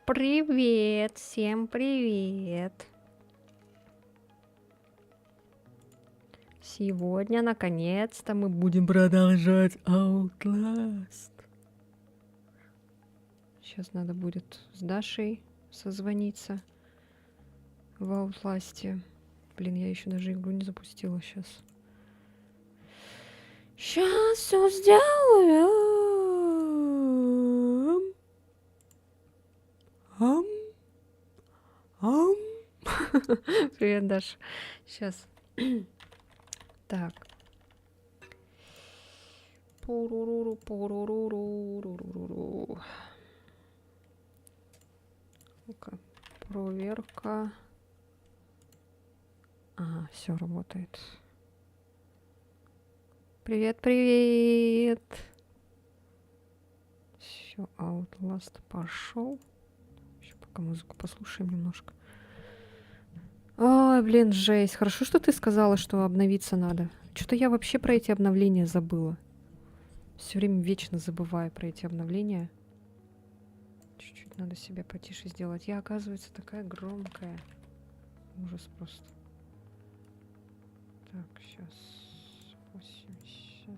Привет, всем привет. Сегодня, наконец-то, мы будем продолжать Outlast. Сейчас надо будет с Дашей созвониться в Outlast'е. Блин, я еще даже игру не запустила сейчас. Сейчас все сделаю. Привет, Даша. Сейчас. Так. Пуруруру. Ну-ка, проверка. Ага, все работает. Привет, привет. Все, Outlast пошел. Еще пока музыку послушаем немножко. Ой, блин, жесть. Хорошо, что ты сказала, что обновиться надо. Что-то я вообще про эти обновления забыла. Все время вечно забываю про эти обновления. Чуть-чуть надо себя потише сделать. Я, оказывается, такая громкая. Ужас просто. Так, сейчас 80.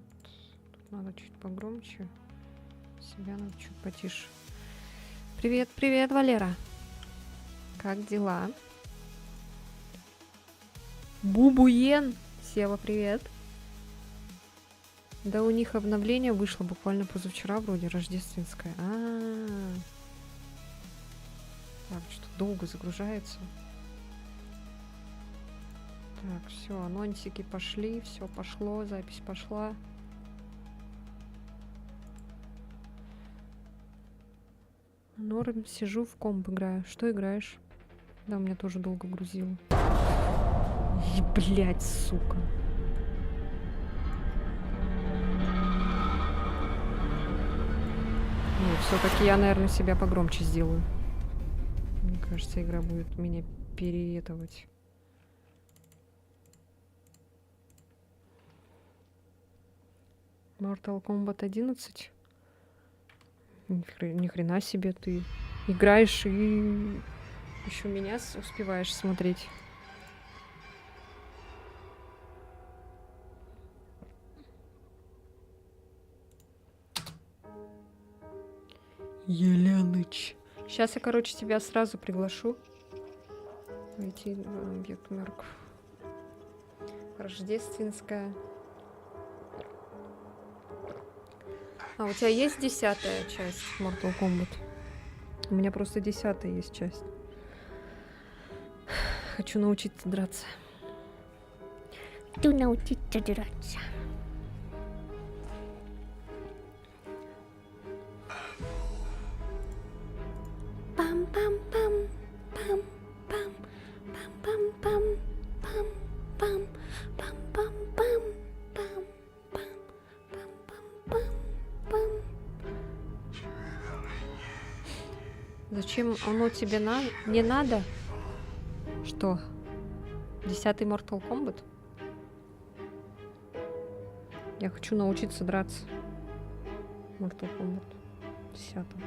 Тут надо чуть погромче. Себя надо чуть потише. Привет, привет, Валера. Как дела? Бубуен. Сева, привет. Да, у них обновление вышло буквально позавчера, вроде рождественское. Так, что долго загружается. Так, все, анонсики пошли, все пошло, запись пошла. Норм, сижу в комп играю. Что играешь? Да, у меня тоже долго грузило. Блять, сука. Нет, все-таки я, наверное, себя погромче сделаю. Мне кажется, игра будет меня переетовать. Mortal Kombat 11? Ни хрена себе, ты играешь и еще меня успеваешь смотреть. Еленыч. Сейчас я, короче, тебя сразу приглашу. Войти в объект мертв. Рождественская. А, у тебя есть 10-я часть Mortal Kombat? У меня просто 10-я есть часть. Хочу научиться драться. Хочу научиться драться. Пам-пам-пам, пам-пам, пам-пам-пам, пам-пам, пам-пам-пам, пам-пам, пам-пам-пам. Зачем оно тебе не надо? Что? 10-й Mortal Kombat? Я хочу научиться драться. Mortal Kombat 10-м.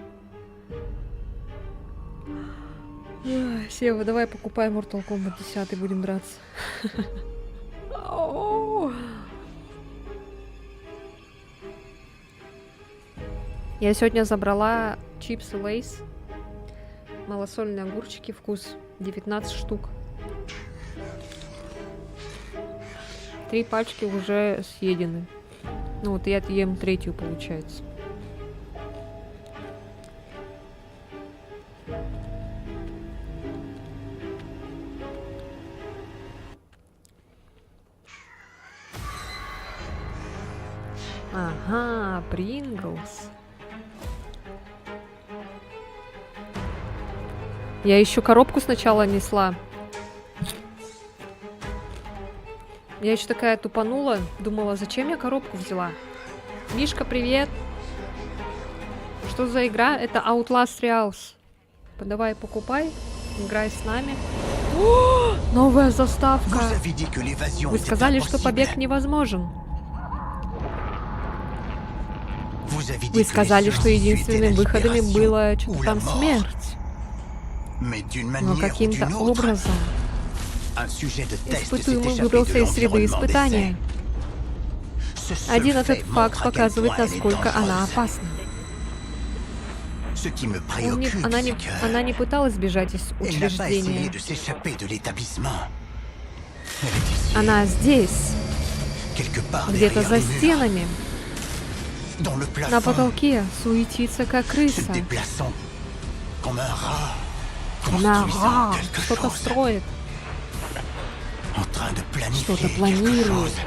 Сева, давай покупай Mortal Kombat 10 будем драться. Я сегодня забрала чипсы Лейс. Малосольные огурчики, вкус 19 штук. 3 пачки уже съедены. Ну вот я ем 3-ю, получается. Ага, Принглс. Я еще коробку сначала несла. Я еще такая тупанула. Думала, зачем я коробку взяла? Мишка, привет. Что за игра? Это Outlast Trials. Давай, покупай. Играй с нами. О, новая заставка. Вы сказали, что побег невозможен. Вы сказали, что единственным выходом было что-то там смерть. Mais d'une Но manière ou каким-то d'une autre, образом un sujet de test s'est испытуемый échappé выбрался de из среды l'environnement испытания. d'essai. Ce seul Один этот fait факт montre à quel показывает, point elle est насколько она dangereuse. опасна. Ce qui me Он не- préoccupe, она, c'est не, она que не пыталась сбежать из elle n'a pas essayé учреждения. de s'échapper de l'établissement. Elle est ici, Она здесь, quelque part где-то derrière за les murs, стенами, dans le на plafond, потолке, суетится, как se крыса. déplaçant comme un rat, Она construisant quelque что-то chose, строит. en train de planifier Что-то quelque планирует. chose.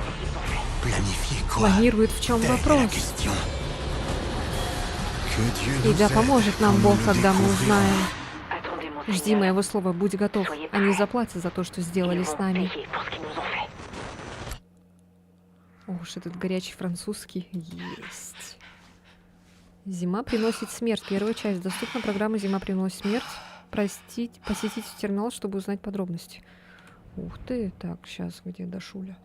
Planifier quoi? Планирует, в чем Telle est la вопрос. question. Que Dieu И nous да aide поможет нам quand Бог, nous le когда мы découvrirons. узнаем. Attendez, mon Жди Seigneur. моего слова, будь готов. Soyez Они prêts. заплатят за то, что сделали Ils с vont нами. payer pour ce qu'ils nous ont fait. Ох уж этот горячий французский. Есть. Зима приносит смерть. Первая часть. Доступна программа «Зима приносит смерть». Посетите терминал, чтобы узнать подробности. Ух ты. Так, сейчас, где Дашуля?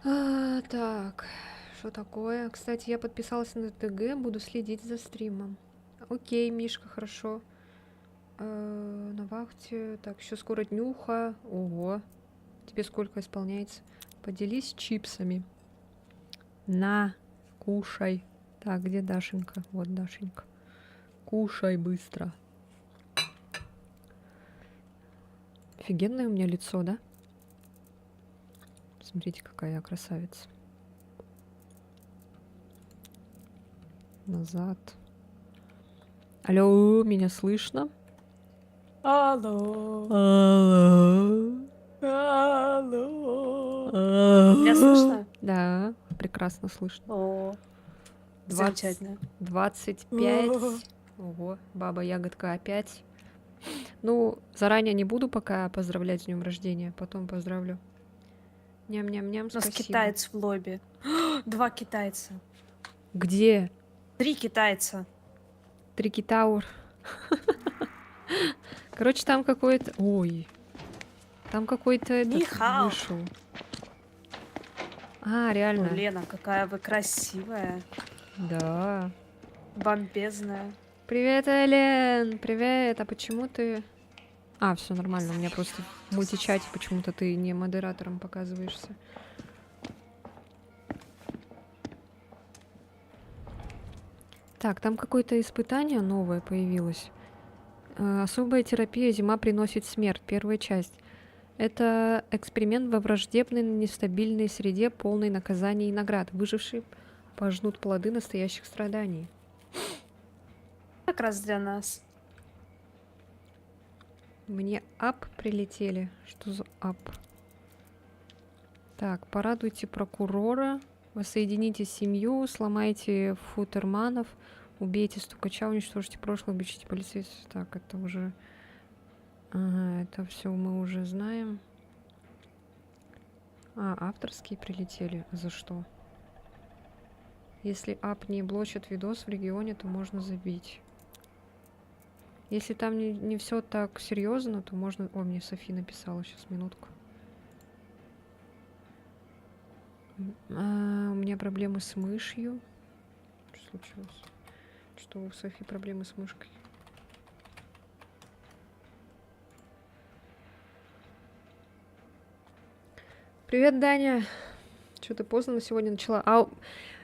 Так, что такое? Кстати, я подписалась на ТГ, буду следить за стримом. Окей, Мишка, хорошо. На вахте. Так, еще скоро днюха. Ого. Тебе сколько исполняется? Поделись чипсами. На, кушай. Так, где Дашенька? Вот Дашенька. Кушай быстро. Офигенное у меня лицо, да? Смотрите, какая я красавица. Назад. Алло, меня слышно? Алло. Алло. Алло. Меня слышно? Да, прекрасно слышно. О, 20, замечательно. 25. Ого, баба ягодка опять. Ну, заранее не буду пока поздравлять с днем рождения, потом поздравлю. Ням-ням-ням, У нас спасибо. китаец в лобби. 2 китайца. Где? 3 китайца. Трикитаур. Короче, там какой-то... Ой. Там какой-то этот Ни-хао. вышел. А, О, реально. Лена, какая вы красивая. Да. Бомбезная. Привет, Элен. Привет. А почему ты... А, все нормально. У меня просто в мультичате почему-то ты не модератором показываешься. Так, там какое-то испытание новое появилось. Особая терапия «Зима приносит смерть». Первая часть. Это эксперимент во враждебной, нестабильной среде, полной наказаний и наград. Выжившие пожнут плоды настоящих страданий. Как раз для нас. Мне ап прилетели. Что за ап? Так, порадуйте прокурора, воссоедините семью, сломайте футерманов, убейте стукача, уничтожьте прошлое, убейте полицейских. Так, это уже... Ага, это все мы уже знаем. А, авторские прилетели. За что? Если ап не блочит видос в регионе, то можно забить. Если там не все так серьезно, то можно... О, мне Софи написала. Сейчас, минутку. У меня проблемы с мышью. Что случилось? Что у Софи проблемы с мышкой? Привет, Даня. Что ты поздно сегодня начала?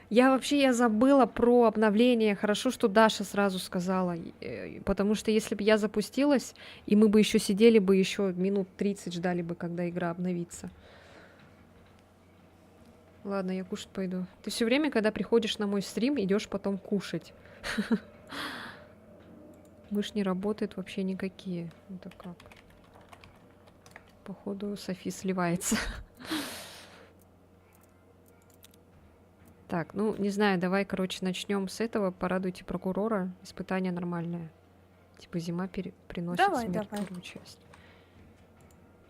Я забыла про обновление. Хорошо, что Даша сразу сказала. Потому что если бы я запустилась, и мы бы еще сидели бы еще минут 30, ждали бы, когда игра обновится. Ладно, я кушать пойду. Ты все время, когда приходишь на мой стрим, идешь потом кушать. Мышь не работает вообще никакие. Это как? Походу, Софи сливается. Так, ну, не знаю, давай, короче, начнем с этого. Порадуйте прокурора. Испытание нормальное. Типа зима приносит Давай, смерть давай. первую часть.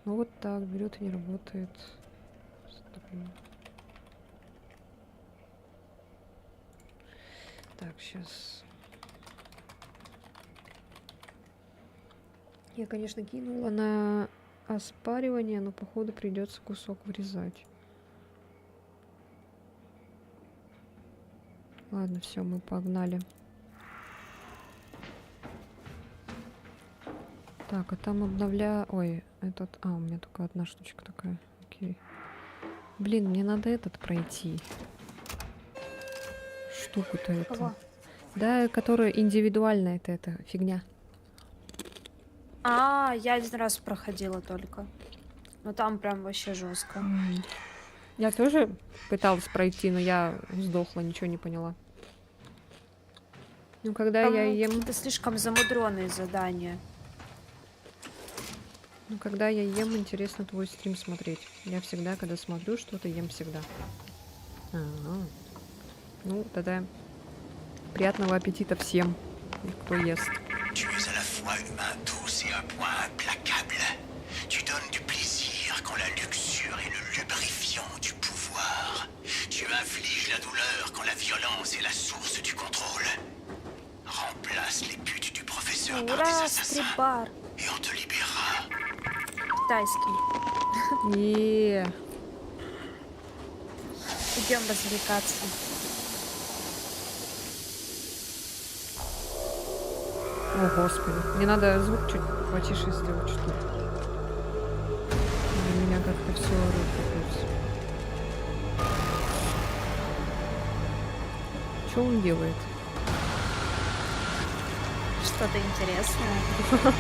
Ну вот так, берет и не работает. Так, сейчас. Я, конечно, кинула на оспаривание, но походу придется кусок вырезать. Ладно, все, мы погнали. Так, а там обновляю... Ой, этот... А, у меня только одна штучка такая. Окей. Блин, мне надо этот пройти. Штуку-то эту. Кого? Да, которая индивидуальная, это эта фигня. А, я один раз проходила только. Но там прям вообще жестко. Я тоже пыталась пройти, но я сдохла, ничего не поняла. Ну, когда Там я ем... какие-то слишком замудренные задания. Ну, когда я ем, интересно твой стрим смотреть. Я всегда, когда смотрю что-то, ем всегда. Ага. Ну, тогда приятного аппетита всем, кто ест. Tu es à la fois humain douce et un point implacable. Tu donnes du plaisir quand la luxure est le lubrifiant du pouvoir. Tu infliges la douleur quand la violence est la source du contrôle. Remplace les buts du professeur par des Ура, assassins стрибар! et on te libérera. Китайский. Не, Идем развлекаться. о господи, мне надо звук чуть потише сделать, что ли. Для меня как-то все орёт, капец. Что он делает? Что-то интересное.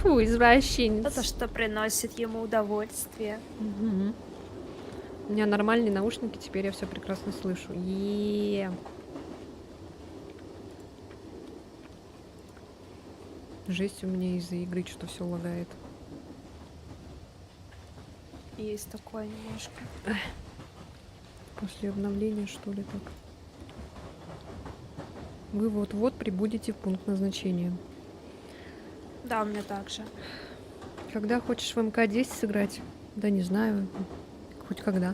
Фу, извращенец. Это что приносит ему удовольствие. Мгм. У меня нормальные наушники, теперь я все прекрасно слышу. Жесть у меня из-за игры, что все лагает. Есть такое немножко. После обновления, что ли, так? Вы вот-вот прибудете в пункт назначения. Да, у меня так же. Когда хочешь в МК-10 сыграть? Да не знаю. Хоть когда.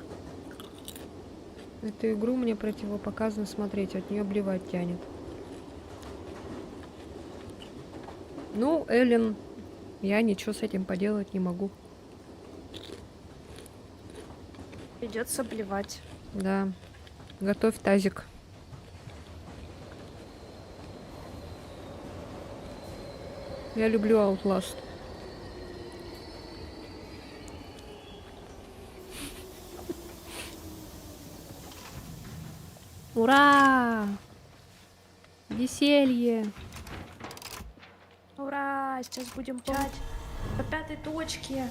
Эту игру мне противопоказано смотреть, от нее блевать тянет. Ну, Эллен, я ничего с этим поделать не могу. Придется блевать. Да. Готовь тазик. Я люблю Outlast. Ура! Веселье! Ура! Сейчас будем получать по 5-й точке.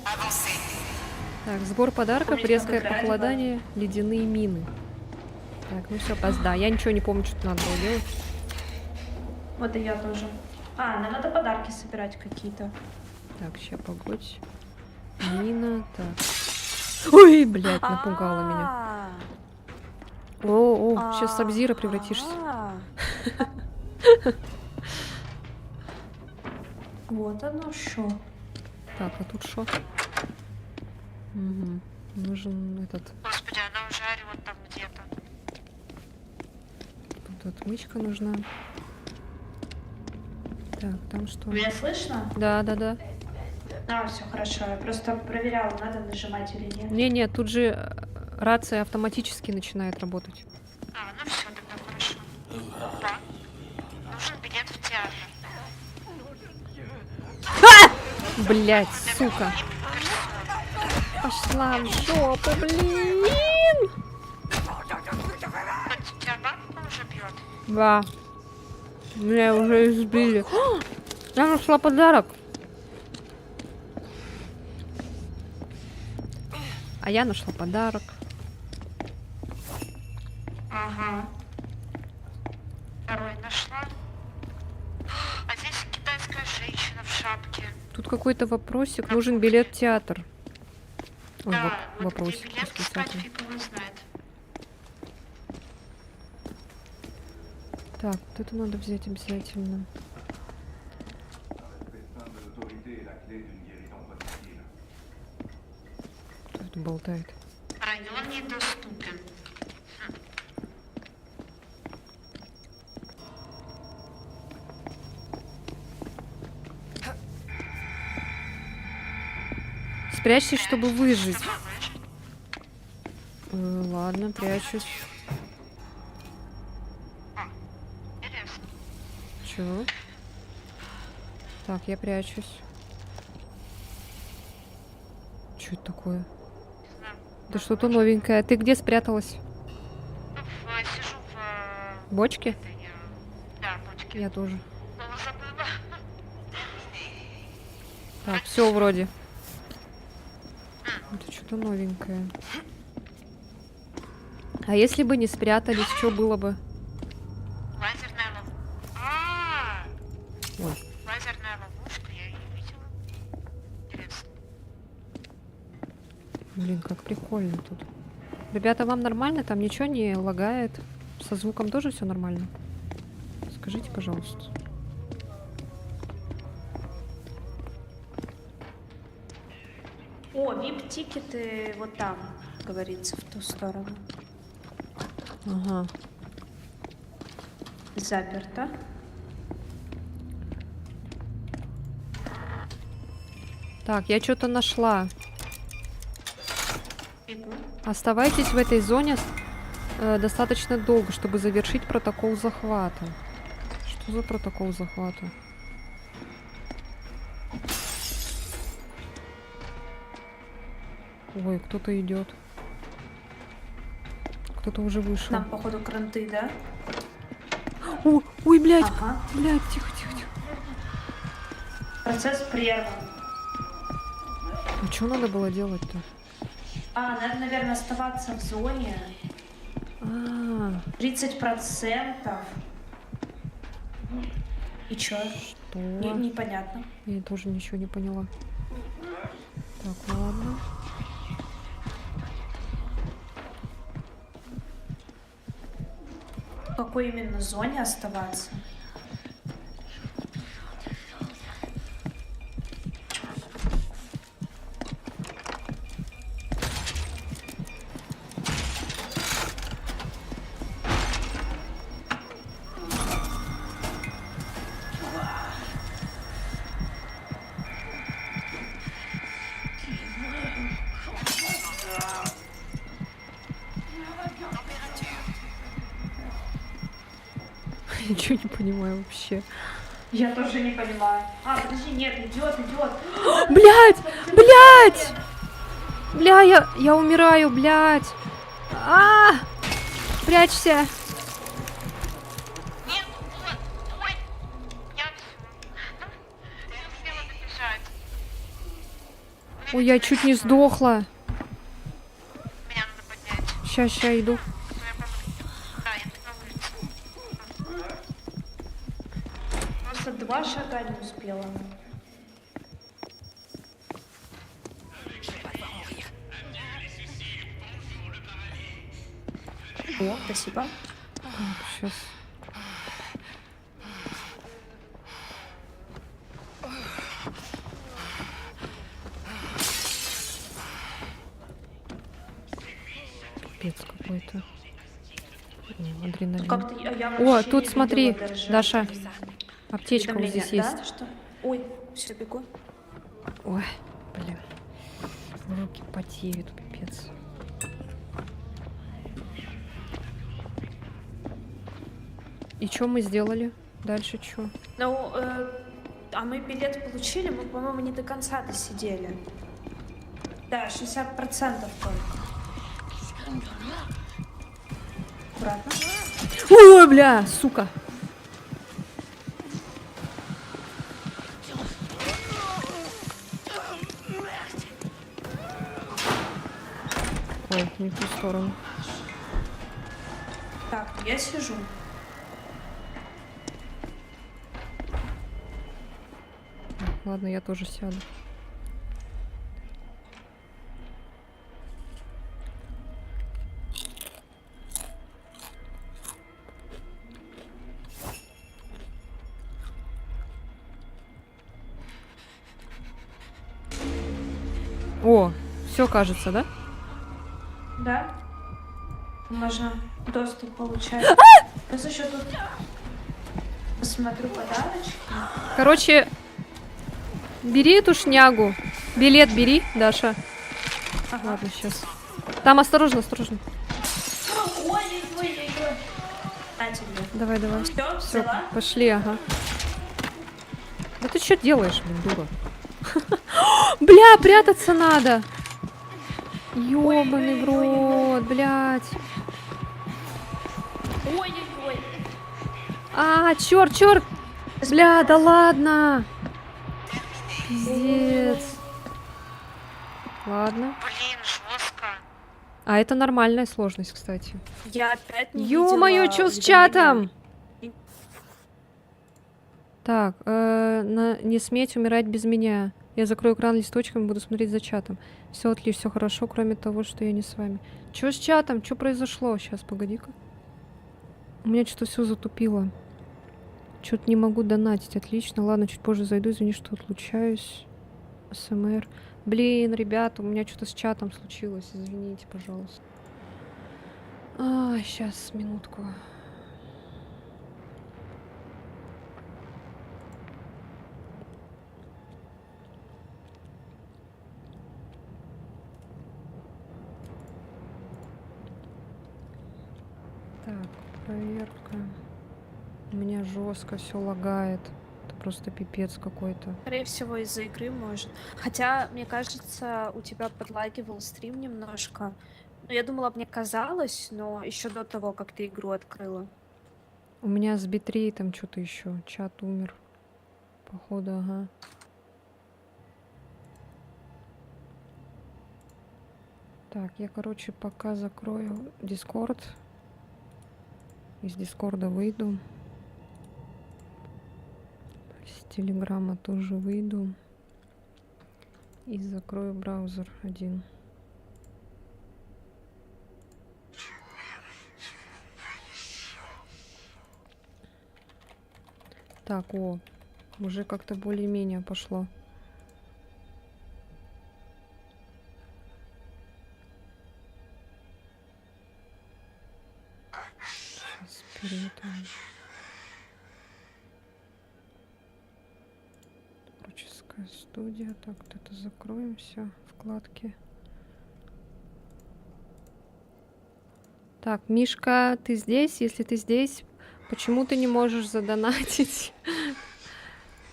Так, сбор подарков, резкое похолодание, ледяные мины. Так, ну все, позда. Я ничего не помню, что надо было делать. Вот и я тоже. А, нам надо подарки собирать какие-то. Так, сейчас погодь. Мина, так. Ой, блядь, напугала меня. А, О, сейчас в Сабзира превратишься. а. Вот оно что. Так, а тут что? Угу. Нужен этот. Господи, она уже орёт там где-то. Тут отмычка нужна. Так, там что? Меня слышно? Да, да, да. А, все хорошо. Я просто проверяла, надо нажимать или нет. Не, тут же рация автоматически начинает работать. А, ну все, тогда хорошо. Да. Нужен билет в театр. Блять, сука. Пошла в жопу, блин. Хоть тебя бабка уже бьет. Да. Меня уже избили. О, я нашла подарок. А я нашла подарок. Ага. Второй нашла. А здесь китайская женщина в шапке. Тут какой-то вопросик. Нужен билет в театр. Ой, Да, вот вопросик. где билет искать, восклицательный. фиг его знает. Так, вот это надо взять обязательно. Кто тут болтает? Район недоступен. Спрячьтесь, чтобы выжить. Слышь? Ладно, прячусь. Интересно. Чё? Так, я прячусь. Что это такое? Не знаю. Да что-то новенькое. Ты где спряталась? Сижу в... Бочке? этой, да, бочке. Я тоже. Слово забыла. Так, все вроде. Это что-то новенькое. А если бы не спрятались, что было бы? Лазерная ловушка. Ой. Лазерная ловушка, я ее видела. Интересно. Блин, как прикольно тут. Ребята, вам нормально? Там ничего не лагает? Со звуком тоже все нормально? Скажите, пожалуйста. О, вип-тикеты вот там, говорится, в ту сторону. Ага. Заперто. Так, я что-то нашла. Бегу. Оставайтесь в этой зоне достаточно долго, чтобы завершить протокол захвата. Что за протокол захвата? Ой, кто-то идет. Кто-то уже вышел. Нам, походу, кранты, да? О, ой, блядь, Ага. блядь, тихо, тихо, тихо. Процесс прерван. А что надо было делать-то? Надо, наверное, оставаться в зоне. А, 30%. И чё? что? Непонятно. Я тоже ничего не поняла. Так, ладно. В какой именно зоне оставаться? Ничего не понимаю вообще. Я тоже не понимаю. Подожди, нет, идет. Блять! Блять! Бля, я умираю, блять! Прячься! Нет, вот, ой, я все. Я успела добежать. Ой, я чуть не сдохла. Меня надо поднять. Ща иду. Я помогу. Да, я тут на улице. Просто 2 шага не успела. О, спасибо. Сейчас. Пипец какой-то. Адреналин. Как-то я О, вообще тут не смотри, видела даже Даша. Аптечка вот уведомления, здесь есть. да? Что? Ой, все, бегу. Ой, блин. Руки потеют, пипец. И что мы сделали? Дальше что? Ну, а мы билет получили, мы, по-моему, не до конца досидели. Да, 60% только. Аккуратно. Ой, бля, сука. Ой, не в ту сторону. Так, я сижу. Ладно, я тоже сяду. О, все кажется, да? Да? Можно доступ получать. Сейчас еще тут посмотрю подарочки. Короче, бери эту шнягу. Билет бери, Даша. Ага. Ладно, сейчас. Там осторожно, осторожно. Ой-ой-ой-ой. тебе. Давай, давай. Все, Все, взяла? пошли, ага. Да ты что делаешь, блин, дура? Бля, прятаться надо! Ёбаный в рот, блядь. Ой-ой-ой. А, черт, черт! Бля, да ладно! Пиздец. Ладно. Блин, жестко. А это нормальная сложность, кстати. Я опять не Ё-моё, видела чё с уведомления. чатом? Так, не сметь умирать без меня. Я закрою экран листочком и буду смотреть за чатом. Все отлично, все хорошо, кроме того, что я не с вами. Чё с чатом? Чё произошло? Сейчас, погоди-ка. У меня что-то все затупило. Что-то не могу донатить. Отлично. Ладно, чуть позже зайду. Извини, что отлучаюсь. СМР. Блин, ребята, у меня что-то с чатом случилось. Извините, пожалуйста. Сейчас, минутку. Так, проверка. У меня жестко все лагает. Это просто пипец какой-то. Скорее всего, из-за игры может. Хотя, мне кажется, у тебя подлагивал стрим немножко. Ну, я думала, мне казалось, но еще до того, как ты игру открыла. У меня с битрейтом что-то еще. Чат умер. Походу, ага. Так, я, короче, пока закрою Discord. Из Дискорда выйду. С Телеграма тоже выйду. И закрою браузер один. Так, уже как-то более-менее пошло. Сейчас перемотаем. Творческая студия. Так, вот это закроем все. Вкладки. Так, Мишка, ты здесь? Если ты здесь, почему ты не можешь задонатить?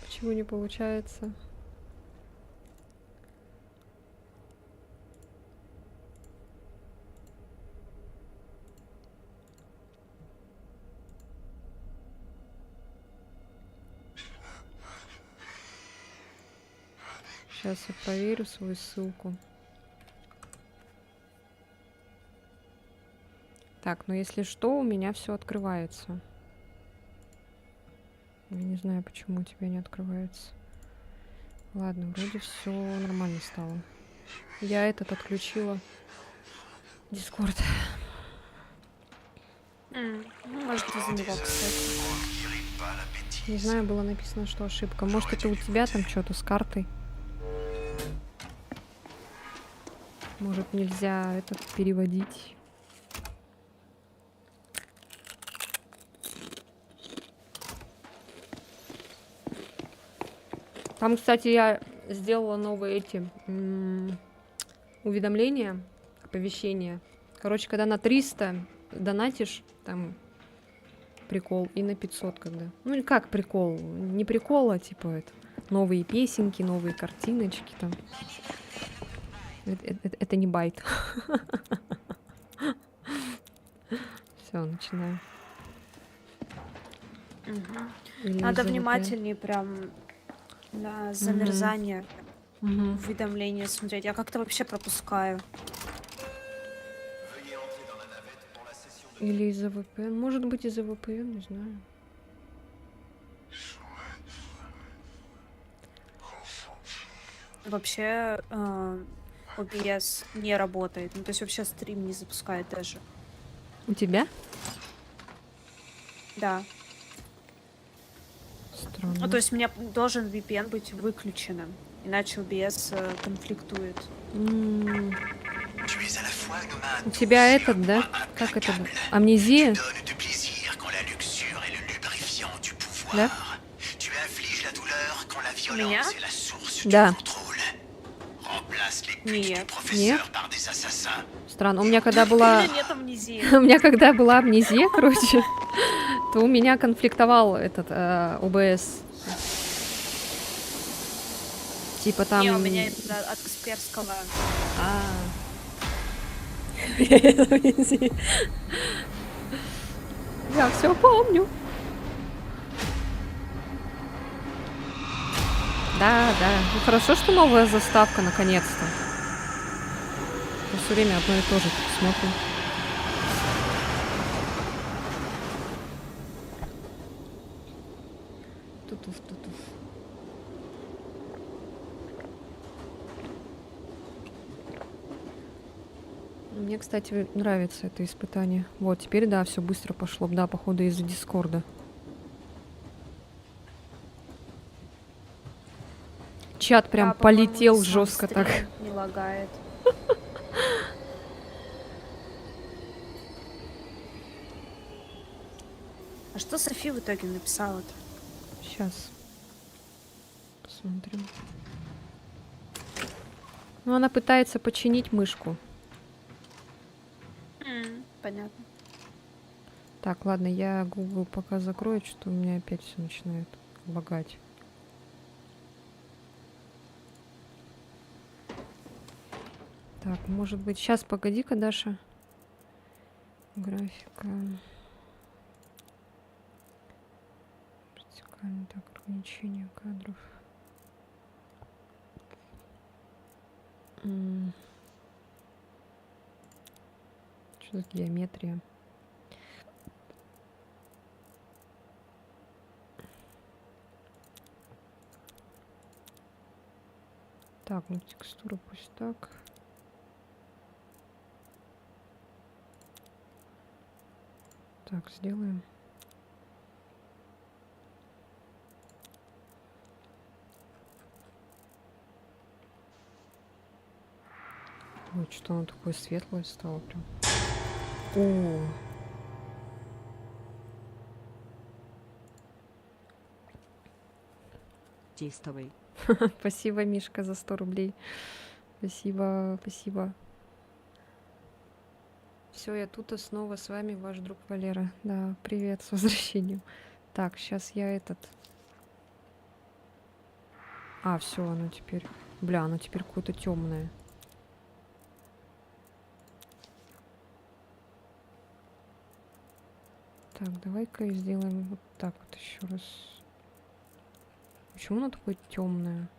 Почему не получается? Сейчас я проверю свою ссылку. Так, ну если что, у меня все открывается. Я не знаю, почему у тебя не открывается. Ладно, вроде все нормально стало. Я этот отключила. Дискорд. Ну, может, из-за него, кстати. Не знаю, было написано, что ошибка. Может, это у тебя там что-то с картой? Может, нельзя этот переводить? Там, кстати, я сделала новые эти уведомления, оповещения. Короче, когда на 300 донатишь, там прикол, и на 500 когда. Ну, или как прикол? Не прикол, а типа это, новые песенки, новые картиночки там. Это не байт. Все, начинаю. Или Надо из-за внимательнее прям на замерзание Мгм. уведомления смотреть. Я как-то вообще пропускаю. Или из-за VPN. Может быть, из-за VPN, не знаю. Вообще OBS не работает. Ну, то есть вообще стрим не запускает даже. У тебя? Да. Странно. Ну, то есть у меня должен VPN быть выключенным. Иначе OBS конфликтует. М, Tu es à la fois une main У тебя douce et этот, un да? poing Как это? implacable. Амнезия? Tu donnes du plaisir quand la luxure est le lubrifiant du pouvoir. Да? Tu infliges la douleur quand la Меня? violence est la source Да. du contrôle. Remplace remplaces les buts Нет. du professeur par des assassins. Странно. У меня когда У была... меня нет амнезии. У меня когда была амнезия, короче, то у меня конфликтовал этот ОБС. Типа там... Не, у меня это от Касперского. А. Я все помню. Да, да. Ну хорошо, что новая заставка наконец-то. Мы все время одно и то же тут смотрим. Тутуф, тутуф. Мне, кстати, нравится это испытание. Вот, теперь, да, все быстро пошло. Да, походу, из-за Дискорда. Чат прям Да, по-моему, полетел сам жестко стрим так. не лагает. А что Софи в итоге написала-то? Сейчас. Посмотрим. Ну, она пытается починить мышку. Понятно. Так, ладно, я Google пока закрою, что у меня опять все начинает лагать. Так, может быть, сейчас погоди-ка, Даша. Графика. Вертикально, так, ограничение кадров. Что за геометрия? Так, ну текстура пусть так. Так, сделаем. Ой, что оно такое светлое стало прям. О. Действовай. Спасибо, Мишка, за 100 рублей. Спасибо, спасибо. Все, я тут и снова с вами, ваш друг Валера. Да, привет, с возвращением. Так, сейчас я этот... А, все, оно теперь... Бля, оно теперь какое-то темное. Так, давай-ка и сделаем вот так вот еще раз. Почему оно такое темное?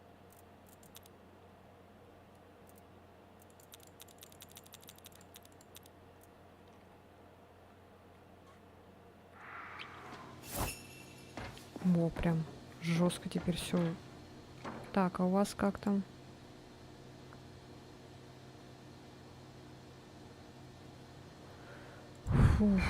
Во, прям жестко теперь все. Так, а у вас как там? Фух.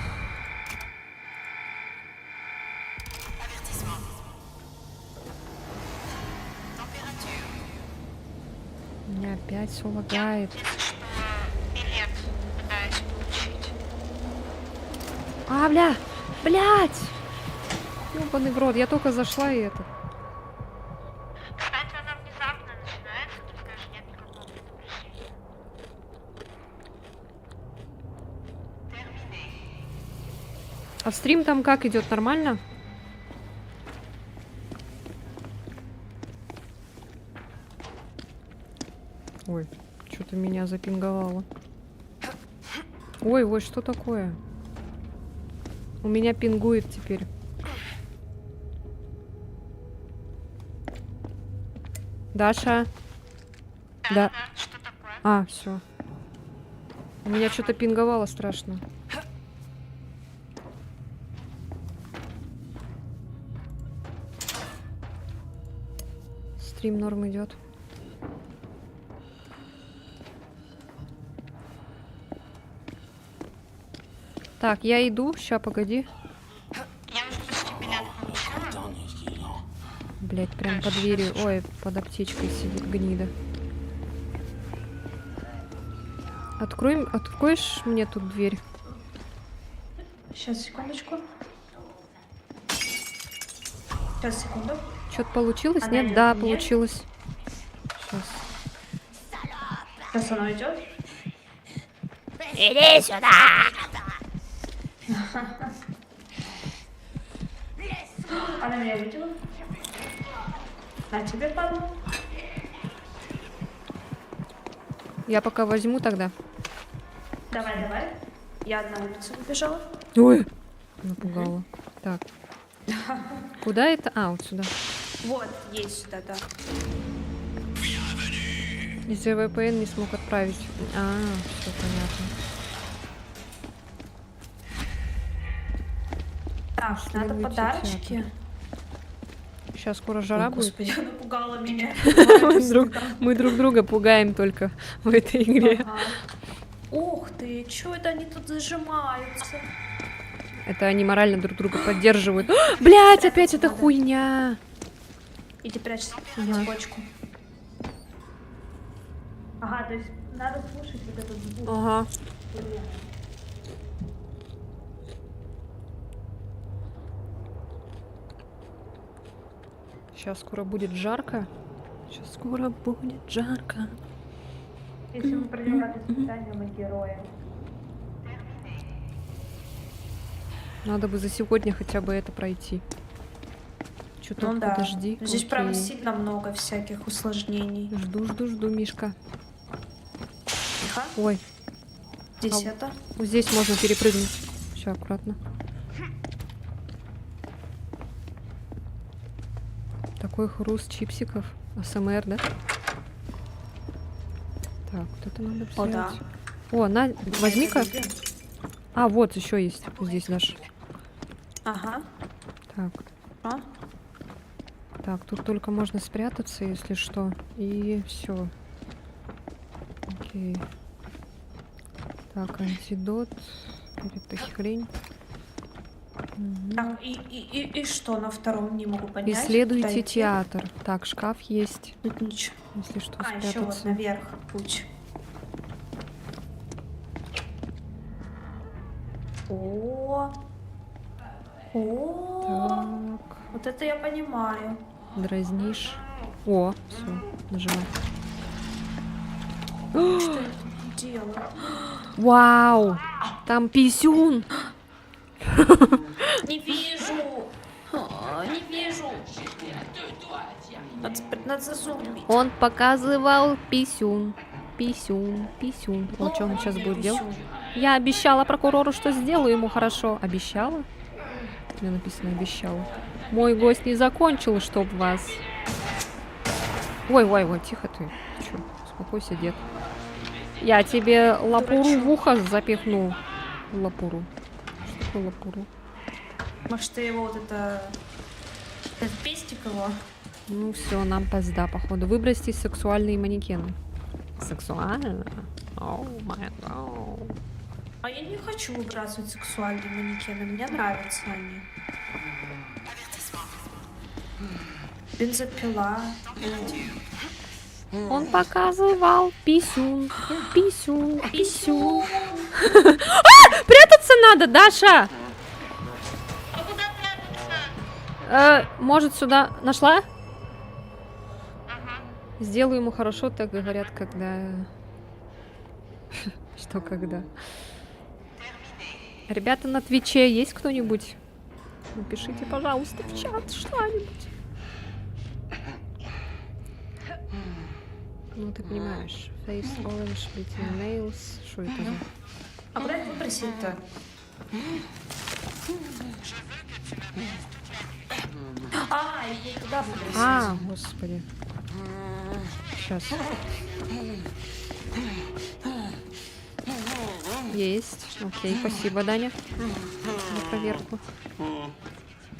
У меня опять все лагает. Если что, билет пытаюсь получить. А, бля! Блять! Ёбаный в рот, я только зашла и это. Кстати, она внезапно начинается, то есть даже нет никакого предупреждения. А стрим там как идет? Нормально? Ой, что-то меня запинговало. Ой, ой, что такое? У меня пингует теперь. Даша? Да. Что такое? А, все. У меня что-то пинговало страшно. Стрим норм идет. Так, я иду. Ща, погоди. Я уже почти билет получила. Блять, прям под дверью. Ой, под аптечкой сидит гнида. Откроешь мне тут дверь? Сейчас, секундочку. Сейчас, секунду. Что-то получилось? Она Нет? идёт Да, ко мне. получилось. Сейчас. Сейчас оно идет. Иди сюда! Она меня видела. На тебе, падла. Я пока возьму тогда. Давай, давай. Я на улицу выбежала. Ой! Напугала. Так. Куда это? А, вот сюда. Вот, есть сюда, да. Если VPN не смог отправить. А, все понятно. Так, надо Следуйте подарочки. Сейчас скоро жара Ой, будет. Господи, напугала меня. Мы друг друга пугаем только в этой игре. Ага. Ух ты, чё это они тут зажимаются? Это они морально друг друга поддерживают. Блять, опять эта хуйня. Иди прячься в Ага. цепочку. Ага, то есть надо слушать вот этот звук. Ага. Сейчас скоро будет жарко. Сейчас скоро будет жарко. Если мы пройдем это испытание, мы герои. Надо бы за сегодня хотя бы это пройти. Что-то Ну да. подожди. Здесь прям окей. сильно много всяких усложнений. Жду, Мишка. Тихо. Ой, Здесь А- это. вот здесь можно перепрыгнуть. Все, аккуратно. Такой хруст чипсиков. АСМР, да? Так, вот это надо взять. О, да. О, на, возьми-ка. Где? А, вот еще есть. Здесь даже. Ага. Так, А? так, тут только можно спрятаться, если что. И все. Окей. Так, антидот. Какая-то хрень. Мгм. Так, и что на втором не могу понять? Исследуйте Куда идти? театр. Так, шкаф есть. Тут ничего. Если что, А, еще вот спрятаться. наверх путь. О, Так, вот это я понимаю. дразнишь. О, все, нажимай. Что я тут делаю? Вау! Там писюн! Не вижу. Не вижу. Надо зазубить. Он показывал писюн. Писюн, писюн. Вот что он сейчас будет делать? Я обещала прокурору, что сделаю ему хорошо. Обещала? У меня написано обещала. Мой гость не закончил, чтоб вас. Ой, тихо ты. Че? Успокойся, дед. Я тебе лапуру в ухо запихну. Лапуру. Что такое лапуру? Может, ты его вот это... Этот пестик его? Ну все, нам пизда, походу. Выбросьте сексуальные манекены. Сексуально? О май гад. А я не хочу выбрасывать сексуальные манекены. Мне нравятся они. Бензопила. Он показывал писюн, писюн, писюн. Прятаться надо, Даша! А куда прятаться? Может, сюда... Нашла? Ага. Сделаю ему хорошо, так говорят, когда... Что когда? Ребята на Твиче есть кто-нибудь? Напишите, пожалуйста, в чат что-нибудь. Ну, ты понимаешь. Face orange between nails. Что это за... А куда это выбросить-то? А, я туда выбросить. А, господи. Сейчас. Есть. Окей, спасибо, Даня. На проверку.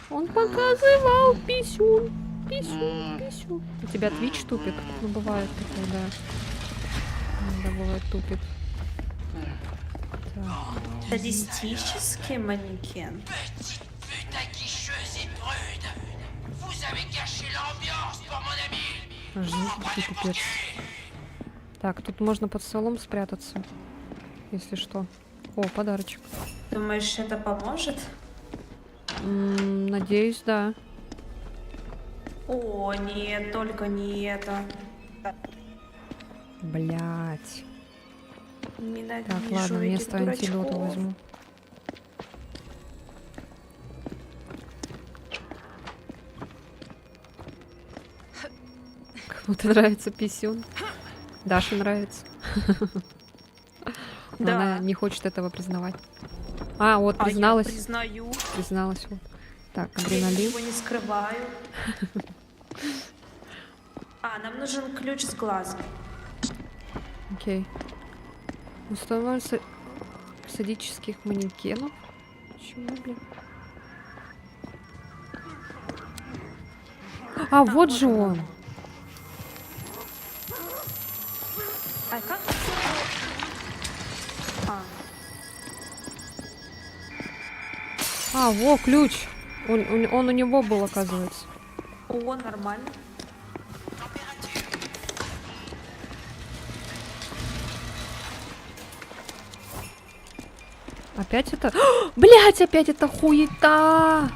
Он показывал писюн. Писюн, писюн. У тебя Твич тупит? Ну, бывает такое, да. Да, бывает тупит. Так. Садистический манекен. Putain quicheuse et prude. Vous avez gâché l'ambiance pour mon ami. Жуткий пипец. Так, тут можно под столом спрятаться. Если что. О, подарочек. Думаешь, это поможет? Надеюсь, да. О, нет, только не это. Блять. Ненавижу Так, ладно, этих вместо антидота дурачков. возьму. Кому-то нравится писюн. Даше нравится. Но Да. она не хочет этого признавать. А, вот, А я призналась. признаю. Призналась, вот. Так, Я адреналин. ничего не скрываю. А, нам нужен ключ с глазом. Окей. Установлен садических манекенов. Чего, блин? А, вот же он. А как? А, А, во, ключ. Он у него был, оказывается. о, нормально. Опять это... Блять, опять это хуета!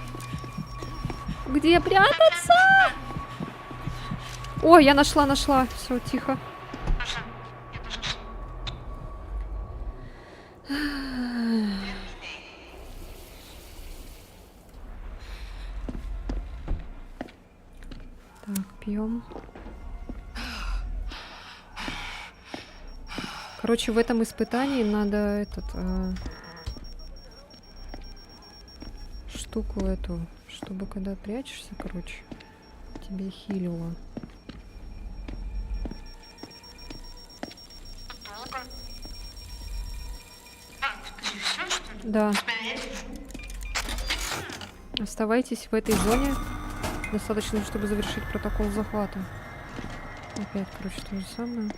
Где прятаться? Ой, я нашла. Все, тихо. Тоже. Я тоже нашла. Так, пьем. Короче, в этом испытании надо штуку эту, чтобы когда прячешься, короче, тебе хилило. Долго. А, ты всё, что ли? Да, Смотри. оставайтесь в этой зоне. Достаточно, чтобы завершить протокол захвата. Опять, короче, то же самое.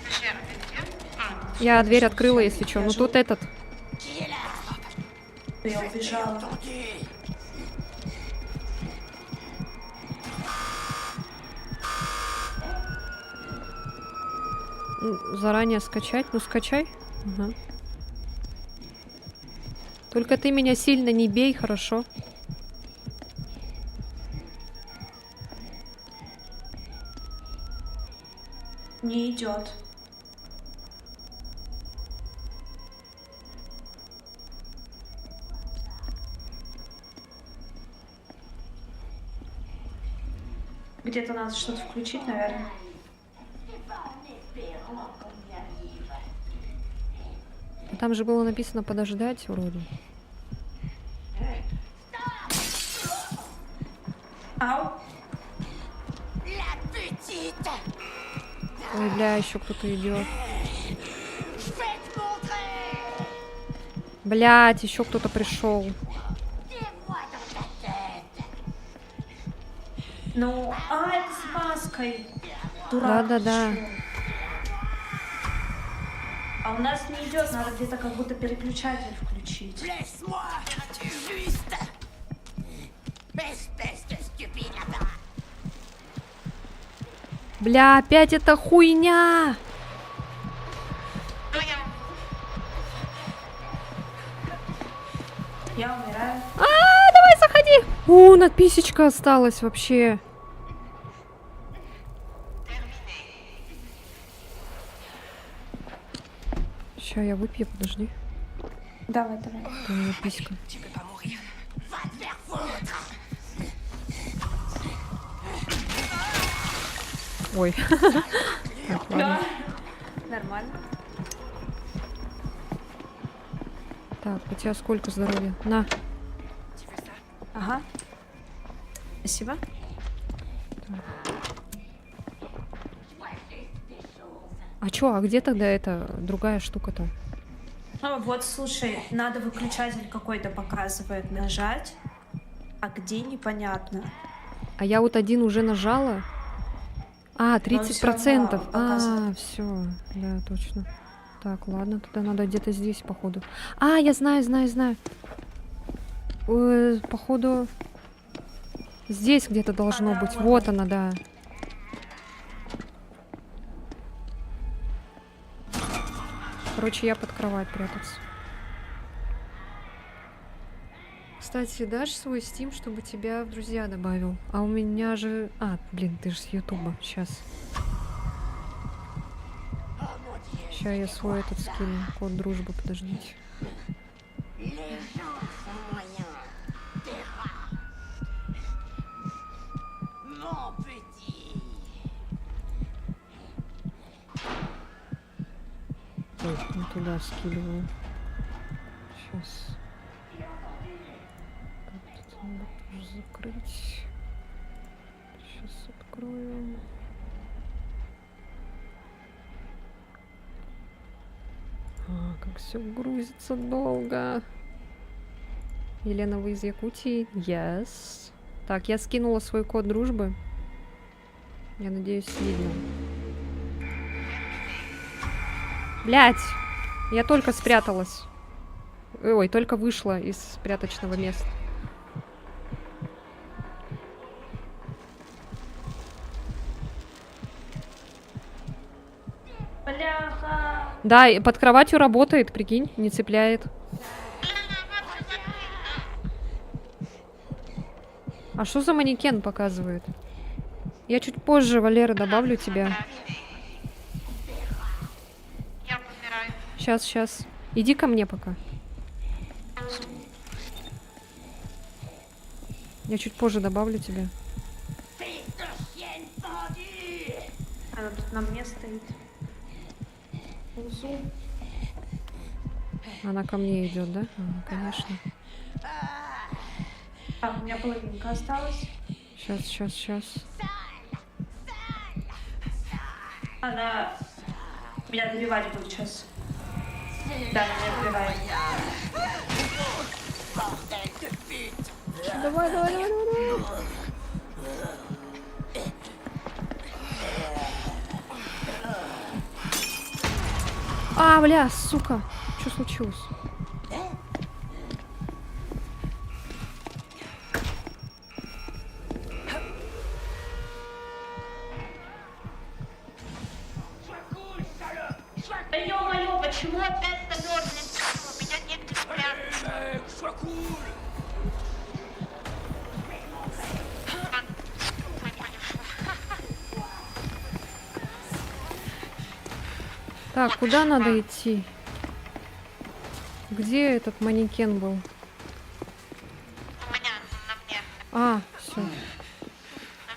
Подожди, а ты где? А, Я дверь открыла, если что. Ну тут этот. Я убежала. Заранее скачать. Ну скачай. Ага. Только ты меня сильно не бей, хорошо? Не идет. Где-то надо что-то включить, наверное. Там же было написано подождать вроде. Ау. Ой, бля, еще кто-то идет. Блять, еще кто-то пришел. Ну, это с маской. Дурак. Да-да-да. ещё. А у нас не идет, надо где-то как будто переключатель включить. Laisse-moi juste. Espèce de stupide lapin. Бля, опять эта хуйня! ну я... Я умираю. Давай, заходи! О, надписечка осталась вообще. Ща я выпью, подожди. Давай, давай. Это у меня писька. Tu peux pas mourir. Va te faire foutre. Ой. Так, ладно. Да. Нормально. Так, у тебя сколько здоровья? На. Ага. Спасибо. А чё, а где тогда эта другая штука-то? А, вот, слушай, надо выключатель какой-то показывает нажать, а где непонятно. А я вот один уже нажала. А, 30%. равно показывает. Все. Да, точно. Так, ладно, тогда надо где-то здесь, походу. А, я знаю. Походу, здесь где-то должно да, быть. вот Вот она, да. Короче, я под кровать прятаться. Кстати, дашь свой Steam, чтобы тебя в друзья добавил? А у меня же... А, блин, ты же с Ютуба. Сейчас. Сейчас я свой этот скину. Код дружбы, подождите. Ой, не туда скидываю. Сейчас. Тут надо тоже закрыть. Сейчас открою. Как все грузится долго. Елена, вы из Якутии? Yes. Так, я скинула свой код дружбы. Я надеюсь, видно. Блять! Я только спряталась. Ой, только вышла из спряточного места. Бляха! Да, и под кроватью работает, прикинь, не цепляет. А что за манекен показывает? Я чуть позже, Валера, добавлю тебя. Я помираю. Сейчас. Иди ко мне пока. Я чуть позже добавлю тебя. Она тут на мне стоит. Лузу. Она ко мне идет, да? Конечно. Так, у меня половинка осталась. Сейчас. Она меня добивать будет сейчас. Да, меня добивает. Давай. А, бля, сука. Что случилось? Да ё-моё, почему опять замёрзли? У меня негде спрятаться. Так, куда надо идти? Где этот манекен был? У меня, на мне. А, все. На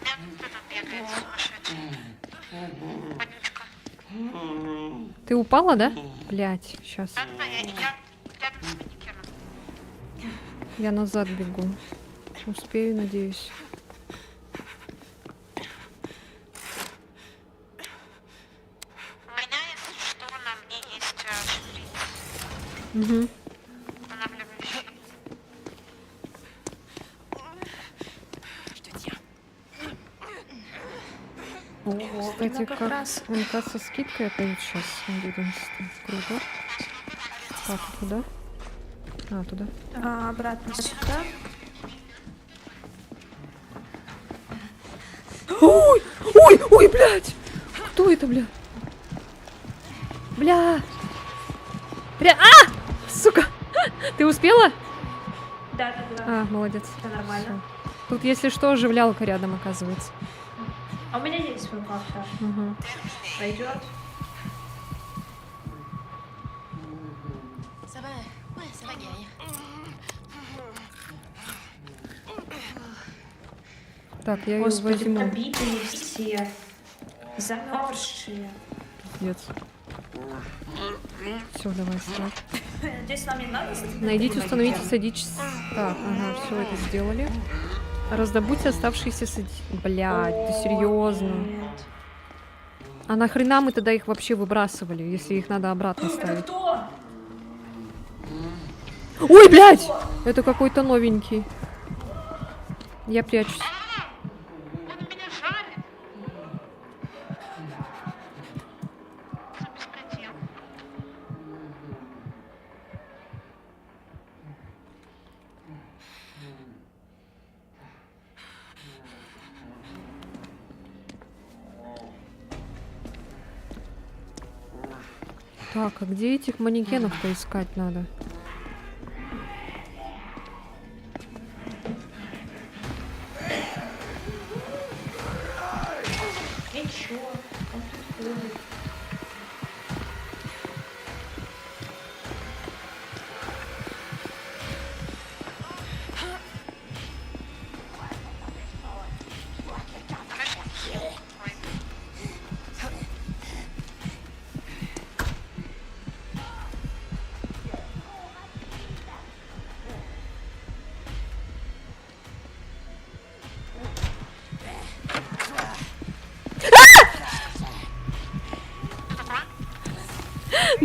меня кто-то бегает сумасшедший. Вонючка. Ты упала, да? Блять, сейчас. Да, я рядом с манекеном. Я назад бегу. Успею, надеюсь. У меня, если что, на мне есть шприц. Угу. Останавливающий. Кстати, как как раз. МК со скидкой опять сейчас. 11. Круто. Так, а куда? А, туда. А, обратно сюда. Ой, блядь! Кто это, бля? Бля! Сука! Ты успела? Да. А, молодец. Всё нормально. Всё. Тут, если что, оживлялка рядом оказывается. А у меня есть свой кофе. Угу. Пойдет. Ça va, ouais, ça va, guerrier. Так, я ее Господи, возьму. побитые все. Замерзшие. Пиздец. Все, давай, ставь. Надеюсь, нам не надо ставить Найдите, такие установите манекены? садич. Так, ага, все это сделали. Раздобудьте оставшиеся садич. Блядь, ты серьезно? Нет. А нахрена мы тогда их вообще выбрасывали, если их надо обратно Это ставить? кто? Ой, блядь! Это какой-то новенький. Я прячусь. Он меня жарит. За беспредел. Так, а где этих манекенов поискать надо?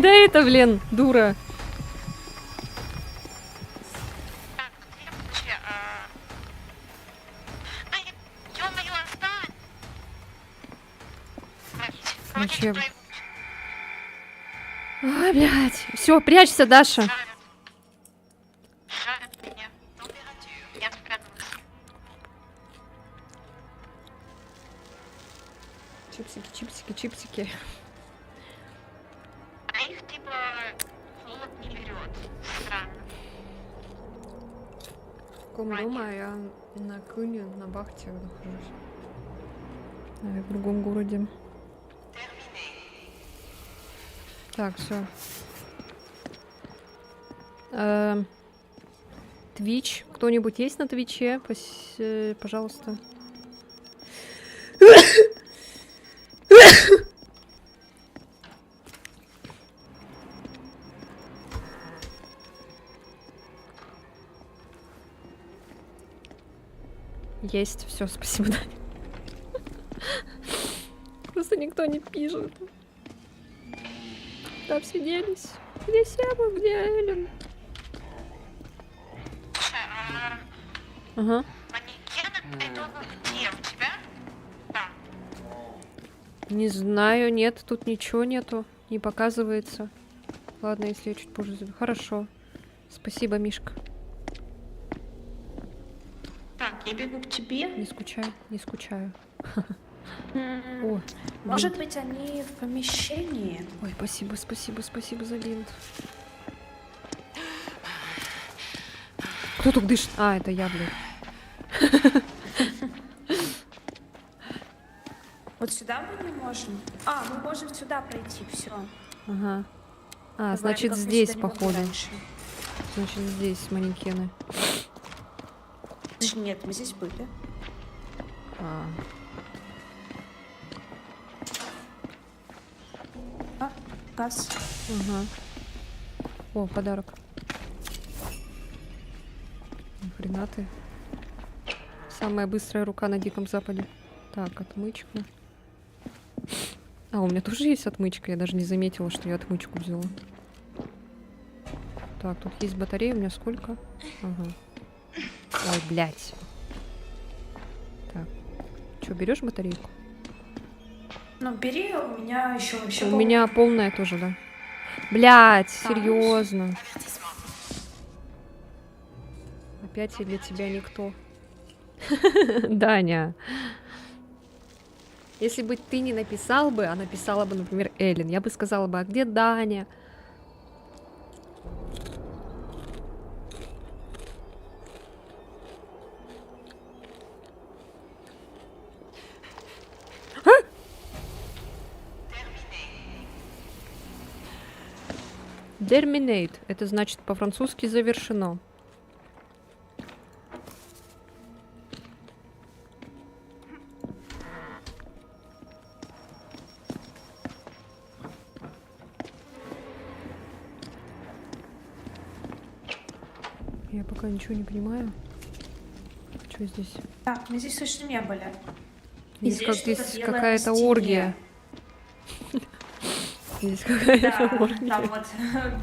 Да это, блин, дура. Так, где вообще? Ай, ё-моё, отстань! Короче, Короче, Ой, блядь. Все, прячься, Даша. жалит меня. Я спряталась. Чипсики, чипсики, чипсики. А их типа холод не берет. Странно. В каком дома, а я на Кыне, на Бахте нахожусь. А я в другом городе. Так, все. Твич. Кто-нибудь есть на Твиче? Пожалуйста. Есть. Все, спасибо, Даня. Просто никто не пишет. Да, все делись. Где Сева, где Эллен? Слушай, Ага. манекены это где у тебя? Да. Не знаю, нет, тут ничего нету. Не показывается. Ладно, если я чуть позже заберу. Хорошо. Спасибо, Мишка. Так, я бегу к тебе. Не скучай, не скучаю. М, О, Может бинт. быть, они в помещении? Ой, спасибо, спасибо, спасибо за бинт. Кто тут дышит? А, это я, блядь. Вот сюда мы не можем. А, мы можем сюда пройти, все. Ага. А, значит, здесь, походу. Значит, здесь манекены. Нет, мы здесь были. А, А, газ. ага. О, подарок. Ни хрена ты. Самая быстрая рука на Диком Западе. Так, отмычка. А, у меня тоже есть отмычка. Я даже не заметила, что я отмычку взяла. Так, тут есть батарея. У меня сколько? Ага. Ой, блядь. Так. Что, берешь батарейку? Ну, бери, у меня еще вообще. У меня полная тоже, да. Блядь, Так. серьезно. Опять я для тебя никто. Даня. Если бы ты не написал бы, а написала бы, например, Эллен, я бы сказала бы, а где Даня? Terminate. Это значит по-французски завершено. Я пока ничего не понимаю. Что здесь? Так, мы здесь точно не были. Здесь, Здесь как, что-то здесь белое на какая-то стене. оргия. Здесь какая-то Да, оргия. там вот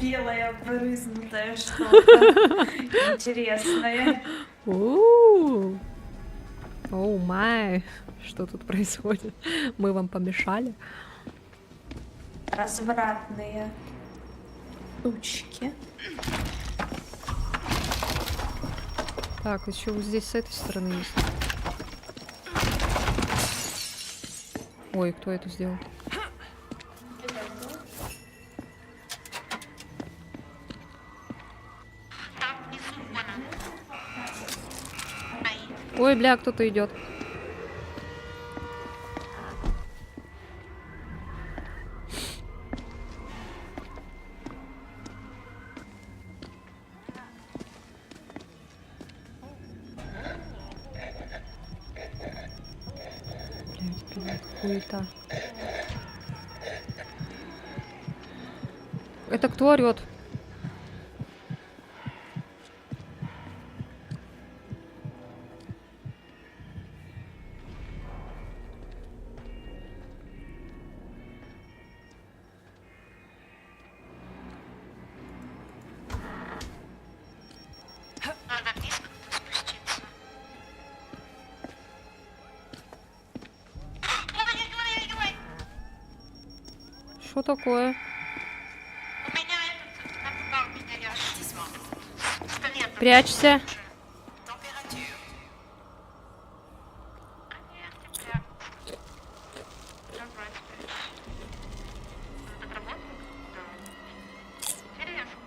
белое брызнутое что-то интересное. Оу. Оу май. Что тут происходит? Мы вам помешали? Развратные штучки. Так, еще вот здесь с этой стороны есть. Ой, кто это сделал? Там внизу она. Стоит. Ой, бля, кто-то идет. Хуета. Это кто орет? Что такое? У меня этот напугал меня, я ж пистолетом. Прячься. А нет, не прям. Давай теперь. Так работает? Да. Интересно.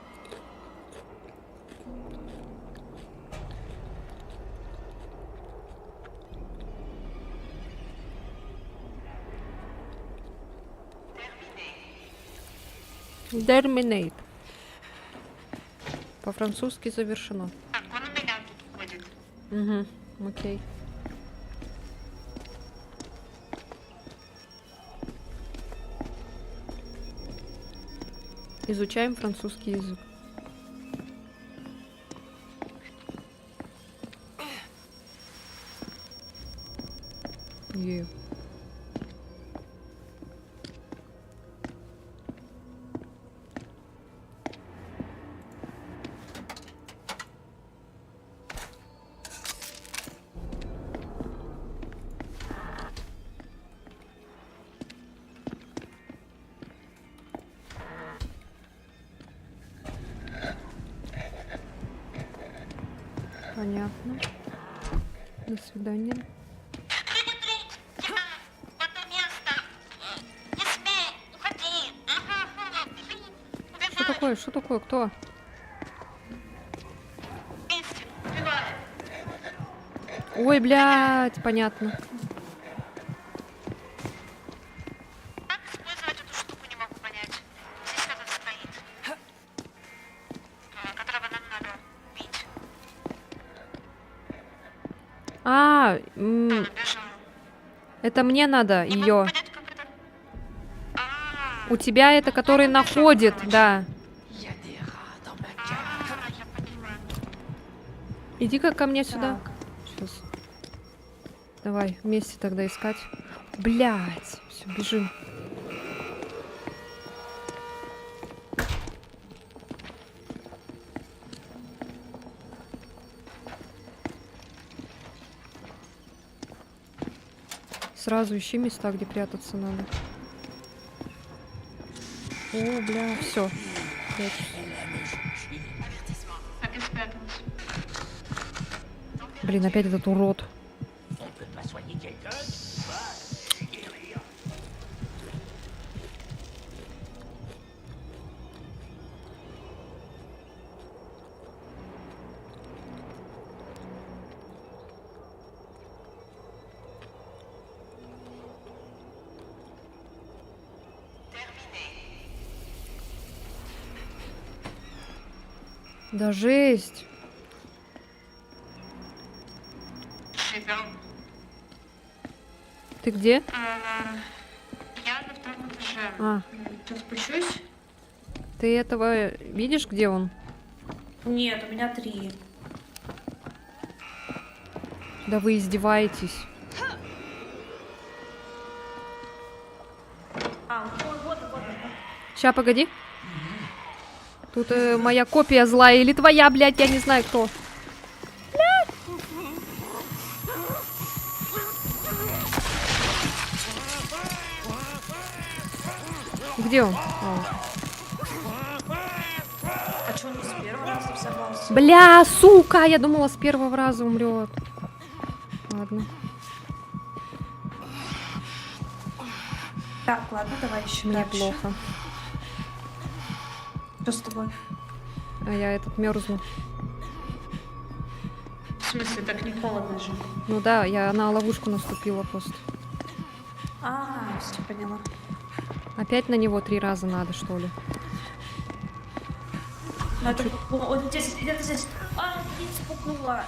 Terminate. По-французски завершено. Так, он у меня тут ходит. Угу, окей. Изучаем французский язык. Е. Понятно. До свидания. Тихо! В это место! Не смей! Уходи! Что такое? Что такое? Кто? Вместе! Убивай! Ой, блядь, понятно. Как использовать эту штуку, не могу понять. Здесь этот стоит. Которого нам надо бить. Бежим. Это мне надо Не могу ее. понять, как это... У тебя это, который находит, да. Я понимаю. Иди-ка ко мне сюда. Сейчас. Давай, вместе тогда искать. Блядь, все, бежим. Сразу ищи места, где прятаться надо. О, бля, все. Так и спряталась. Блин, опять этот урод. Да жесть. Живем. Ты где? Я на втором этаже. А, Сейчас спущусь. ты этого видишь, где он? Нет, у меня 3. Да вы издеваетесь. Вот. Ща, погоди. Тут моя копия злая или твоя, блядь, я не знаю кто. Где он? А что он с первого раза взорвался? Бля, сука! Я думала, с первого раза умрет. Ладно. Так, ладно, давай еще Мне дальше. плохо. Что с тобой? А я этот мерзну. В смысле, так не холодно же? Ну да, я на ловушку наступила просто. Все поняла. Опять на него 3 раза надо, что ли? Ну, это вот здесь, где-то здесь. Блин, спугнула.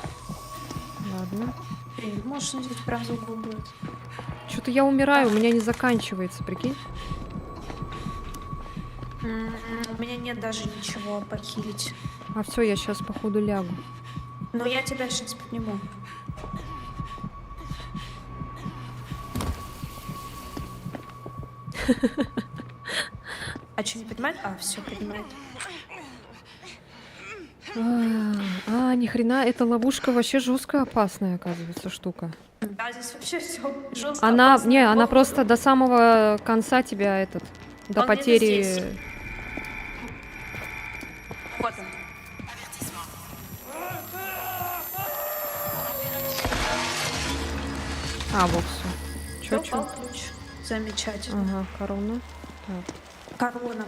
Ладно. Блин, может, он здесь прям за углом будет. Что-то я умираю, у меня не заканчивается, прикинь. У меня нет даже ничего похилить. А все, я сейчас походу лягу. Но я тебя сейчас подниму. А что, не поднимает? Все, поднимает. Ни хрена, эта ловушка вообще жестко опасная, оказывается, штука. Да, здесь вообще все жестко. Она, опасно. не, она просто до самого конца тебя До Он где-то потери... здесь. Вот он. А, вот все. Чё, Упал чё? ключ. Замечательно. Ага, корона. Так. Корона.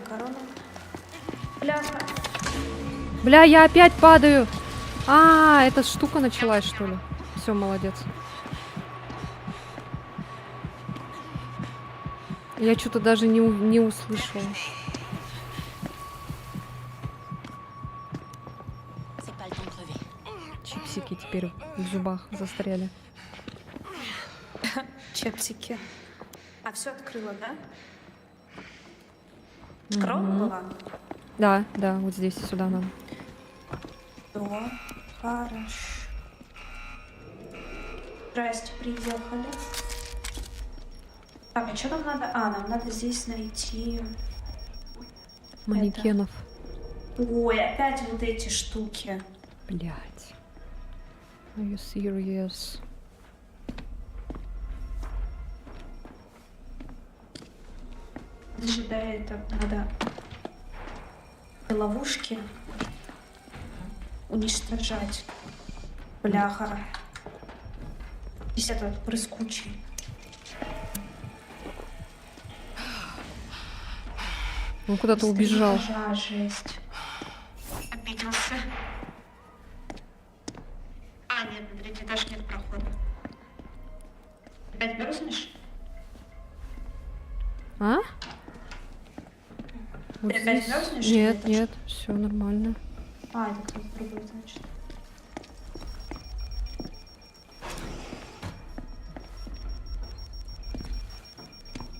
Бляха. Бля, я опять падаю. А, эта штука началась, что ли? Все, молодец. Я что-то даже не услышала. C'est pas le temps de crever. Чипсики теперь в зубах застряли. Чепсики. А все открыла, да? Коробка была? Да, да, вот здесь сюда надо. Да. Хорошо. Здрасте, приехали. Так, а что нам надо? А, нам надо здесь найти... Манекенов. Ой, опять вот эти штуки. Блять. Are you serious? Даже до этого надо ловушки уничтожать. Бляха. Здесь этот прыскучий. Он куда-то убежал. Ножа, жесть. Обиделся. А, нет, на третий этаж нет прохода. Опять мерзнешь? А? Вот Ты опять здесь- мерзнешь? Нет, Или это нет, все нормально. А, это кто-то другой, значит.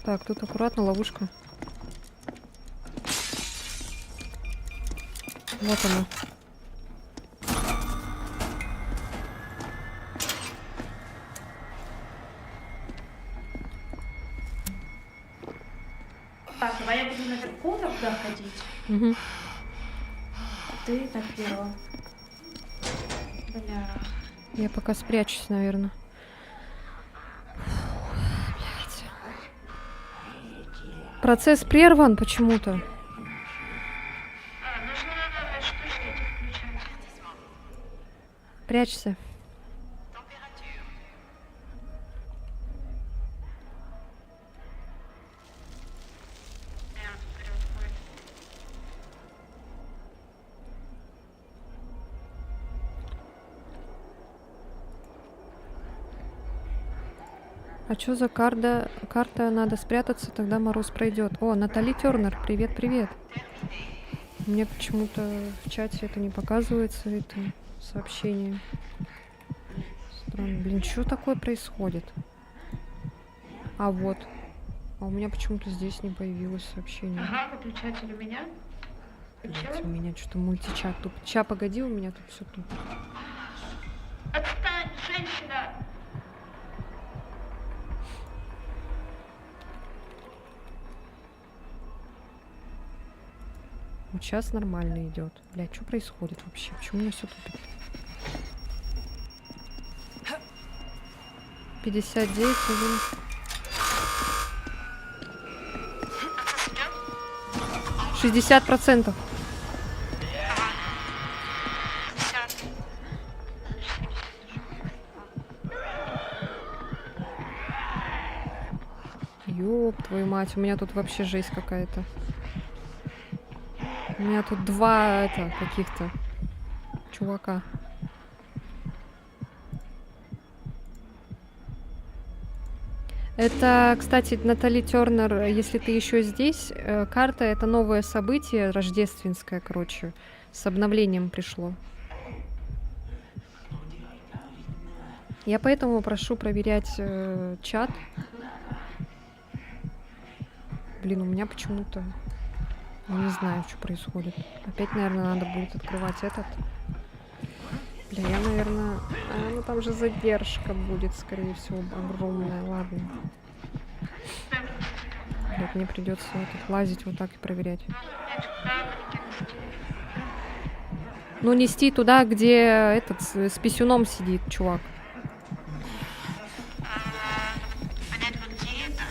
Так, тут аккуратно ловушка. Вот она. Так, давай я буду наверху тогда ходить. Мгм. Ты на первом. Бля. Я пока спрячусь, наверное. Процесс прерван почему-то. Нужно штучки эти включать. Прячься. Прям вперед ходит. А что за карта? Карта, надо спрятаться, тогда мороз пройдет. О, Натали Тернер, привет, привет. Мне почему-то в чате это не показывается, это сообщение. Странно. Блин, что такое происходит? А вот. А у меня почему-то здесь не появилось сообщение. Ага, выключатель у меня. Блядь, у меня что-то мультичат тут. Ща, погоди, у меня тут все тут. Отстань, женщина! Вот сейчас нормально идет. Блядь, что происходит вообще? Почему у меня все тупит? 59, один. Процесс идет? 60%. 50. Ёб твою мать, у меня тут вообще жесть какая-то. У меня тут два каких-то чувака. Это, кстати, Натали Тернер, если ты еще здесь, карта — это новое событие рождественское, короче, с обновлением пришло. Я поэтому прошу проверять чат. Блин, у меня почему-то... Не знаю, что происходит. Опять, наверное, надо будет открывать этот. Бля, я, наверное... ну там же задержка будет, скорее всего, огромная. Ладно. Блядь, мне придется лазить вот так и проверять. Ну, нести туда, где этот с писюном сидит, чувак. Понять, вот где это?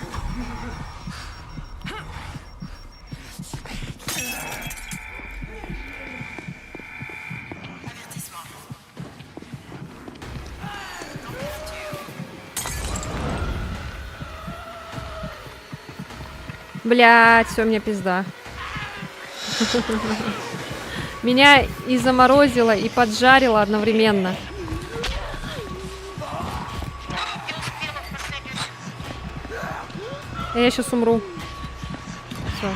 Блядь, все, мне пизда. Меня и заморозило, и поджарило одновременно. Я сейчас умру. Все.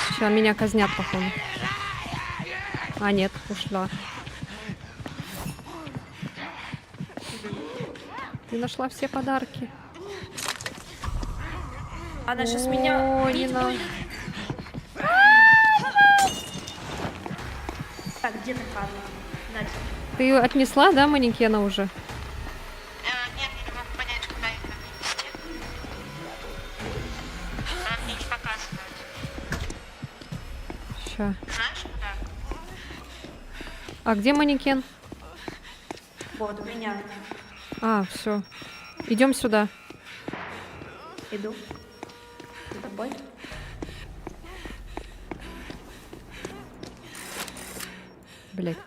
Сейчас меня казнят, походу. А, нет, ушла. Ты нашла все подарки. Она сейчас меня... О, не надо. Так, где ты, Ханна? Надя. Ты её отнесла, да, манекена уже? Нет, не могу понять, куда это нести. Она мне не показывает. Ща. Знаешь, куда? А где манекен? Вот, у меня. А, все. Идем сюда. Иду. За тобой. Блять.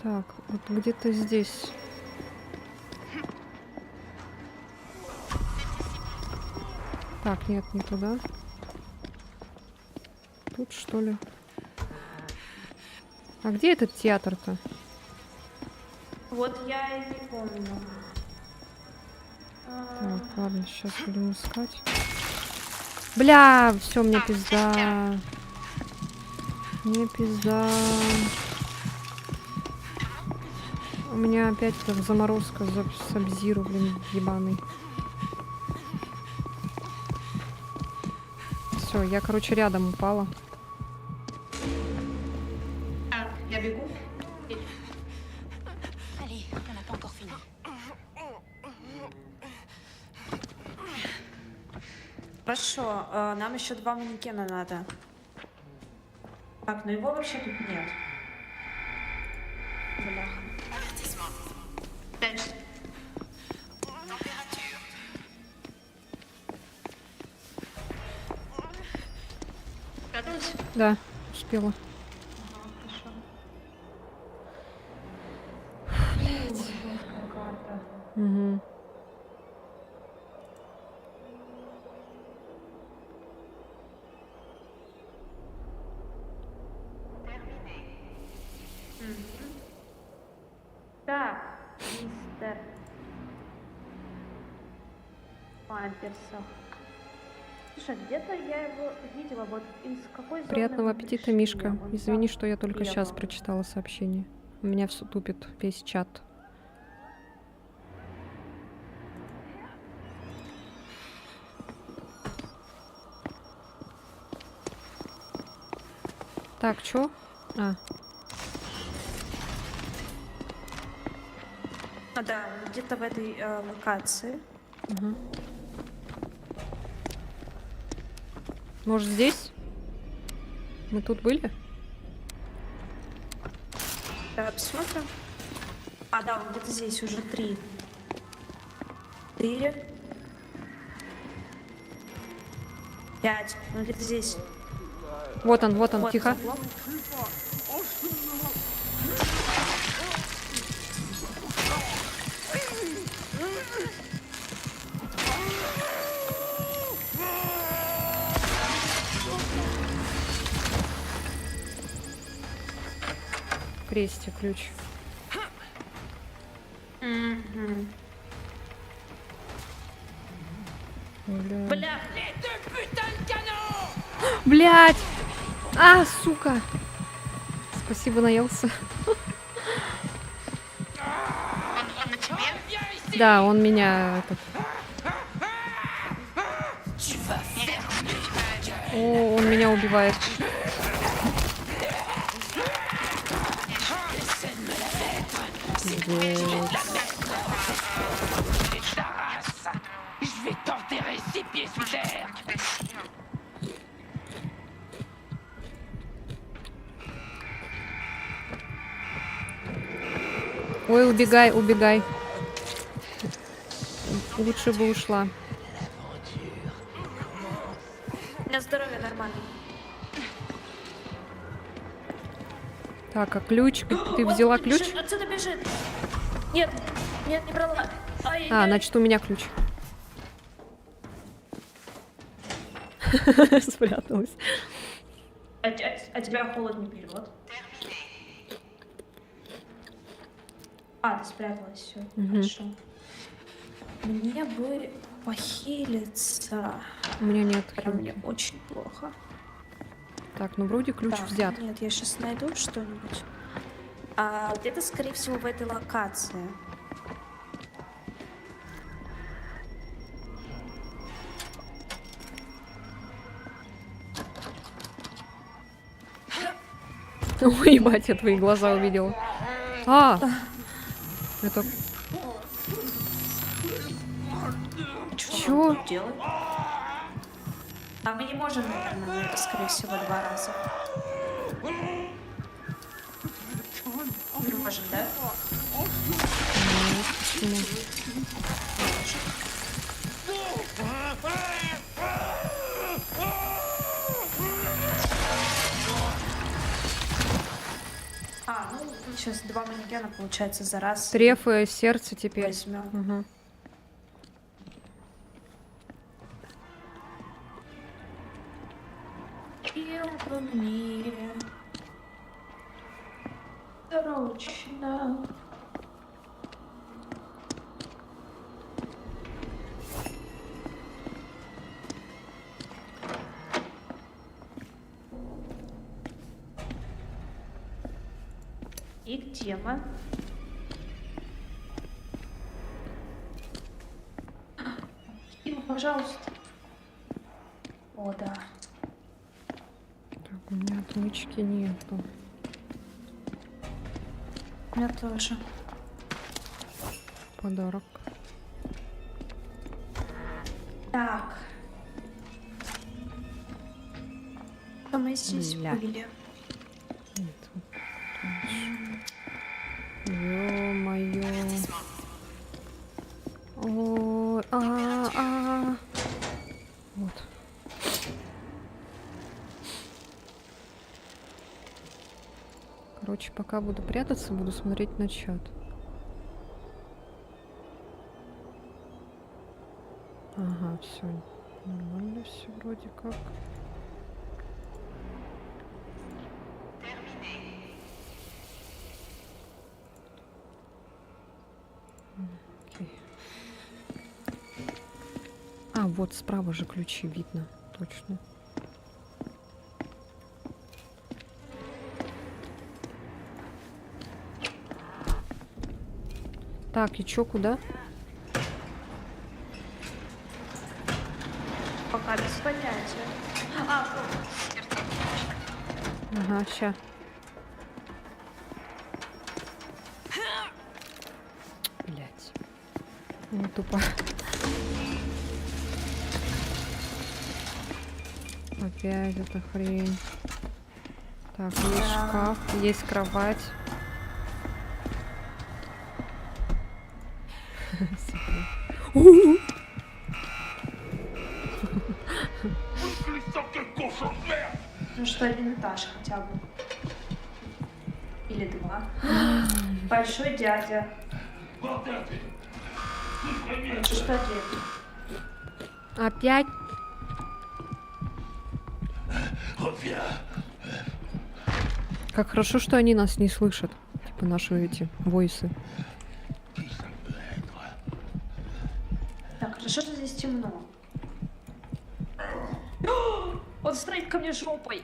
Так, вот где-то здесь. Так, нет, не туда. Тут, что ли? А где этот театр-то? Вот я и не помню. Так, ладно, сейчас будем искать. Бля, все, мне пизда. Мне пизда. У меня опять эта заморозка сабзиру, блин, ебаный. Все, я, короче, рядом упала. Я бегу. Allez, on n'a pas encore fini. Хорошо, нам еще 2 манекена надо. Так, ну его вообще тут нет. Бляха. Дальше. Готовься? Да, успела. Угу. Так, мистер Памперсов. Слушай, где-то я его видела, вот из какой зоны Приятного мы аппетита, пришли? Мишка. Вот Извини, там что я только сейчас слева. прочитала сообщение. У меня все тупит весь чат. Так, чё? А, А, да, где-то в этой локации. угу. Может, здесь? Мы тут были? Давай посмотрим. А, да, он где-то здесь уже 3. 4. 5. Он где-то здесь. Вот он, Вот тихо. блок. Крестик, ключ. Мгм. Бля. Бля, Блять! А, сука! Спасибо, наелся. Он на тебе? Да, он меня... этот, О, он меня убивает. Пиздец. Je vais t'enterrer 6 pieds sous terre. Ой, убегай, убегай. Лучше бы ушла. меня меня здоровье нормально. Так, а ключ? Ты взяла Отсюда ключ? бежит, отсюда бежит. Нет, нет, не брала. Ай, А, значит, у меня ключ. Спряталась. А тебя холод не берет. А, ты спряталась, все, хорошо. Мне бы похилиться. У меня нет Прям мне хилки. очень плохо. Так, ну вроде ключ Так, взят. Нет, я сейчас найду что-нибудь. А где-то, скорее всего, в этой локации. Ой, ебать, я твои глаза увидела. А! Это... Чё? Делать? А мы не можем, наверное, на это, скорее всего, 2 раза. Не можем, да? Почему? А, ну, сейчас 2 манекена, получается, за раз. Трефы, сердце теперь. Возьмем. Угу. Илка мне срочно. И где мы? Ил, пожалуйста. О, да. Так, у меня отмычки нету. У меня тоже. Подарок. Так. Что мы здесь Бля. были? Нет. Ё-моё. Ой, Вот. Короче, пока буду прятаться, буду смотреть на чат. Ага, все. Нормально все вроде как. Окей. А, вот справа же ключи видно. Точно. Так, и чё, куда? Пока без понятия. А, Ага, ща. Блять. Ну, тупо. Опять эта хрень. Так, есть шкаф, есть кровать. ну что, 1 этаж хотя бы. Или 2. Большой дядя. Лучше что делать? Опять? Как хорошо, что они нас не слышат. Типа наши эти войсы. Так, хорошо, что здесь темно. Он стоит ко мне жопой.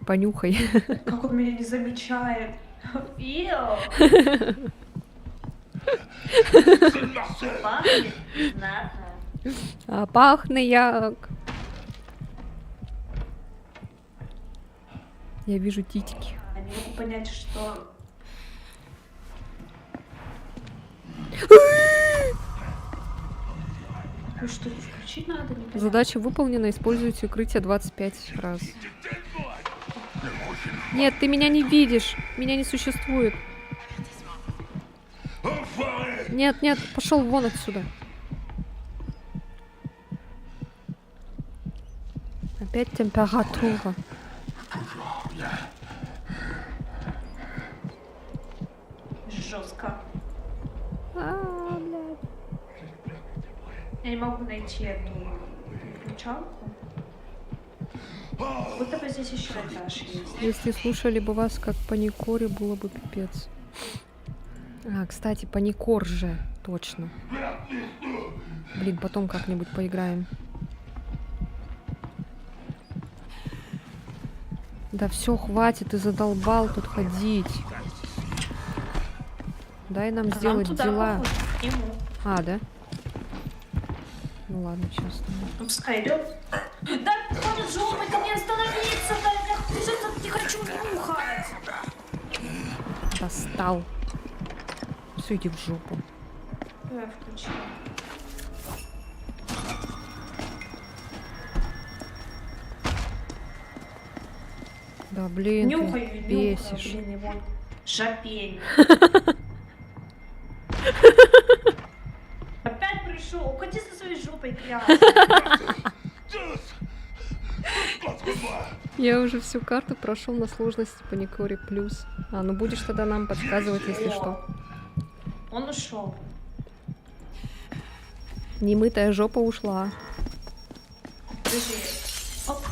Понюхай. Как он меня не замечает. Ио. Пахнет знатно. А пахне як. Я вижу титьки. Не могу понять, что... Ну что, включить надо? Не понятно. Задача выполнена. Используйте укрытие 25 раз. Нет, ты меня не видишь. Меня не существует. Нет, нет, пошел вон отсюда. Опять температура. Жестко. Блядь. Я не могу найти эту включалку. Будто бы здесь еще этаж есть. Если слушали бы вас как паникоре, было бы пипец. А, кстати, паникор же, точно. Блин, потом как-нибудь поиграем. Да все, хватит, ты задолбал тут ходить. Дай нам сделать туда, дела. походу, к нему. А, да? Ну ладно, сейчас. Ну, пускай идет. Да, ходит жопой, ко мне остановиться, да, я хуже не хочу нюхать. Достал. Все, иди в жопу. Я включила. Да, блин, ты Нюхаю, бесишь. блин, его жопень. Опять пришел, уходи со своей жопой, грязь. Я уже всю карту прошел на сложности паникоре плюс. А, ну будешь тогда нам подсказывать, если что. Он ушел. Немытая жопа ушла. Подожди. Оп.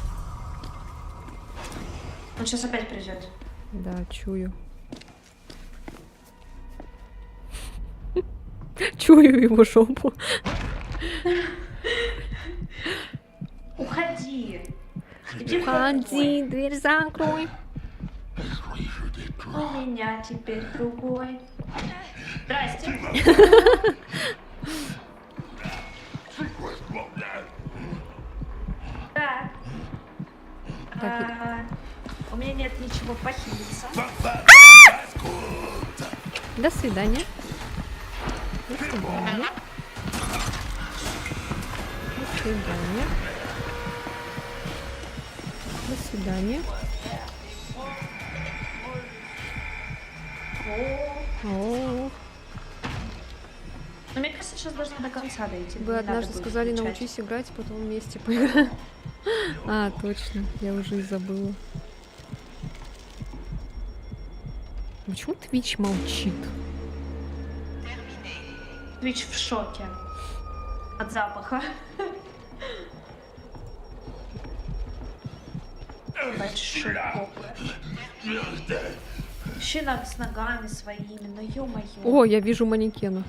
Он сейчас опять придет. Да, чую. Чую его жопу. Уходи. Иди в Ходи, покой. дверь закрой. У меня теперь другой. Здрасте. Так. Так, У меня нет ничего похилиться. До свидания. До свидания. До свидания. До свидания. О, Но мне кажется, сейчас должна до конца дойти. вы Не однажды надо будет сказали, включать. научись играть, потом вместе поиграем. А, точно, я уже и забыла. Почему Twitch молчит? Twitch в шоке от запаха. Большой попы. Еще с ногами своими, ну ё-моё. О, я вижу манекена.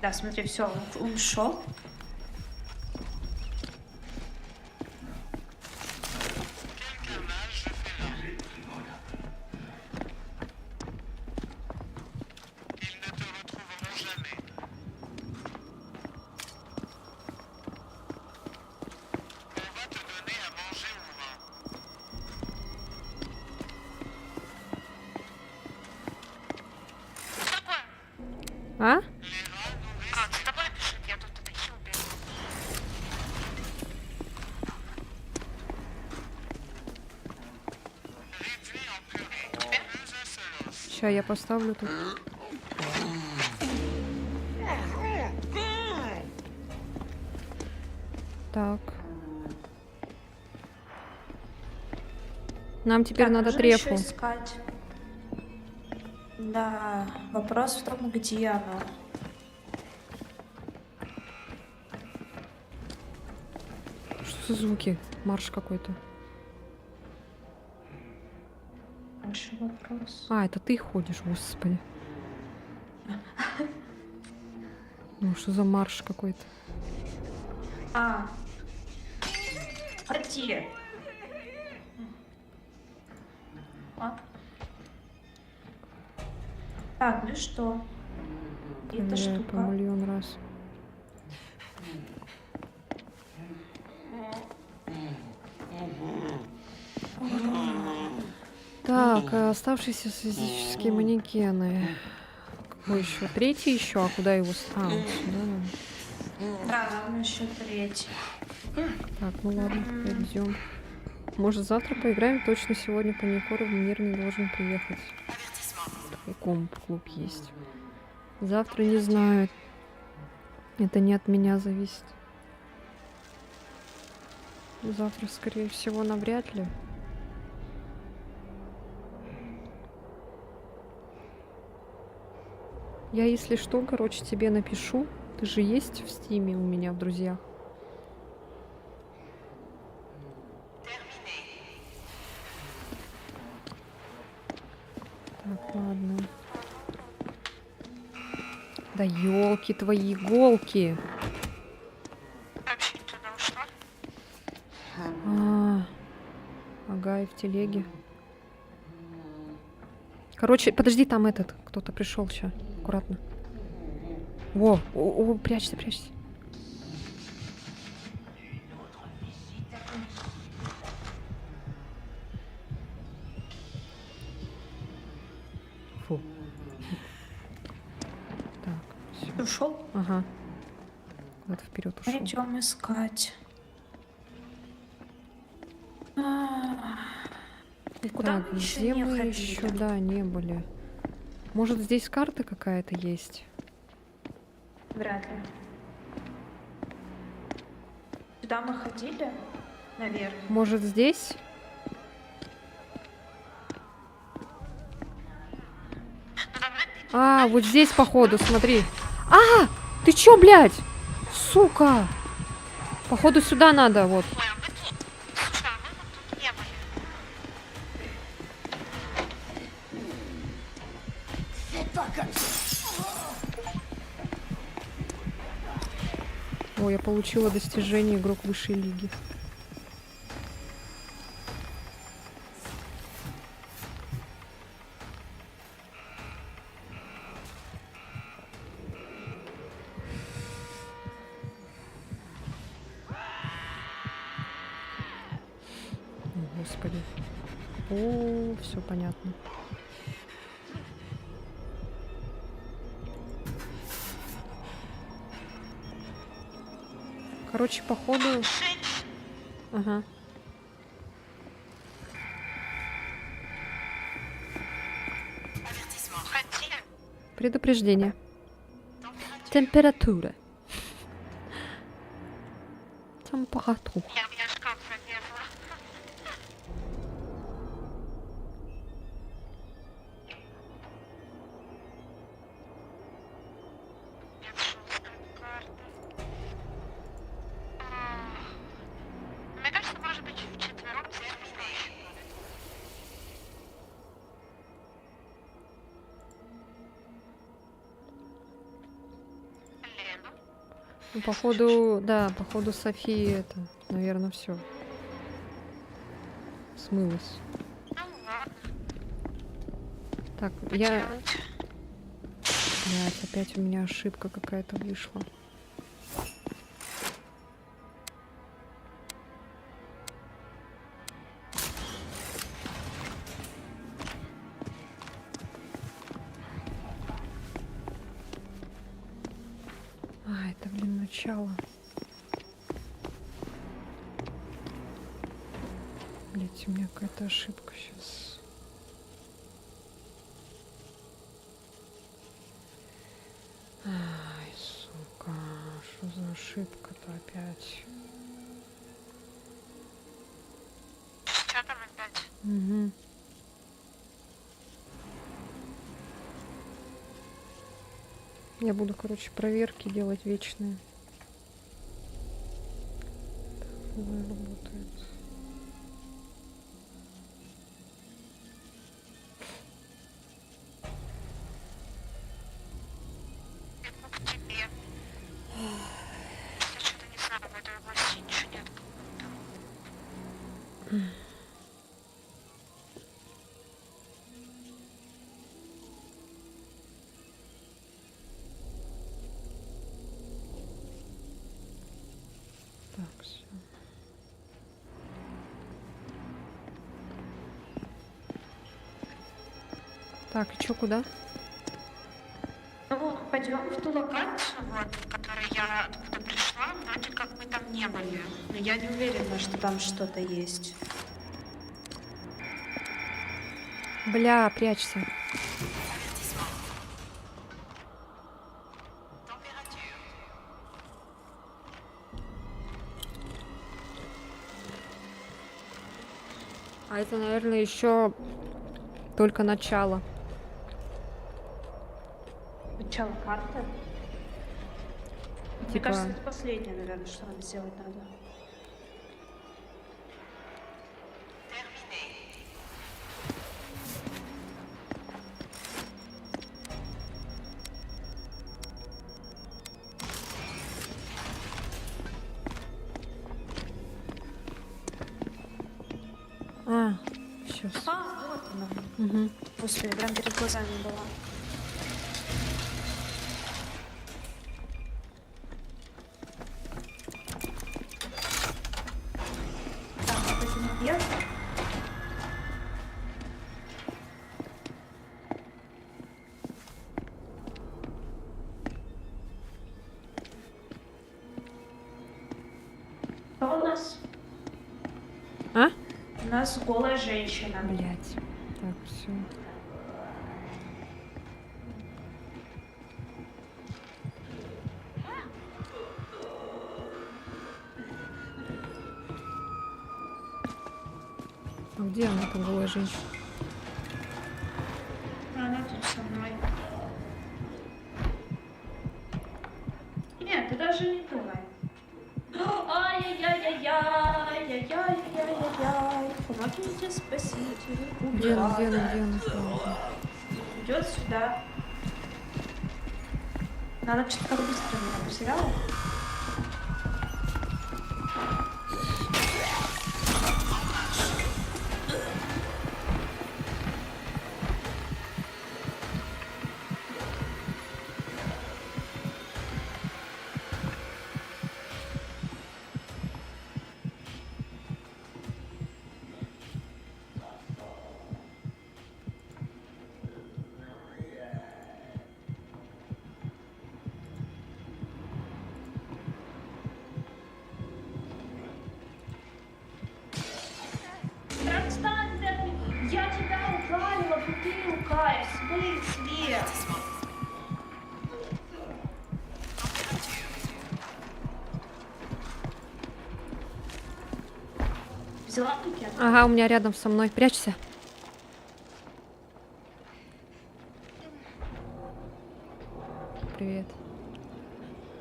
Да, смотри, все, он ушел. А? А, с тобой пишет, я тут такие убил. Сейчас я поставлю тут. Так. Нам теперь Так, надо нужно трефу. ещё искать. Да, вопрос в том, где оно. Что за звуки? Марш какой-то. Дальше вопрос. А, это ты ходишь, господи. Ну, что за марш какой-то? А. Ходи. А. Так, ну что? И эта По штука. миллион раз. Так, оставшиеся физические манекены. Какой еще? Третий еще? А куда его? А, вот сюда надо. Да, нам еще третий. Так, ну ладно, идем. Может, завтра поиграем? Точно сегодня Паникоров мир не должен приехать. Такой комп-клуб есть. Завтра не знаю. Это не от меня зависит. Завтра, скорее всего, навряд ли. Я, если что, короче, тебе напишу. Ты же есть в Стиме у меня в друзьях. Так, ладно. Да елки твои иголки. Вообще туда ушла. Ага, и в телеге. Короче, подожди, там этот, кто-то пришел сейчас. Аккуратно. О, прячься, прячься. Фу. Так, все. Ушел? Ага. Куда-то вперед ушел. Идем искать. И куда Так, мы еще где не мы ходили? еще, да, не были? Может, здесь карта какая-то есть? Вряд ли. Сюда мы ходили? Наверное. Может, здесь? Вот здесь, походу, смотри. Ты чё, блядь? Сука! Походу, сюда надо, вот. Ой, а мы тут. Слушай, а мы вот тут не были. Ой, я получила достижение игрок высшей лиги. О, Господи. О, все понятно. Короче, походу... Ага. Хотели. Предупреждение. Температура. Температура. Я шкаф пролезла. Ветшинская карта. Мне кажется, может быть, вчетвером здесь проще. Лена. Ну, походу, да, походу Софии это, наверное, все. Смылась. Ну ладно. Так, я... Делать. Блядь, опять у меня ошибка какая-то вышла. Это, блин, начало. Блять, у меня какая-то ошибка сейчас. Ай, сука, что за ошибка-то опять? Что там опять? Угу. Я буду, короче, проверки делать вечные. Так, давай, работает. Иду к тебе. Я что-то не знаю, в этой области ничего нет. Так, все. Так, и чё, куда? Ну, пойдем в ту локацию, вот, в которой я откуда пришла. Вроде как мы там не были. Но я не уверена, что там что-то есть. Бля, прячься. А это, наверное, еще только начало. Начало карты. Мне Типа- кажется, это последнее, наверное, что нам сделать надо. А, сейчас. А, вот она. Угу. Господи, прям перед глазами была. Так, вот это не бьет. Кто у нас? А? У нас голая женщина. Блять. Так, все. А где она, эта голая женщина? Она тут со мной. Нет, ты даже не думай. Ай-яй-яй-яй-яй-яй-яй-яй. Помогите, спасите. Где она, где она, где она? Что она? Идет сюда. Надо что-то как быстро меня потеряла. Отстань, Дэнни! Я тебя ударила бутылкой в смысле? Взяла пакет? Ага, у меня рядом со мной. Прячься. Привет.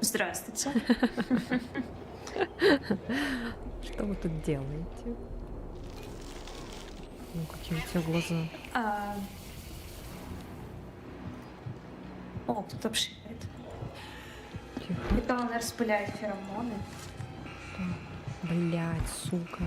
Здравствуйте. Что вы тут делаете? Ну, какие у тебя глаза. О, кто-то пшикает. Тихо. Это он распыляет феромоны. Блять, сука.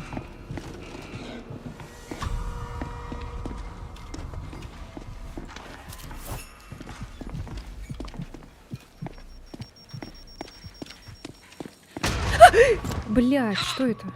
Блять, что это?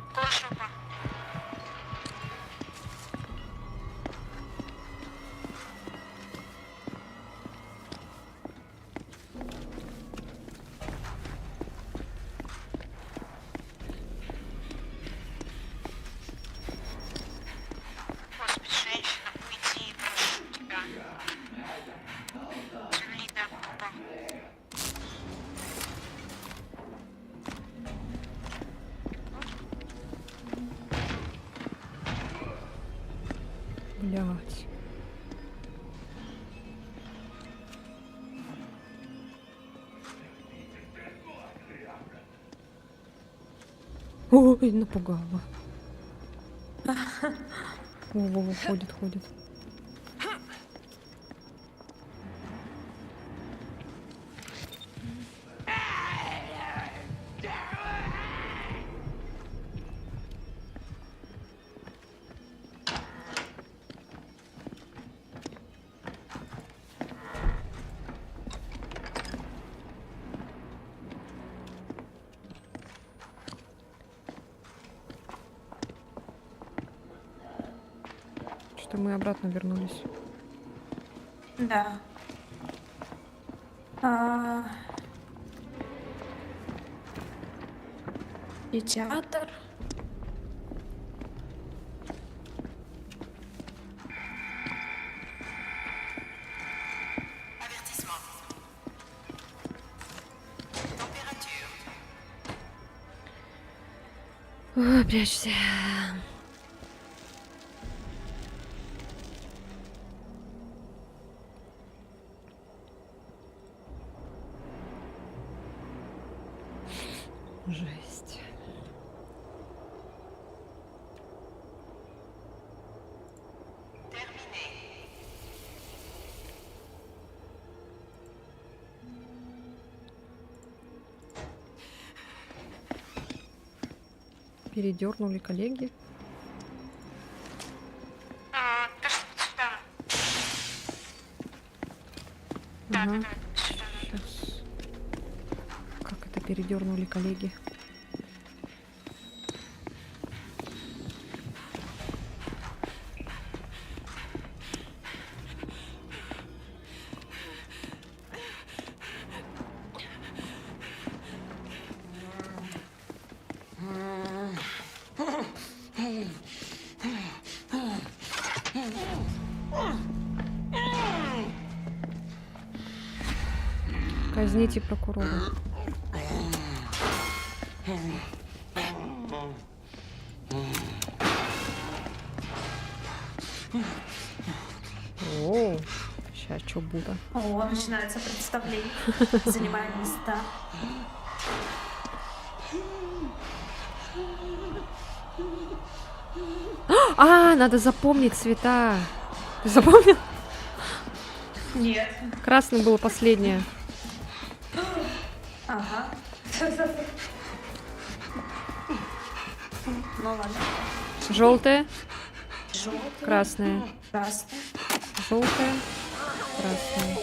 Господи, женщина, уйди, прошу тебя. Джулина, оба. Блять. Ой, напугала. Во, ходит, ходит. Что мы обратно вернулись. Да. И театр. Avertissement. Température. Ой, прячься. Жесть. Передернули коллеги. Ты что сюда? Ага. Да, сюда. Сейчас. Как это передернули коллеги? Казните прокурора. О, сейчас что будет? О, начинается представление. Занимаем места. А, надо запомнить цвета. Ты запомнил? Нет. Красный было последнее. Ага. Ну ладно. Желтое, Желтый, красное, красный. желтое, красное.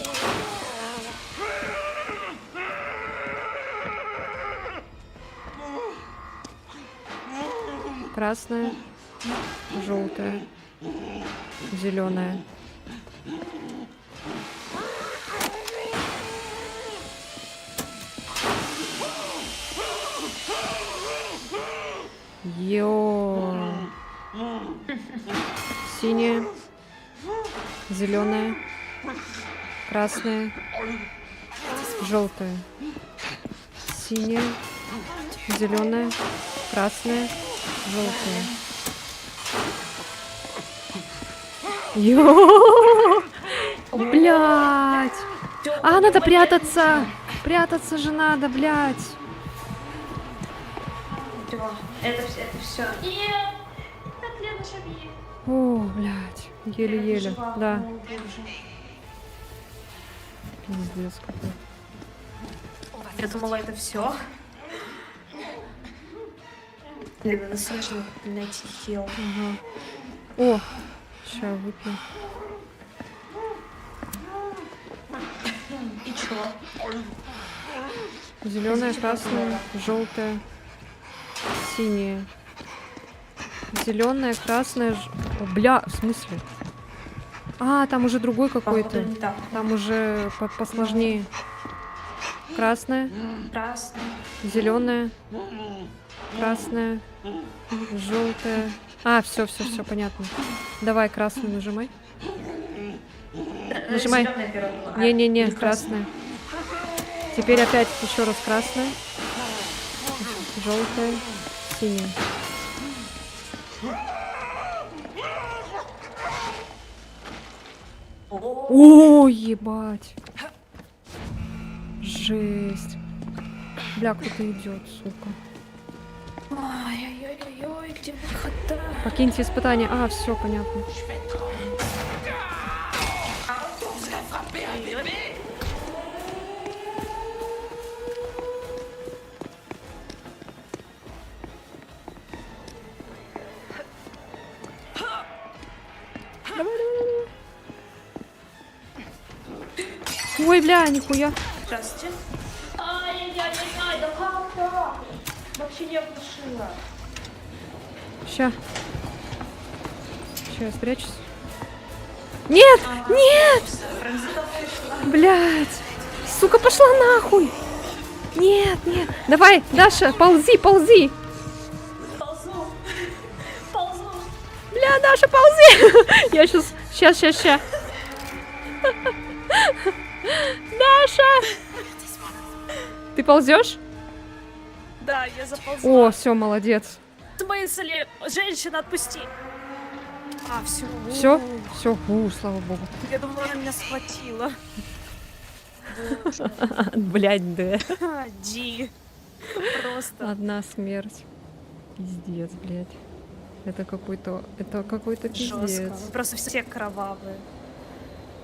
Красное, желтое, зеленое. Йо. Синее, зеленое, красное, желтое, синее, зеленое, красное, желтое. Йо! Блять! А, надо прятаться! Прятаться же надо, блять! Всё, это все. О, блядь, еле-еле, да. Пиздец какой. Я думала, это все. Блин, надо срочно найти хил. Ага. О, сейчас выпью. И чё? Зеленое, красное, желтое, синее. Зеленое, красное, О, бля, в смысле? А, там уже другой Походу, какой-то. не так. Там уже посложнее. Красное, Красный. зеленое, красное, желтое. А, все, понятно. Давай красный нажимай. Нажимай. Зелёное первое было. Не-не-не, или красное. Теперь опять еще раз красное, желтое, синее. О, ебать. Жесть. Бля, кто-то идет, сука. Ой-ой-ой-ой, где выход-то? Покиньте испытание. А, все, понятно. Ой, бля, нихуя. Здравствуйте. Ай-яй-яй-яй, да как так? Вообще не обдушила. Ща. Ща я спрячусь. Нет! Нет! Блять! Сука, пошла нахуй! Нет, нет! Давай, Даша, ползи, ползи! Ползу. Ползу. Бля, Даша, ползи! Я сейчас. Даша! Ты ползешь? Да, я заползла. О, все, молодец. В смысле? Женщина, отпусти. А, все. Все, слава богу. Я думала, она меня схватила. Блять, да. Ди. Просто Одна смерть. Пиздец, блядь. Это какой-то жестко. пиздец. Вы просто все кровавые.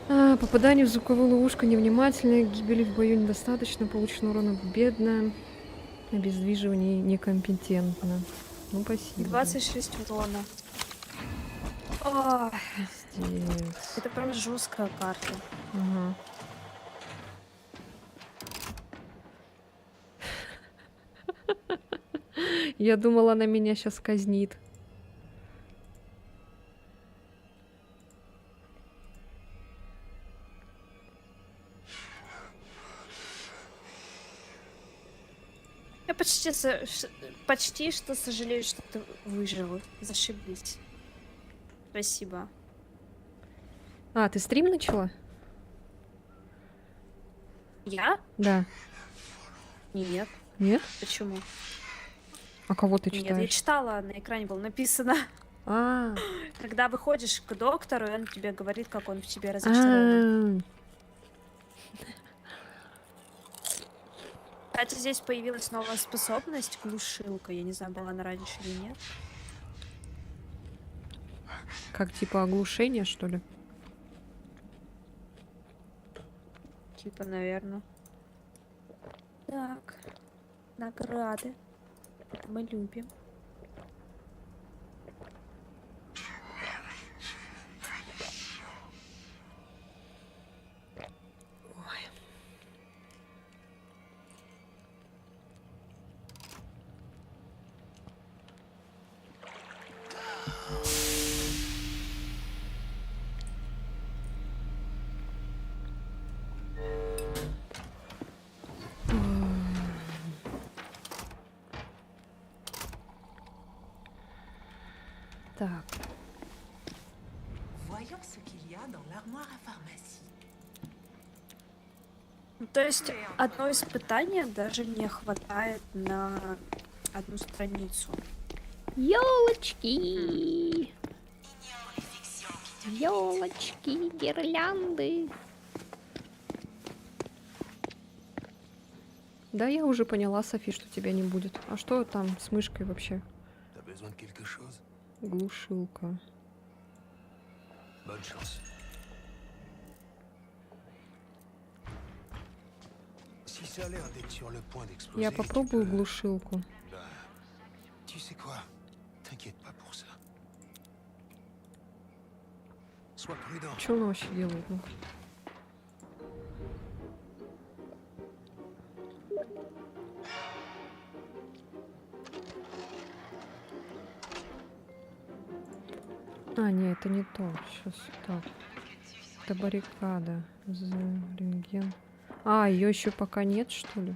Попадание в звуковую ловушку невнимательно, гибели в бою недостаточно, получено урона бедно, обездвиживание некомпетентно. Ну, спасибо. 26 урона. Ох, Пиздец. это прям жесткая карта. Ага. Я думала, она меня сейчас казнит. Я почти что сожалею, что ты выжила. Зашибись. Спасибо. А, ты стрим начала? Я? Да. Нет. Нет? Почему? А кого ты Нет, я читаешь? читала, на экране было написано. А, Когда выходишь к доктору, и он тебе говорит, как он в тебе разочарован. Кстати, здесь появилась новая способность — глушилка. Я не знаю, была она раньше или нет. Как типа оглушение, что ли? Типа, наверное. Так. Награды. Это мы любим. Так. Voyons ce qu'il y a dans l'armoire à pharmacie. Ну, то есть одно испытание даже не хватает на одну страницу. Ёлочки! Ёлочки, гирлянды. Да, я уже поняла, Софи, что тебя не будет. А что там с мышкой вообще? T'as besoin de quelque chose? Глушилка. Bonne chance. Si ça a l'air d'être sur le point d'exploser, Я tu попробую peux- глушилку. Bah, tu sais quoi? T'inquiète pas pour ça. Sois prudent. Что она вообще делает? Ну? А, нет, это не то. Сейчас так. Это баррикада. Рентген. А, ее еще пока нет, что ли?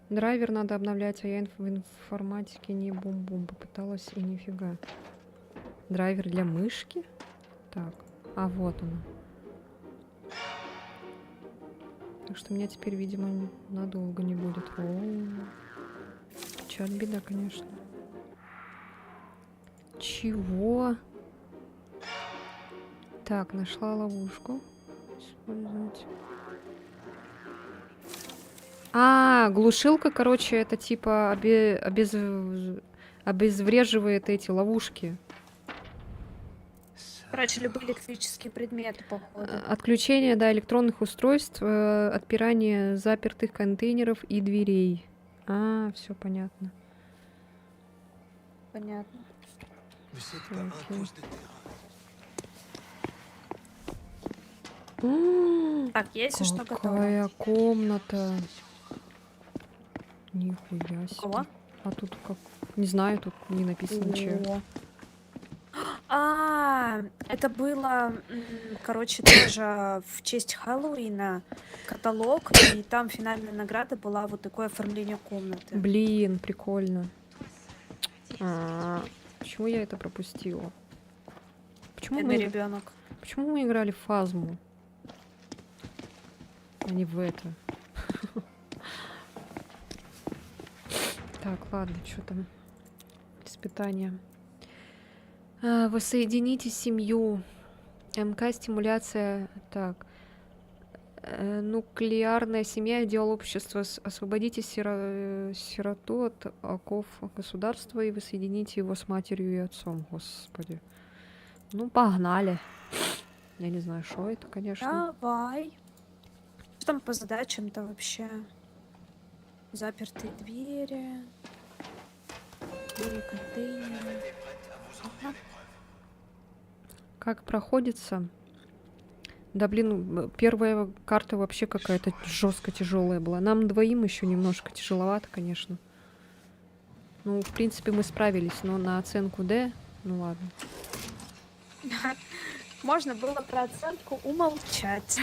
Драйвер надо обновлять, а я в информатике не бум-бум. Попыталась и нифига. Драйвер для мышки? Так. А вот он. Так что меня теперь, видимо, надолго не будет. Чё, беда, конечно. Чего? Так, нашла ловушку. Использовать. А, глушилка, короче, это типа обезвреживает эти ловушки. Короче, любые электрические предметы, походу. Отключение, да, электронных устройств, отпирание запертых контейнеров и дверей. А, все понятно. Понятно. Ne cède pas un Ok. pouce de terrain. Так, я, если что, готова. Какая комната. Нихуя себе. Кого? А тут как... Не знаю, тут не написано ничего. А, это было, короче, тоже в честь Хэллоуина каталог, и там финальная награда была вот такое оформление комнаты. Блин, прикольно. Почему я это пропустила? Почему Бедный мы, ребенок. почему мы играли в Фазму, а не в это? Так, ладно, что там? Испытания. Воссоедините семью. МК стимуляция. Так. Нуклеарная семья, идеал общества. Освободите сироту от оков государства и воссоедините его с матерью и отцом. Господи. Ну, погнали. Я не знаю, что это, конечно. Давай. Что там по задачам-то вообще? Запертые двери. Двери контейнеры. Ага. Как проходится? Да блин, первая карта вообще какая-то жестко тяжелая была. Нам двоим еще немножко тяжеловато, конечно. Ну, в принципе, мы справились, но на оценку D, ну ладно. Можно было про оценку умолчать.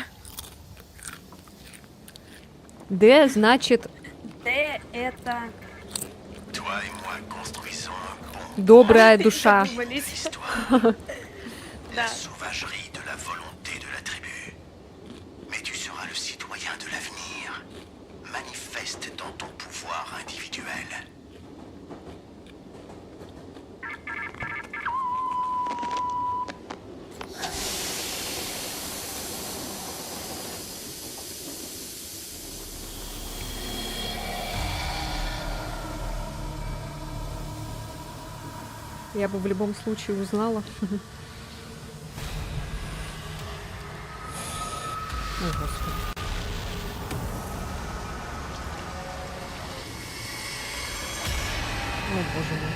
D значит Д это... Toi et moi construisons un pont. добрая душа. L'histoire. La sauvagerie de la volonté de la tribu. Mais tu seras le citoyen de l'avenir. Manifeste dans ton pouvoir individuel. Я бы в любом случае узнала. О, Господи. О, боже мой.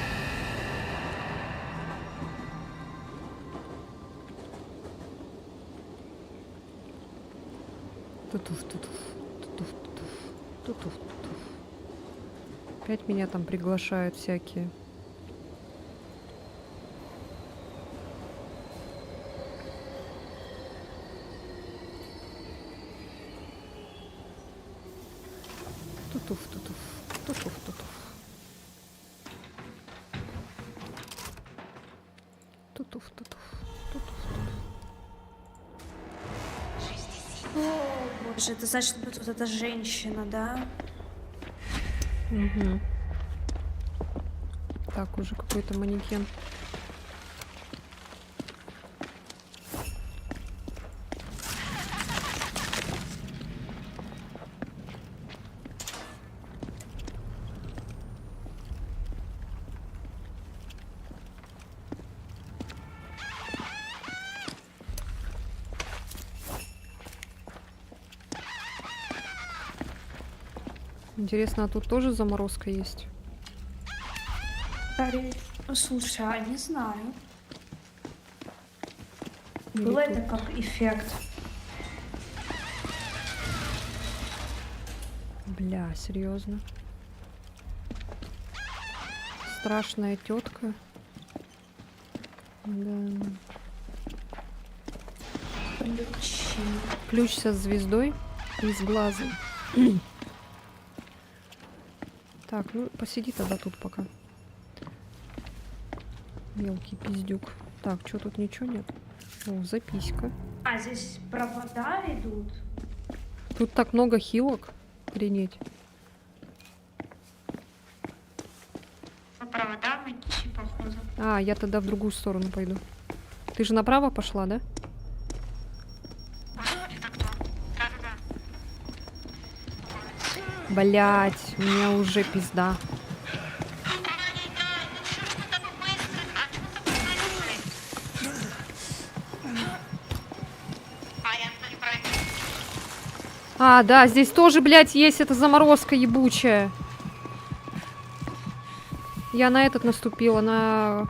Тутуф, тутуф, тутуф, тутуф, тутуф, тутуф. Опять меня там приглашают всякие. Тутуф, тутуф, тутуф, тутуф. Тутуф, тутуф, тутуф, тутуф. Боже, это значит, вот эта женщина, да? Угу. Так, уже какой-то манекен. Интересно, а тут тоже заморозка есть? Слушай, а не знаю. Или Было тут? это как эффект. Бля, серьезно? Страшная тетка. Да. Ключи. Ключ со звездой и с глазом. Так, ну посиди тогда тут пока. Мелкий пиздюк. Так, что тут ничего нет? О, записка. А, здесь провода идут. Тут так много хилок. Охренеть. По проводам идти, походу. А, я тогда в другую сторону пойду. Ты же направо пошла, да? Это кто? Да-да-да. Блять, у меня уже пизда. А, да, здесь тоже, блядь, есть эта заморозка ебучая. Я на этот наступила, на,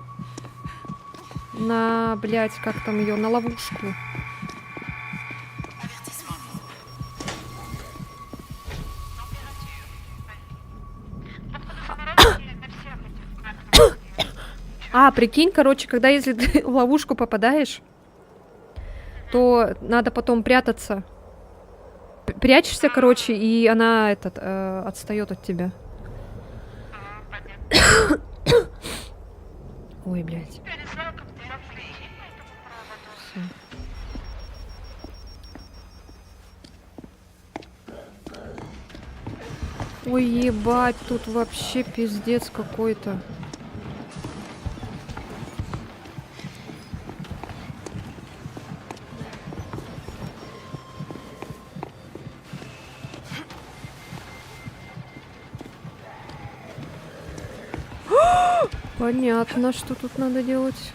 блядь, как там ее, на ловушку. А, прикинь, короче, когда если ты в ловушку попадаешь, то надо потом прятаться. Прячешься, короче, и она отстает от тебя. Ой, блядь. Всё. Ой, ебать, тут вообще пиздец какой-то. Понятно, что тут надо делать.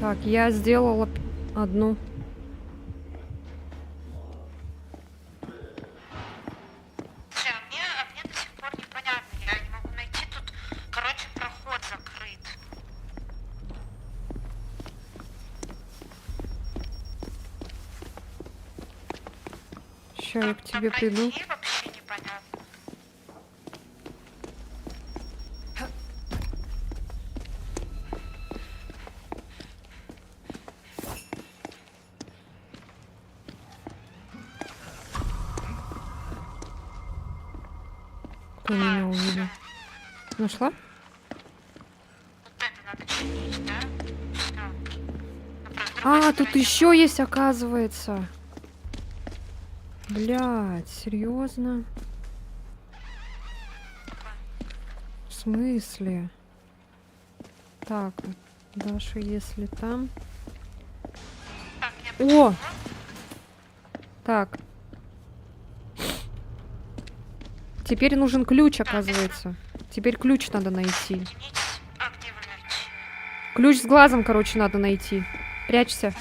Так, я сделала одну. Слушай, а мне до сих пор непонятно. Я не могу найти тут. Короче, проход закрыт. Сейчас я к Как тебе туда приду. пройти, вообще непонятно. Кто меня увидел? Нашла? Вот это надо чинить, да? Всё. А, тут еще есть, оказывается. Блядь, серьезно? В смысле? Так, Даша, если там... Так, я О! Так. Теперь нужен ключ, оказывается. Теперь ключ надо найти. чинить. А где вы найти? Ключ с глазом, короче, надо найти. Прячься.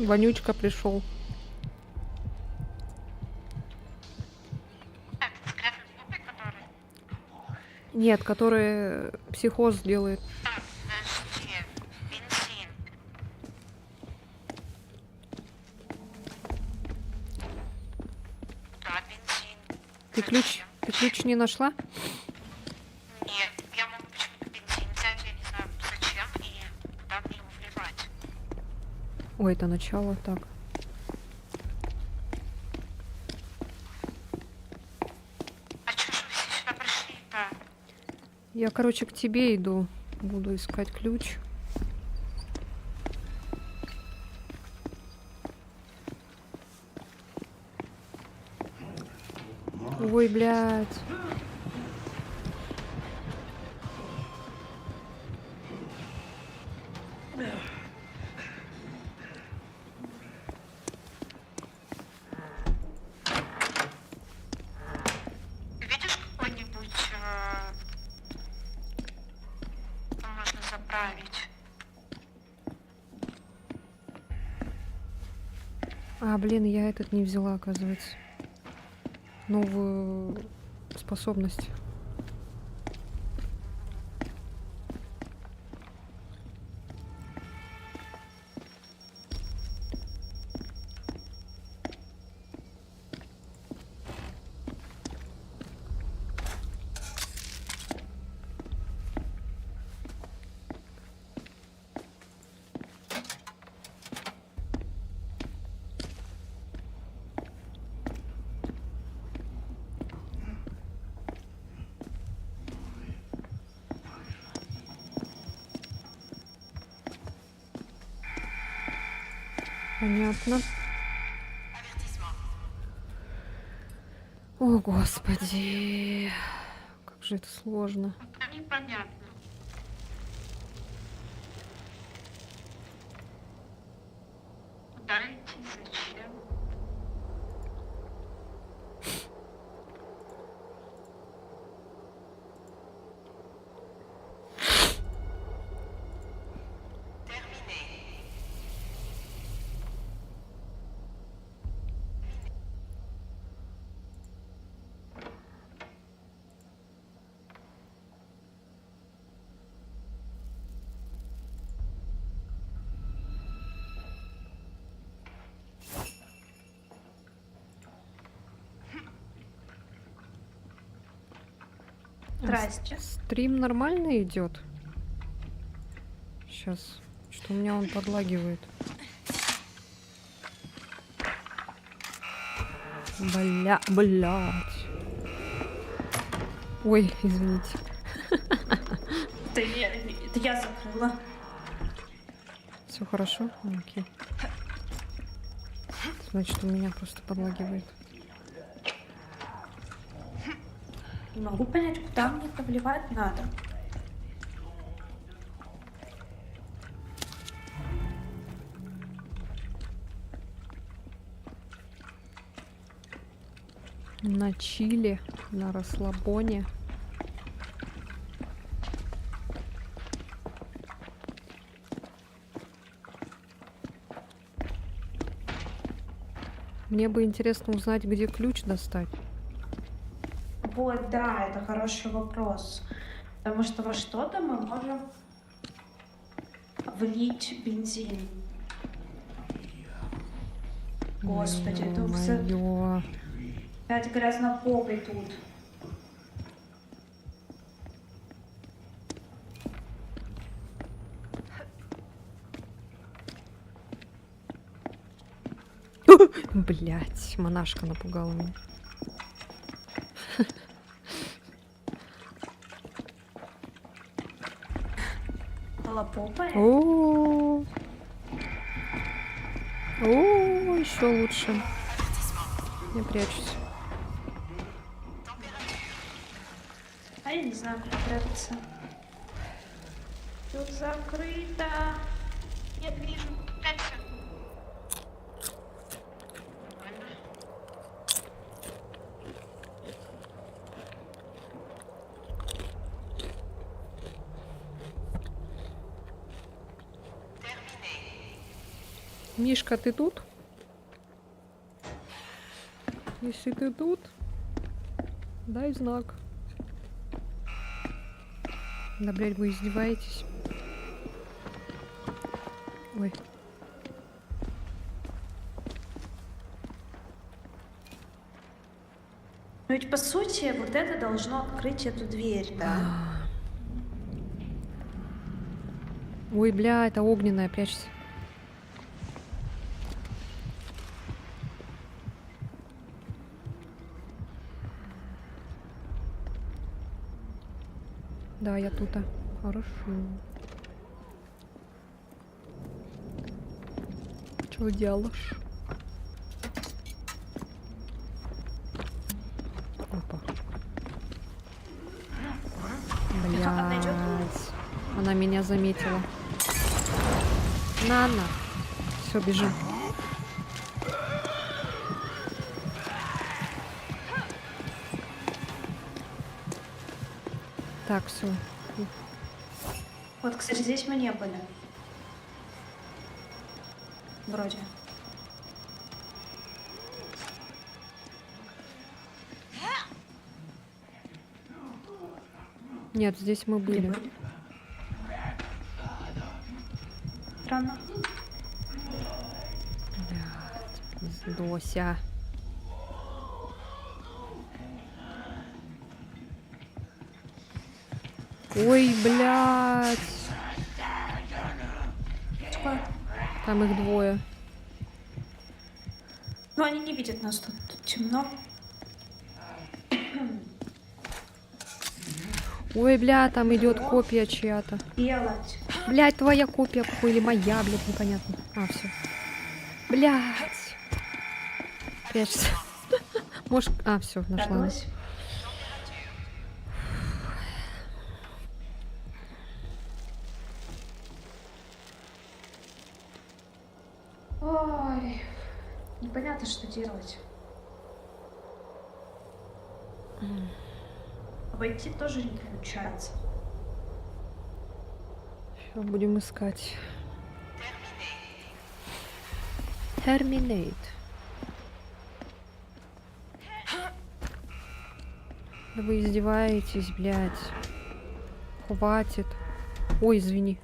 Вонючка пришел. Это секретный тупик, который... Нет, который психоз делает. Так, подожди. Бензин. Да, бензин. Ты ключ не нашла? Нет, я могу почему-то бензин взять, я не знаю зачем, и куда мне его вливать. Ой, это начало, так. А чё ж вы все сюда пришли-то? Я, короче, к тебе иду. Буду искать ключ. Ой, блядь. Ты видишь какой-нибудь, что можно заправить? А, блин, я этот не взяла, оказывается. Новую способность. Понятно. О, господи. Как же это сложно. Да непонятно. Куда идти, зачем? Здрасте. Стрим нормально идет? Сейчас. Что у меня он подлагивает. Блять. Ой, извините. Это я закрыла. Все хорошо? Окей. Значит, у меня просто подлагивает. Не могу понять, куда мне повливать надо. На чили, на расслабоне. Мне бы интересно узнать, где ключ достать. Вот, да, это хороший вопрос. Потому что во что-то мы можем влить бензин. Господи, это уже Ё-моё. опять грязнопопый тут. Блять, монашка напугала меня. Голопопая? О, еще лучше. Я прячусь. А я не знаю, куда прятаться. Тут закрыто. Нет, вижу. 5 секунд. Ладно. Мишка, ты тут? Если ты тут, дай знак. Да, блядь, вы издеваетесь? Ой. Но ведь по сути вот это должно открыть эту дверь, да? Ой, бля, это огненная, прячься. Да, я тут. Хорошо. Что делаешь? Опа. Блядь. Она меня заметила. На. Все, бежим. Так, все. Вот, кстати, здесь мы не были. Вроде. Нет, здесь мы были. Странно. Дося. Ой, блядь. Такое. Там их двое. Ну, они не видят нас тут. Тут темно. Ой, бля, там идет копия чья-то. Делать. Блядь, твоя копия, какой или моя, блядь, непонятно. А, все. Блядь. Прячься. Может... А, все, нашла. Спряталась. Ой, непонятно, что делать. Обойти тоже не получается. Все, будем искать. Terminate. Да вы издеваетесь, блядь. Хватит. Ой, извини.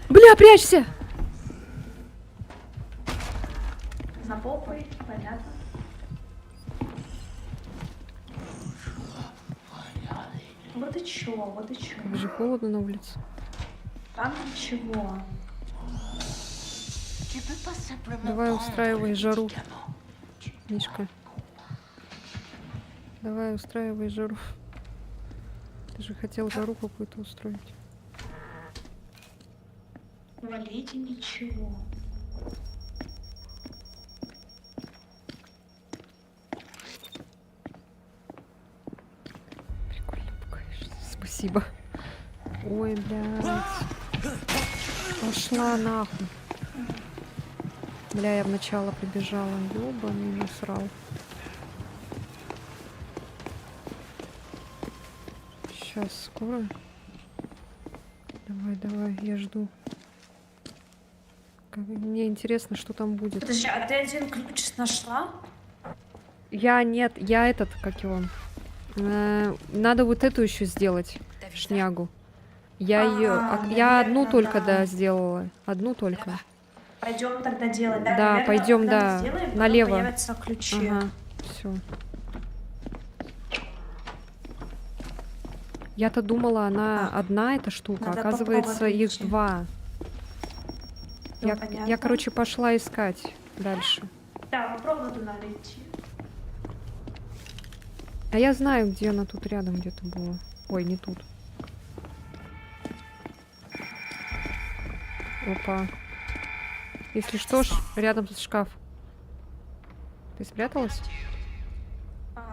Бля, прячься! На попой, понятно. Вот и чё, вот и чё. Как же холодно на улице. Там ничего. Tu peux pas simplement Давай prendre устраивай le жару, médicament. Мишка. Давай устраивай жару. Ты же хотел жару какую-то устроить. В туалете ничего. Прикольно пугаешься. Спасибо. Ой, блядь. Пошла нахуй. Бля, я в начало прибежала. Ёбаный насрал. Сейчас, скоро. Давай, давай, я жду. Мне интересно, что там будет. Подожди, а ты один ключ нашла? Я нет, я этот, как его. Надо вот эту еще сделать. Шнягу. Я ее. Я одну наверно, только, да. да, сделала. Одну только. Пойдем тогда делать, да? Да, Наверно, пойдем, когда мы да. сделаем, потом Налево. появятся ключи. Ага, все. Я-то думала, она одна эта штука, Надо оказывается, попробовать их найти. два. Ну, Я, понятно. короче, пошла искать дальше. Да, попробуй туда идти. А я знаю, где она тут рядом где-то была. Ой, не тут. Опа. Если что, рядом шкаф. Ты спряталась?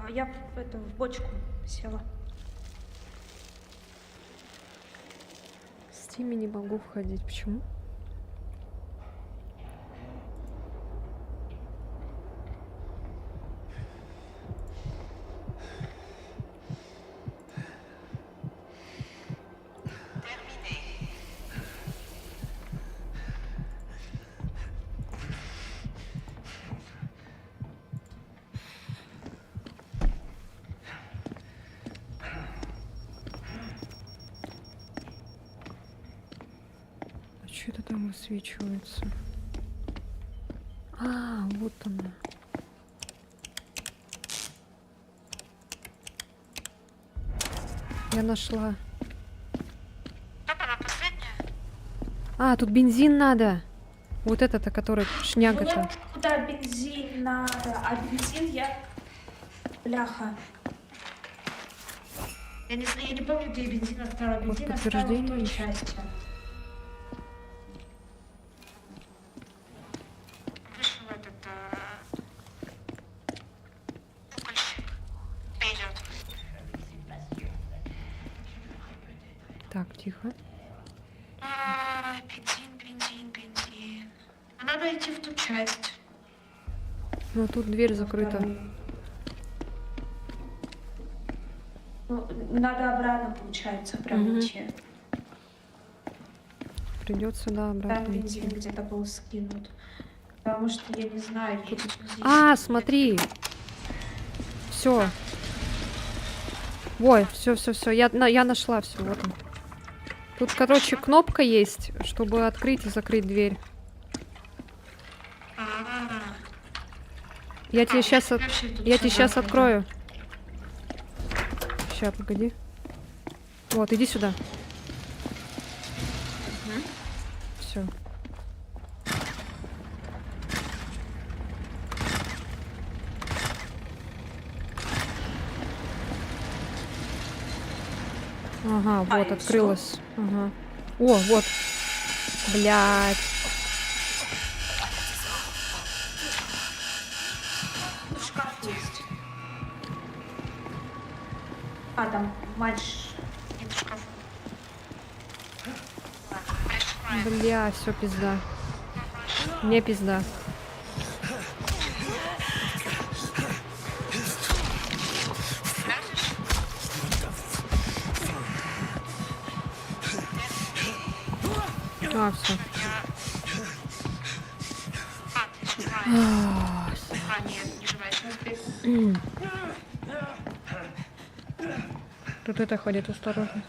Я в бочку села. В Стиме не могу входить. Почему? А что это там высвечивается? А, вот она. Я нашла. Стоп, она последняя? А, тут бензин надо. Вот это-то, который Мне шняга-то. куда бензин надо, а бензин я... Бляха. Я не знаю, я не помню, где я бензин оставила. Вот Бензин оставила в подтверждение той ещё. части. Вышел этот кукольщик. Идет. Так, тихо. Бензин. Надо идти в ту часть. Ну, тут дверь закрыта. Ну, надо обратно, получается, прям Мгм. идти. Придется, да, Там обратно бензин идти. где-то был скинут. Потому что я не знаю, есть бензин. А, смотри. Все. Ой, все. Я нашла все. Вот он. Тут, короче, кнопка есть, чтобы открыть и закрыть дверь. Я тебе сейчас открою. Сейчас, погоди. Вот, иди сюда. Все. Ага, вот, и открылась. Ага. О, вот. Блядь. Ну, шкаф есть. А, там матч. Нет в шкафу. Пришла. Бля, все пизда. Мне пизда. А, все. Нет, не живая. Тут это ходит осторожно.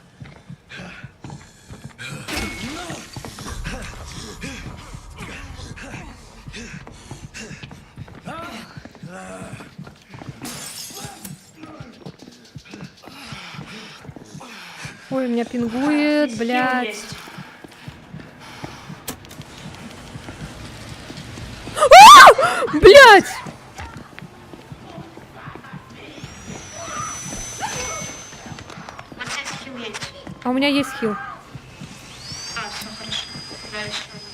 Ой, меня пингует, Здесь блядь. есть. Блядь! Вот здесь хил есть. А у меня есть хил. А, все хорошо. Дальше возьму.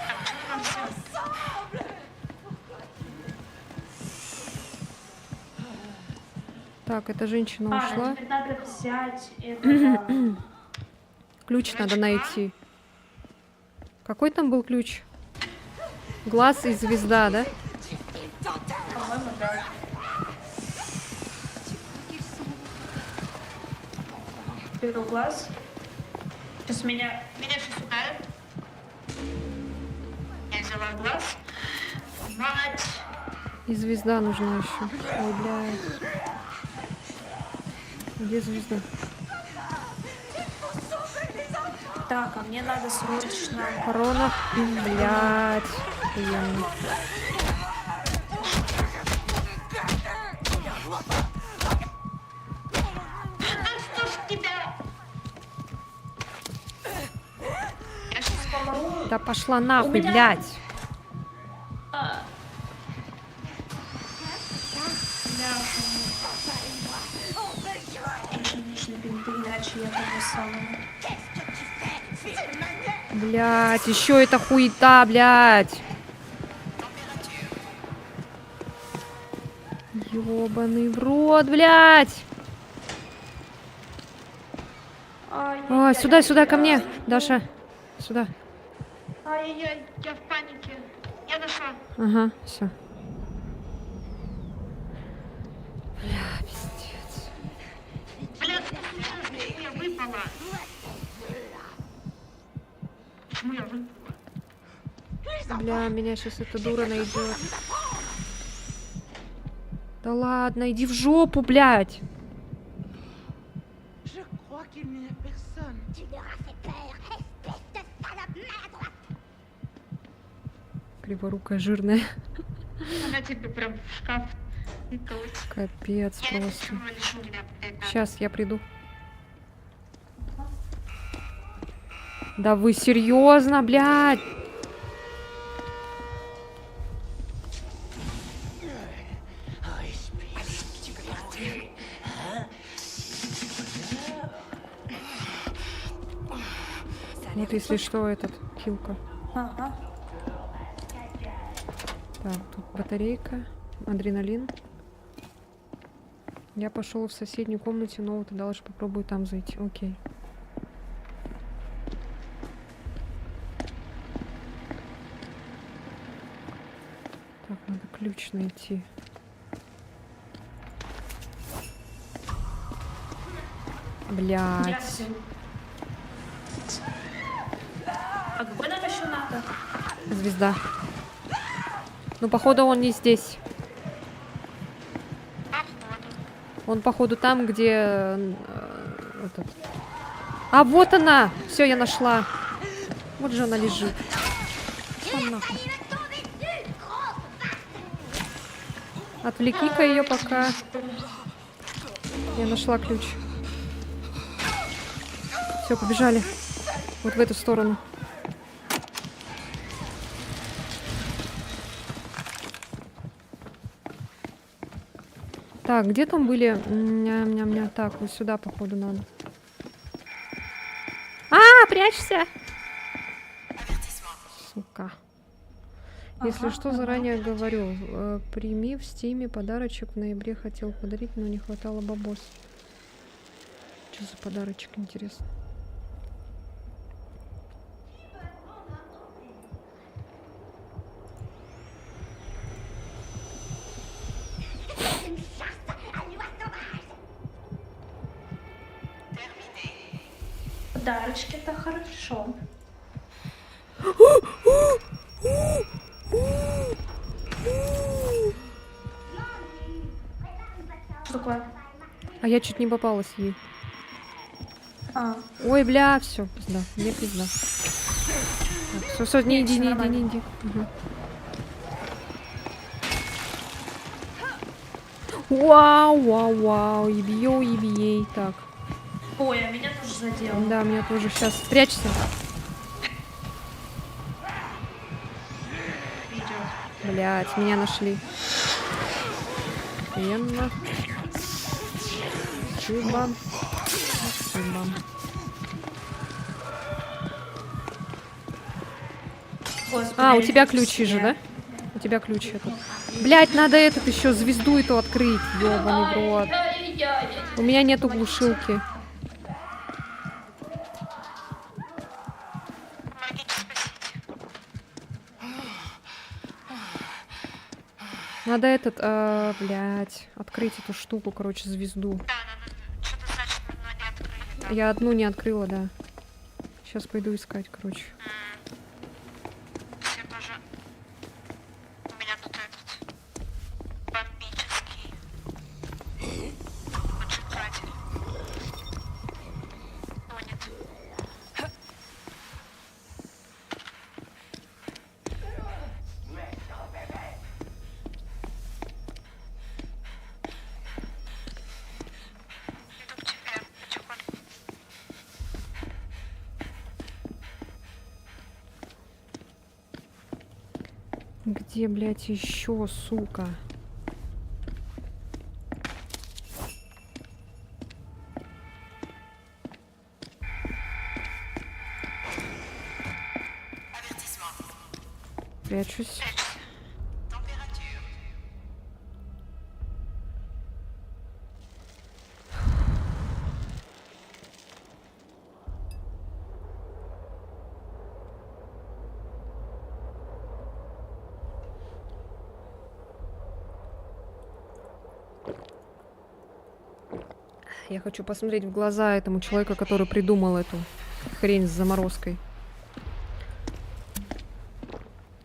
Так, что нам все? Так, эта женщина ушла. Теперь надо взять это. Ключ надо найти. Какой там был ключ? Глаз и звезда, да? По-моему, да. Беру глаз. Сейчас меня Сейчас ударят. Я взяла глаз. Мать! И звезда нужна еще. Ой, блядь. Где звезда? Так, а мне надо срочно. Корона. Блядь. Охуенно. Что ж тебя? Я сейчас помогу. Да пошла нахуй, меня- блядь. Конечно, бинты, иначе я того самого. Блядь, еще эта хуета, блядь. Ёбаный в рот, блядь. Ой, сюда, сюда, ко мне, Даша. Сюда. Ай-яй-яй, я в панике. Я нашла. Ага, все. Бля, пиздец. Блядь, почему я выпала? Почему я выпала? Бля, меня сейчас эта дура найдет. Да ладно, иди в жопу, блядь. Je crois qu'il n'y a personne. Криворукая, жирная. Она тебе прям в шкаф тыкалась. Капец Я просто. всего лишь у меня это. Сейчас я приду. Да вы серьезно, блядь? Вот если что, этот хилка. Ага. Так, тут батарейка, адреналин. Я пошел в соседнюю комнате, но вот тогда лучше попробую там зайти. Окей. Так, надо ключ найти. Блядь. А какой нам еще надо? Звезда. Ну, походу, он не здесь. Он, походу, там, где... этот. А, вот она! Все, я нашла. Вот же она лежит. Пошла нахуй. Отвлеки-ка ее пока. Я нашла ключ. Все, побежали. Вот в эту сторону. Так, где там были? Ням-ням-ням. Так, вот сюда, походу, надо. А, прячься! Сука. Если что, заранее говорю. Прими в стиме подарочек. В ноябре хотел подарить, но не хватало бабос. Что за подарочек, интересно? Подарочки-то хорошо. Что такое? А я чуть не попалась ей. А, Ой, бля, все, пизда. Мне пизда. Все, не иди, не иди, не иди. Угу. Вау, вау, вау, ебьё, ебьей. Так, Ой, а меня тоже задело. да, меня тоже сейчас. Прячься. Блять, меня нашли. Охуенно. Спасибо. Спасибо. Господи, А, у тебя они ключи же, все. да? У тебя ключ этот. Блять, надо этот еще звезду эту открыть. Ёбаный в рот. У меня нету глушилки. Помогите, спасите. Надо блять, открыть эту штуку, короче, звезду. Да, что-то значит, но не открыли, да. Я одну не открыла, да. Сейчас пойду искать, короче. Все боже. У меня тут этот бомбический поджигатель. О, нет. Иду к тебе, потихоньку. Где, блядь, еще, сука? Прячусь. Température. Я хочу посмотреть в глаза этому человеку, который придумал эту хрень с заморозкой.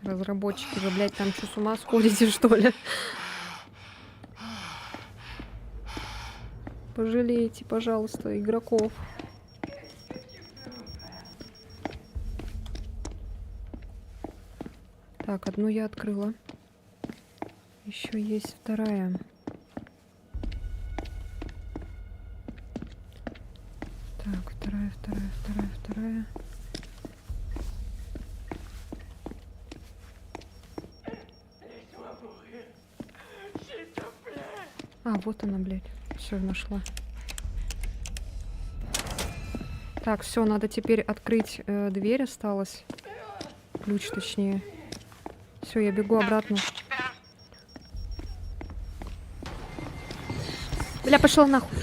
Разработчики, вы, блядь, там что, с ума сходите, что ли? Пожалейте, пожалуйста, игроков. Так, одну я открыла. Еще есть вторая. Так, вторая. А, вот она, блядь. Все, нашла. Так, все, надо теперь открыть дверь осталось. Ключ, точнее. Все, я бегу обратно. Тебя Бля, пошел нахуй.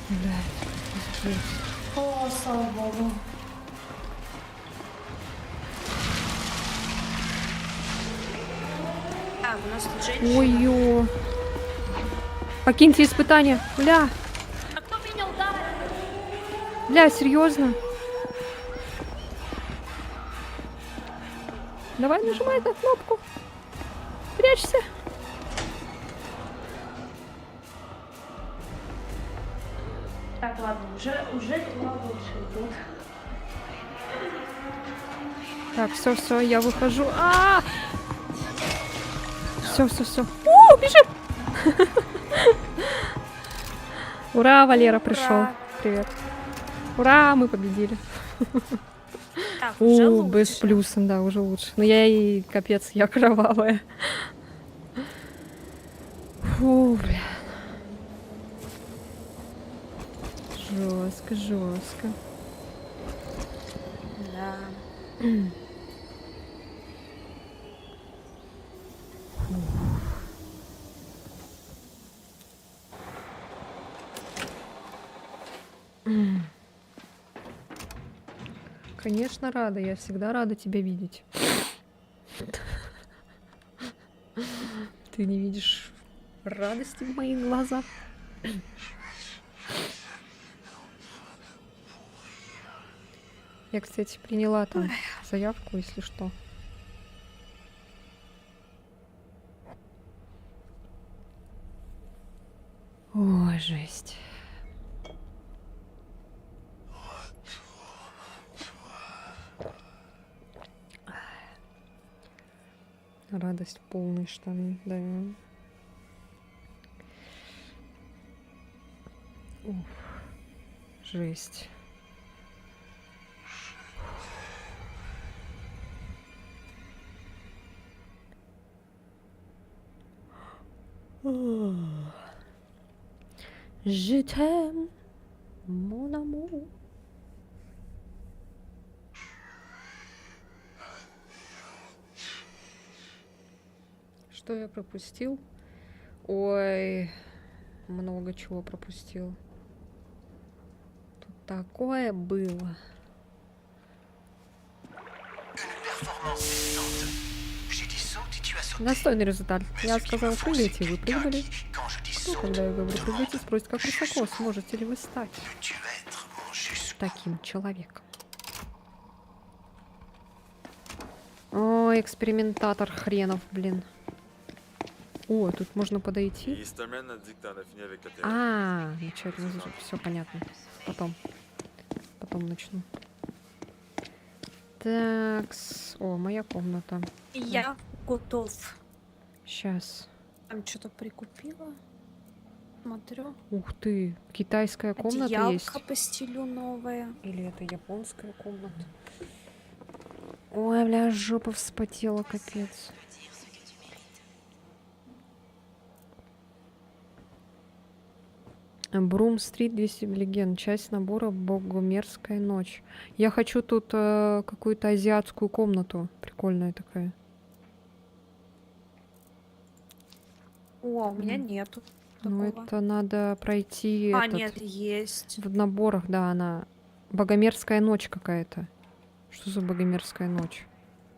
Блядь. О, слава богу. Так, у нас тут женщина. Ой-ё. Покиньте испытание. Бля. А кто меня ударил? Бля, серьезно? Давай нажимай на кнопку. Прячься. Так, ладно, уже дела лучше идут. Так, все, я выхожу. Все. У, бежим! Ура, Валера пришел. Привет. Ура, мы победили. Так, уже лучше. Без плюса, да, уже лучше. Но я и капец, я кровавая. Фу, бля. Жестко. Да. Конечно, рада. Я всегда рада тебя видеть. Ты не видишь радости в моих глазах? Я, кстати, приняла там заявку, если что. Ой, жесть. Радость в полные штаны, да. Уф, жесть. Je t'aime, mon amour. Что я пропустил? Ой, много чего пропустил. Тут такое было. Une performance décente. J'ai dit saute et tu as sauté. Достойный результат. Mais Я ce qu'il сказал me faut, c'est прыгайте, вы quelqu'un прыгали. qui, quand je dis Ну, saute, когда я говорю demande, прыгайте, спросит, как высоко jusqu'où сможете ли вы стать peux-tu être, mon jusqu'où? таким человеком. О, экспериментатор хренов, блин. О, тут можно подойти. Et Starman a dit que t'en as fini avec la télé. А, начать музыку. Все понятно. Потом начну. Так, о, моя комната. Я готов. Сейчас. Там что-то прикупила. Смотрю. Ух ты, китайская комната есть. Одеялко постелю новое. Или это японская комната? Ой, бля, жопа вспотела, капец. Брум-стрит 200 легенд. Часть набора Богомерзкая ночь. Я хочу тут какую-то азиатскую комнату. Прикольная такая. О, у меня нету Ну, такого. это надо пройти А, этот... нет, есть. В наборах, да, она... Богомерзкая ночь какая-то. Что за Богомерзкая ночь?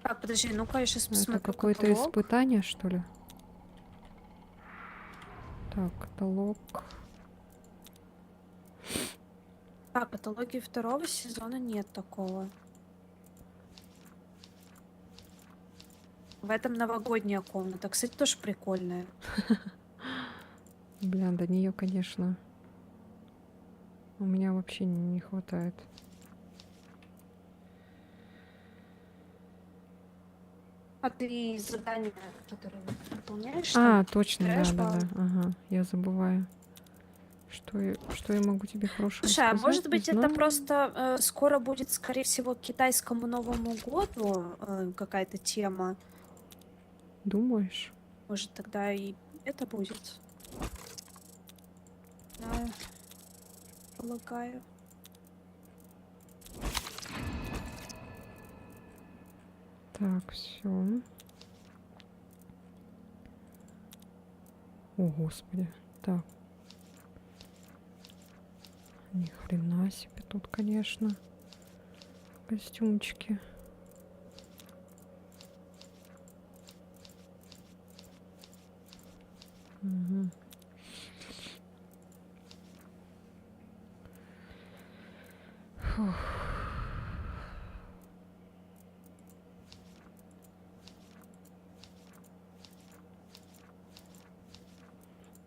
А, подожди, ну-ка, я сейчас посмотрю Это какое-то каталог. испытание, что ли? Так, каталог. А, каталоге второго сезона нет такого. В этом новогодняя комната. Кстати, тоже прикольная. Бля, до нее, конечно. У меня вообще не хватает. А ты задания, которые выполняешь? А, там, точно, да, трэш да, балл? да. Ага, я забываю. Что я могу тебе хорошего Слушай, а сказать? может Не быть, это знаю. просто скоро будет, скорее всего, к китайскому Новому году какая-то тема. Думаешь? Может, тогда и это будет. Да, полагаю. Так, все. О, господи. Так. Ни хрена себе тут, конечно. Костюмчики. Угу. Фух.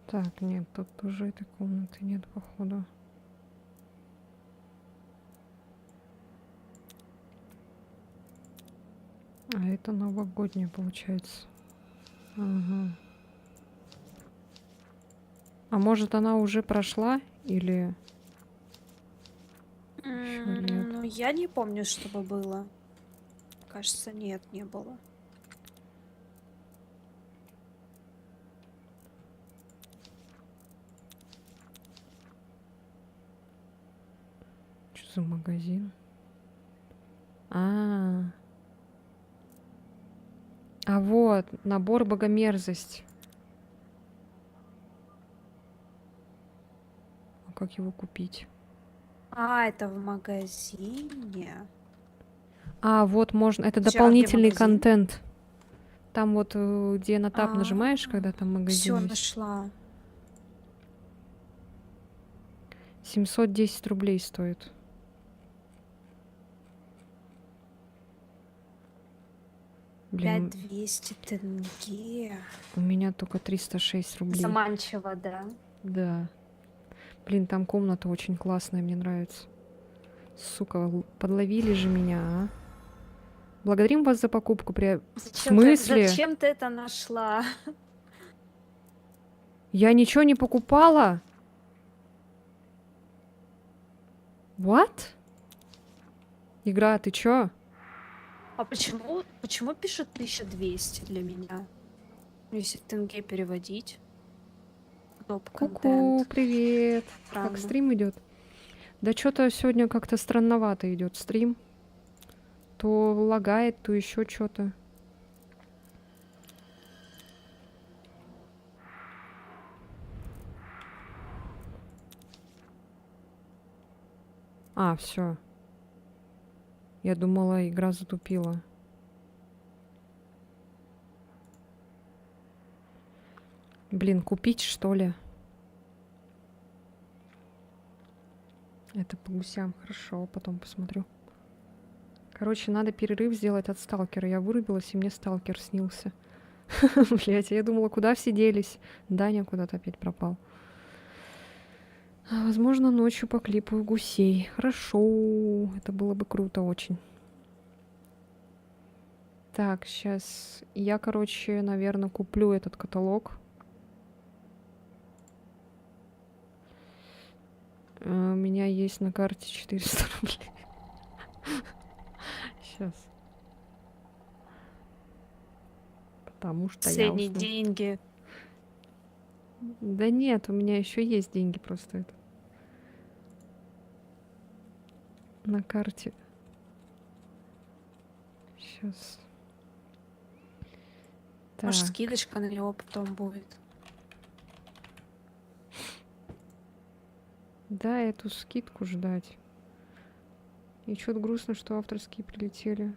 Так, нет, тут уже этой комнаты нет, походу. А это новогодняя получается. Ага. А может она уже прошла или... Ещё нет. Ну, я не помню, чтобы было. Кажется, нет, не было. Что за магазин? А вот, набор богомерзость. А как его купить? А, это в магазине. А, вот можно. Это Всё, а где дополнительный магазин? контент. Там вот, где на тап А, нажимаешь, когда там магазин Все, есть. нашла. 710 рублей стоит. Блин, 5200 тенге. у меня только 306 рублей. Заманчиво, да. Да. Блин, там комната очень классная, мне нравится. Сука, подловили же меня, а? Благодарим вас за покупку. В Зачем смысле? зачем ты это нашла? Я ничего не покупала? What? Игра, ты чё? А почему пишет 1200 для меня? Если в тенге переводить. Ку-ку, привет. Странно. Как стрим идет? Да что-то сегодня как-то странновато идет стрим. То лагает, то еще что-то. А, все. Я думала, игра затупила. Блин, купить что ли? Это по гусям. Хорошо, потом посмотрю. Короче, надо перерыв сделать от сталкера. Я вырубилась, и мне сталкер снился. Блять, я думала, куда все делись. Даня куда-то опять пропал. Возможно, ночью поклипаю гусей. Хорошо. Это было бы круто очень. Так, сейчас я, короче, наверное, куплю этот каталог. У меня есть на карте 400 рублей. Сейчас. Потому что Последние я усну. деньги. Да нет, у меня еще есть деньги, просто это. На карте. Сейчас. Может, Так. скидочка на него потом будет. Да, эту скидку ждать. И что-то грустно, что авторские прилетели.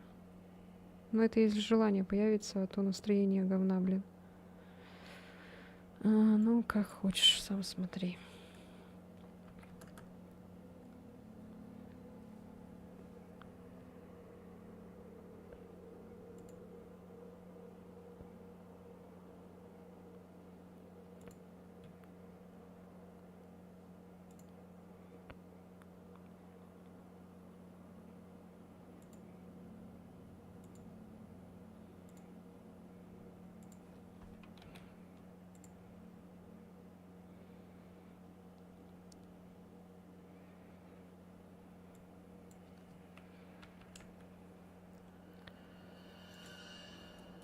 Но это если желание появится, а то настроение говна, блин. Ну, как хочешь, сам смотри.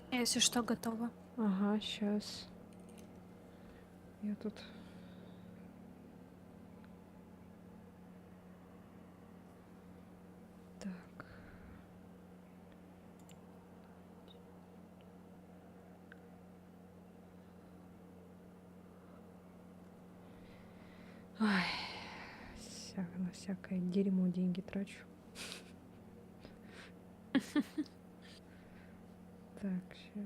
Я, если что, готова. Ага, сейчас. Я тут... Так. Ай, на всякое дерьмо деньги трачу. Так, ща.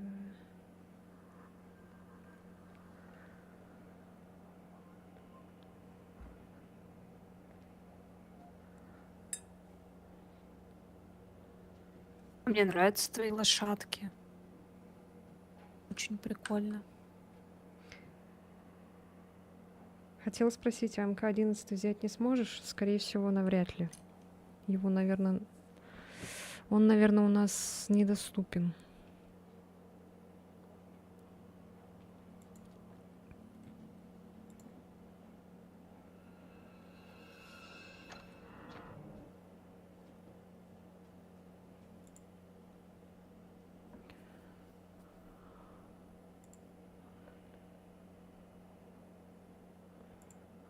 Мне нравятся твои лошадки. Очень прикольно. Хотела спросить, а МК-11 взять не сможешь? Скорее всего, навряд ли. Его, наверное... Он, наверное, у нас недоступен.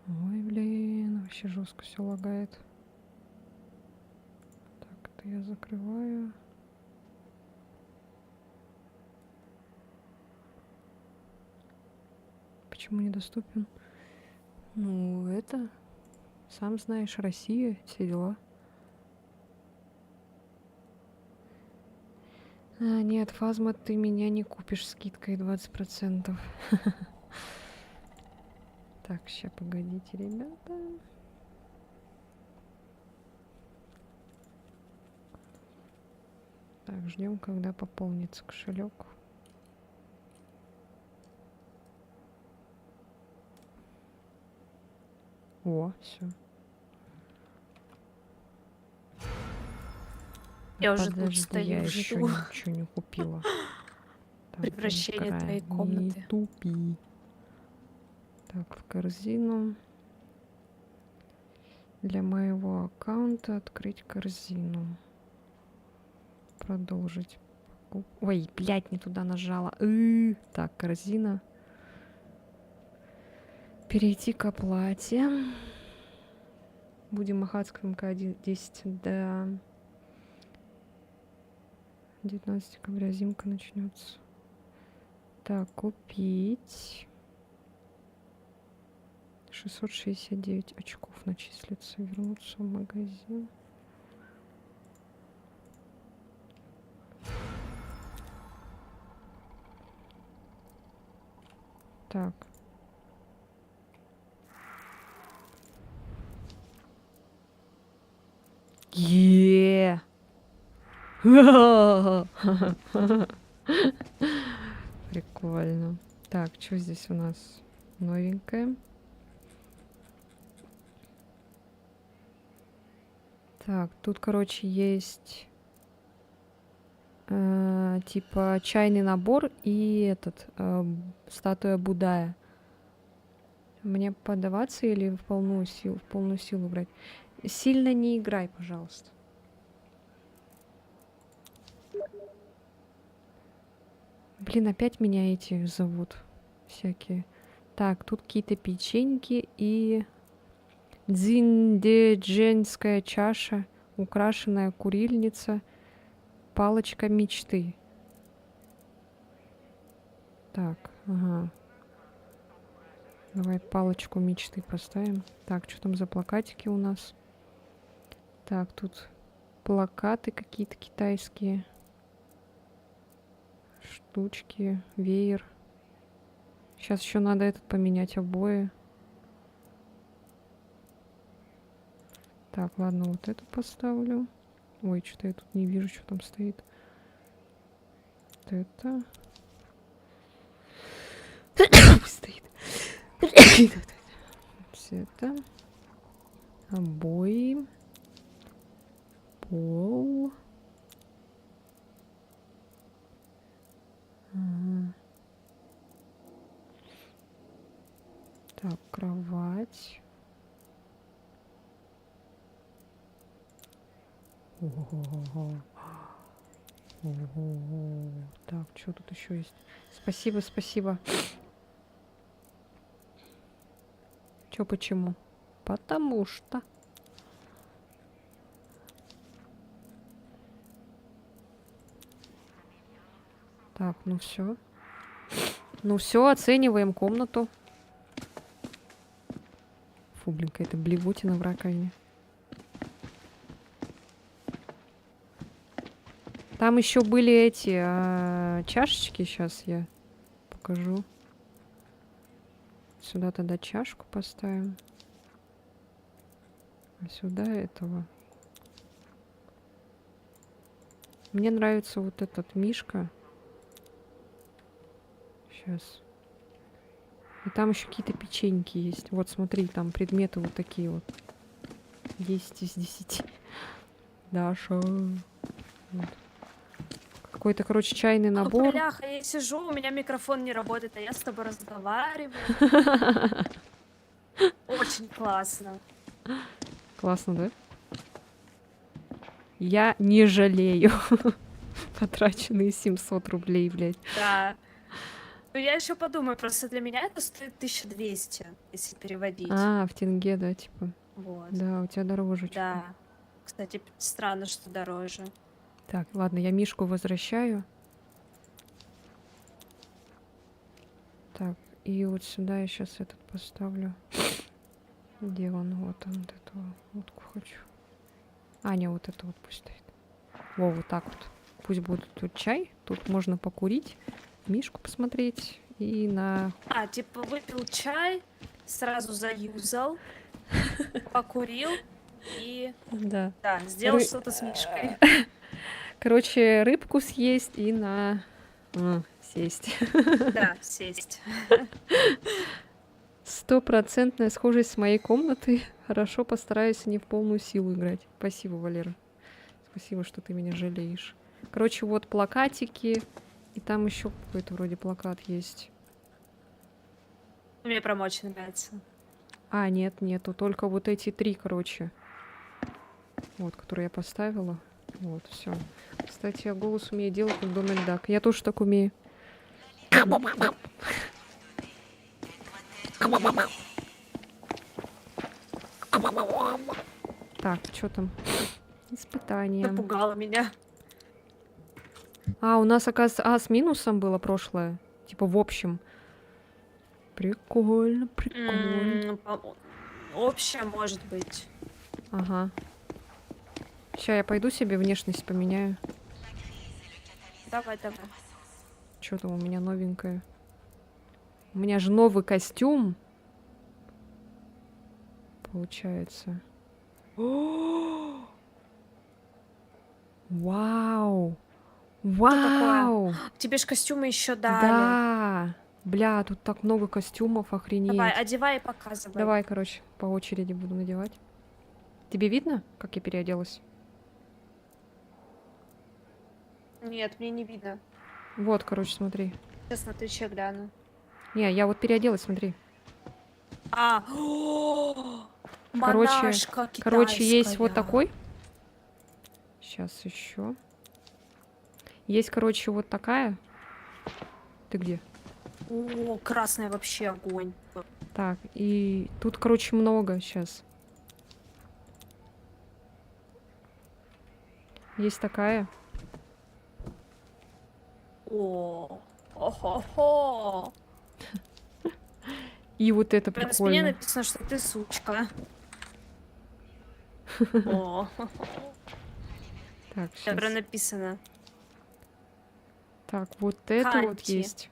Ой, блин, вообще жестко все лагает. Так, это я закрываю. Почему недоступен? Ну, это... Сам знаешь, Россия, все дела. Нет, Фазма, ты меня не купишь скидкой 20%. Так, сейчас, погодите, ребята. Так, ждем, когда пополнится кошелек. О, все. Я уже тут Подожди, стою, я еще жду. ничего не купила. Так, Превращение Инкра, твоей не комнаты. тупи. Так, в корзину. Для моего аккаунта открыть корзину. Продолжить. Ой, блядь, не туда нажала. Так, корзина. Перейти к оплате. Будем махать с МК 10 до 19 декабря. Зимка начнется. Так, купить. 669 очков начислится. Вернуться в магазин. Так. Е. Прикольно. Так, что здесь у нас новенькое? Так, тут, короче, есть типа чайный набор и этот статуя Буддая. Мне подаваться или в полную силу брать? Сильно не играй, пожалуйста. Блин, опять меня эти зовут всякие. Так, тут какие-то печеньки и дзиндедженская чаша, украшенная курильница, палочка мечты. Так, ага. Давай палочку мечты поставим. Так, что там за плакатики у нас? Так, тут плакаты какие-то китайские. Штучки, веер. Сейчас еще надо этот поменять, обои. Так, ладно, вот эту поставлю. Ой, что-то я тут не вижу, что там стоит. Вот это. Стоит. Все это. Обои. Пол. Ага. Так, кровать. Ого-го-го. Ого-го. Так, что тут еще есть? Спасибо, спасибо. Чё, почему? Потому что. Так, ну все. Ну все, оцениваем комнату. Фу, блин, какая-то блевотина в раковине. Там еще были эти чашечки. Сейчас я покажу. Сюда тогда чашку поставим. А сюда этого. Мне нравится вот этот мишка. Сейчас. И там еще какие-то печеньки есть. Вот смотри, там предметы вот такие вот. 10 из 10. Даша. Вот. Какой-то, короче, чайный набор. Бляха, я сижу, у меня микрофон не работает, а я с тобой разговариваю. Очень классно. Классно, да? Я не жалею потраченные 700 рублей, блядь. Да. Ну я еще подумаю, просто для меня это стоит 1200, если переводить. А, в тенге, да, типа. Вот. Да, у тебя дороже. чё. Да. Кстати, странно, что дороже. Так, ладно, я мишку возвращаю. Так, и вот сюда я сейчас этот поставлю. Где он? Вот он, вот эту утку хочу. А, не, вот это вот пусть стоит. Во, вот так вот. Пусть будет тут чай. Тут можно покурить, мишку посмотреть и на... А, типа выпил чай, сразу заюзал, покурил и, Да. да, сделал что-то с мишкой. Короче, рыбку съесть и на... сесть. Да, сесть. 100% схожесть с моей комнатой. Хорошо, постараюсь не в полную силу играть. Спасибо, Валера. Спасибо, что ты меня жалеешь. Короче, вот плакатики. И там еще какой-то вроде плакат есть. Мне прям очень нравится. А, нет, нету. Только вот эти 3, короче. Вот, которые я поставила. Вот, все. Кстати, я голос умею делать, как Дональд Дак. Я тоже так умею. Так, что там? Испытание. Напугала меня. А, у нас, оказывается, А с минусом было прошлое. Типа, в общем. Прикольно, прикольно. Общее может быть. Ага. Сейчас я пойду себе внешность поменяю. Давай, давай. Что там у меня новенькое? У меня же новый костюм. Получается. О! Вау! Вау! Тебе ж костюмы еще дали. Да! Бля, тут так много костюмов, охренеть. Давай, одевай и показывай. Давай, короче, по очереди буду надевать. Тебе видно, как я переоделась? Нет, мне не видно. Вот, короче, смотри. Сейчас на Твиче гляну. Не, я вот переоделась, смотри. А, Короче, монашка Короче, есть вот китайская. такой. Сейчас еще. Есть, короче, вот такая. Ты где? О, красная вообще огонь. Так, и тут, короче, много сейчас. Есть такая. О, хо-хо-хо. И вот это На спине прикольно. написано, что ты сучка. О, Так, это прям щас. написано. Так, вот это вот Канти. есть.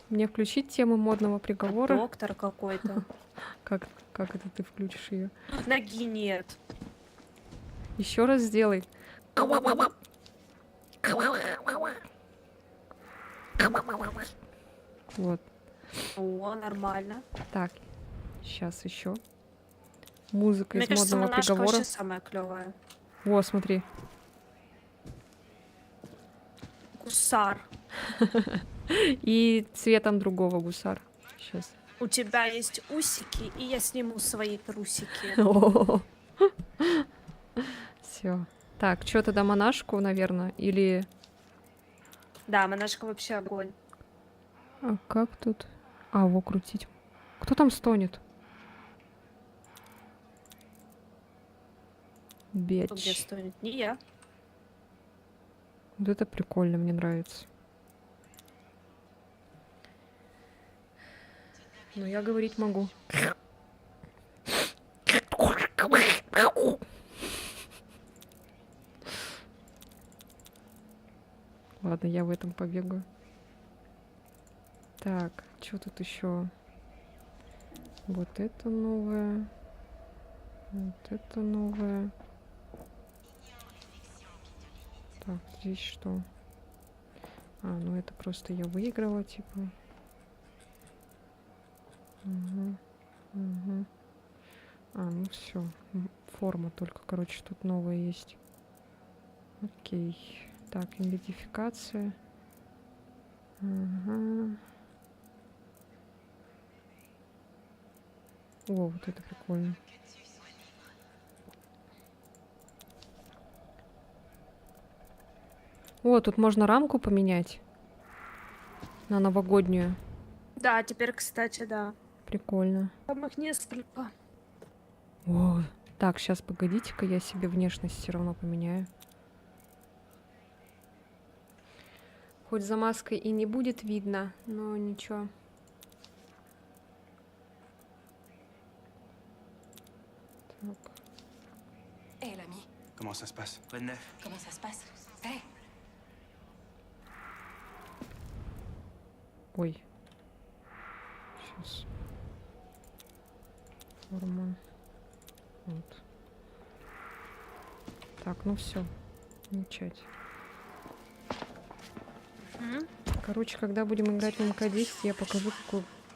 Мне включить тему модного приговора? Доктор какой-то. Как это ты включишь ее? Ноги нет. Еще раз сделай. Вот. О, нормально. Так, сейчас еще. Музыка Мне из кажется, модного монашка приговора. вообще самая клевая. О, смотри. Гусар. И цветом другого гусар. Сейчас. У тебя есть усики, и я сниму свои трусики. Все. Так, что тогда монашку, наверное, или... Да, монашка вообще огонь. А как тут? А, его крутить. Кто там стонет? Кто где Бич. стоит? Не я. Вот это прикольно, мне нравится. Но я говорить могу. Ладно, я в этом побегаю. Так, что тут еще? Вот это новое. Вот это новое. Так, здесь что? А, ну это просто я выиграла, типа. Угу. Угу. А, ну все. Форма только, короче, тут новая есть. Окей. Так, идентификация. Ага. О, вот это прикольно. О, тут можно рамку поменять на новогоднюю. Да, теперь, кстати, да. Прикольно. Там их несколько. О, так, сейчас погодите-ка, я себе внешность все равно поменяю. Хоть за маской и не будет видно, но ничего. Так. Hé, l'ami, Comment ça se passe? Quoi de neuf? comment ça se passe? Hé, Ой. Сейчас. Форма. Вот. Так, ну все. Начать. Короче, когда будем играть в МК-10, я покажу,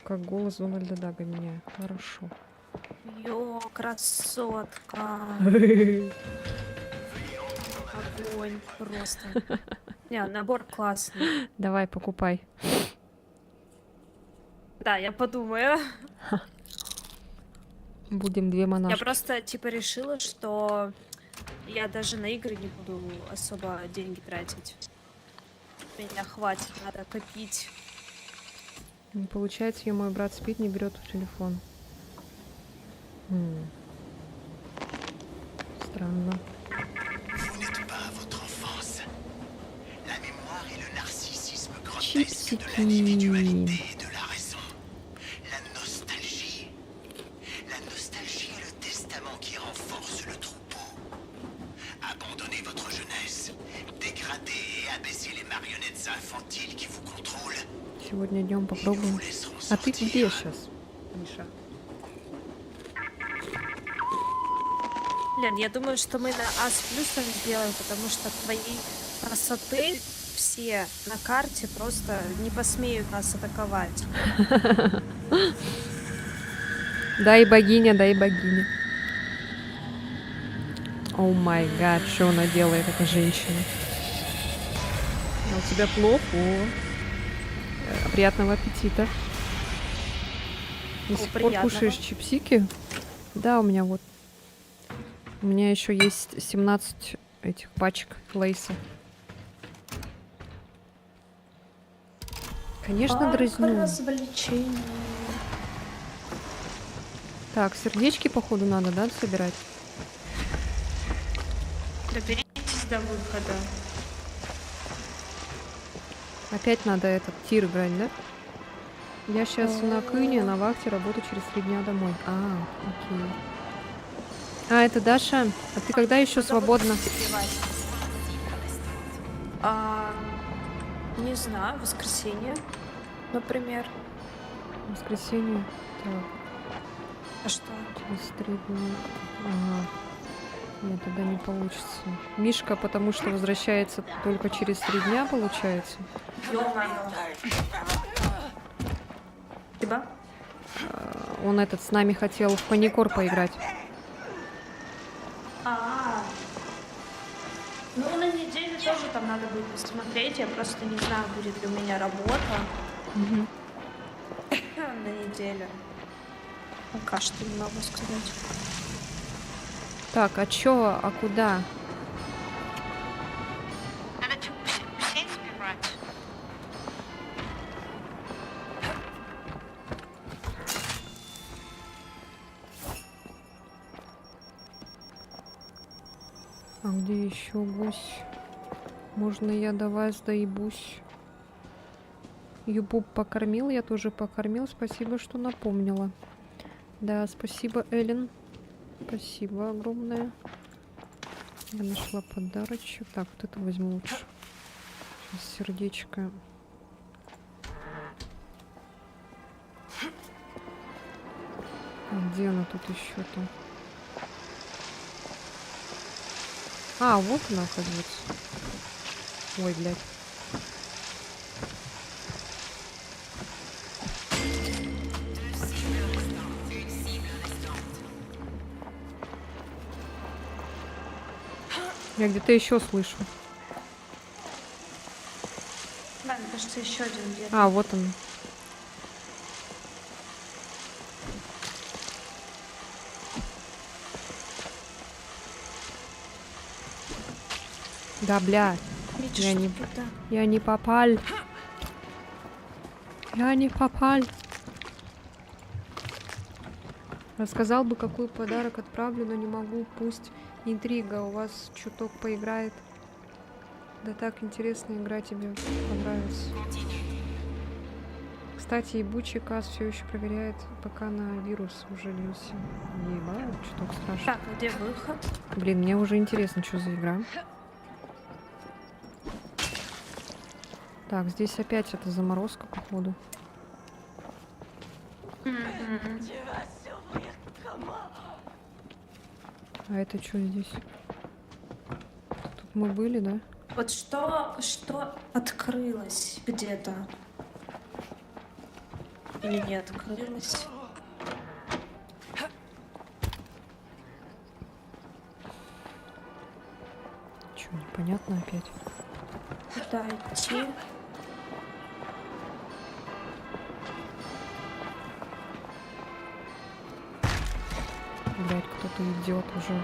как голос Дональда Дага меняю. Хорошо. Ё, красотка. Огонь просто. Не, набор классный. Давай, покупай. Да, я подумаю. Будем две Я монашки. просто типа решила, что я даже на игры не буду особо деньги тратить. Меня хватит, надо копить. Не получается, ее мой брат спит, не берет телефон. Странно. Vous n'êtes pas votre enfance. La mémoire et le narcissisme grotesque de l'individualité et de la raison. La nostalgie. La nostalgie est le testament qui renforce le troupeau. Abandonnez votre jeunesse. Dégradez et abaissez les marionnettes infantiles qui vous contrôlent. Сегодня днем попробуем. Vous laisseront А ты sortir. где сейчас, Миша? Лен, я думаю, что мы на А с плюсом сделаем, потому что твои красоты все на карте просто не посмеют нас атаковать. Дай богиня, дай богиня. О май гад, что она делает, эта женщина? А у тебя плохо? О. Приятного аппетита. До сих пор приятного. кушаешь чипсики? Да, у меня вот. У меня еще есть 17 этих пачек лейса. Конечно, дразню. Развлечение. Так, сердечки, походу, надо, да, собирать? Доберитесь до выхода. Опять надо этот тир играть, да? Я сейчас на Кыне, на вахте, работаю через 3 дня домой. А, окей. А, это Даша. А ты когда еще свободна? Не знаю, воскресенье, например. Воскресенье. Так, А что? через 3 дня. Ага. Нет, тогда не получится. Мишка, потому что возвращается только через 3 дня, получается. Ё-моё. Тебя? Он этот с нами хотел в паникор поиграть. Ну, на неделю тоже там надо будет посмотреть. Я просто не знаю, будет ли у меня работа Мгм. на неделю. Пока что не могу сказать. Так, а чё, а куда? Надо типа сеть сбивать. А где еще гусь? Можно я до вас доебусь? Юбуб покормил, я тоже покормил. Спасибо, что напомнила. Да, спасибо, Эллен. Спасибо огромное. Я нашла подарочек. Так, вот это возьму лучше. Сейчас сердечко. А где она тут еще-то? А, вот она, оказывается. Ой, блядь. Я где-то еще слышу. Да, мне кажется, еще один где-то. А, вот он. Да, бля. Видишь, я не- что-то? Я не попал. Я не попал. Рассказал бы, какой подарок отправлю, но не могу. Пусть интрига у вас чуток поиграет. Да так интересно, игра тебе понравится. Кстати, ебучий Каз все еще проверяет, пока на вирус уже лился. Ебать, чуток страшно. Так, где выход? Блин, мне уже интересно, что за игра. Так, здесь опять эта заморозка, походу. А это что здесь? Тут мы были, да? Вот что открылось где-то? Или не открылось? Непонятно опять. Куда идти? Блять, кто-то идет уже.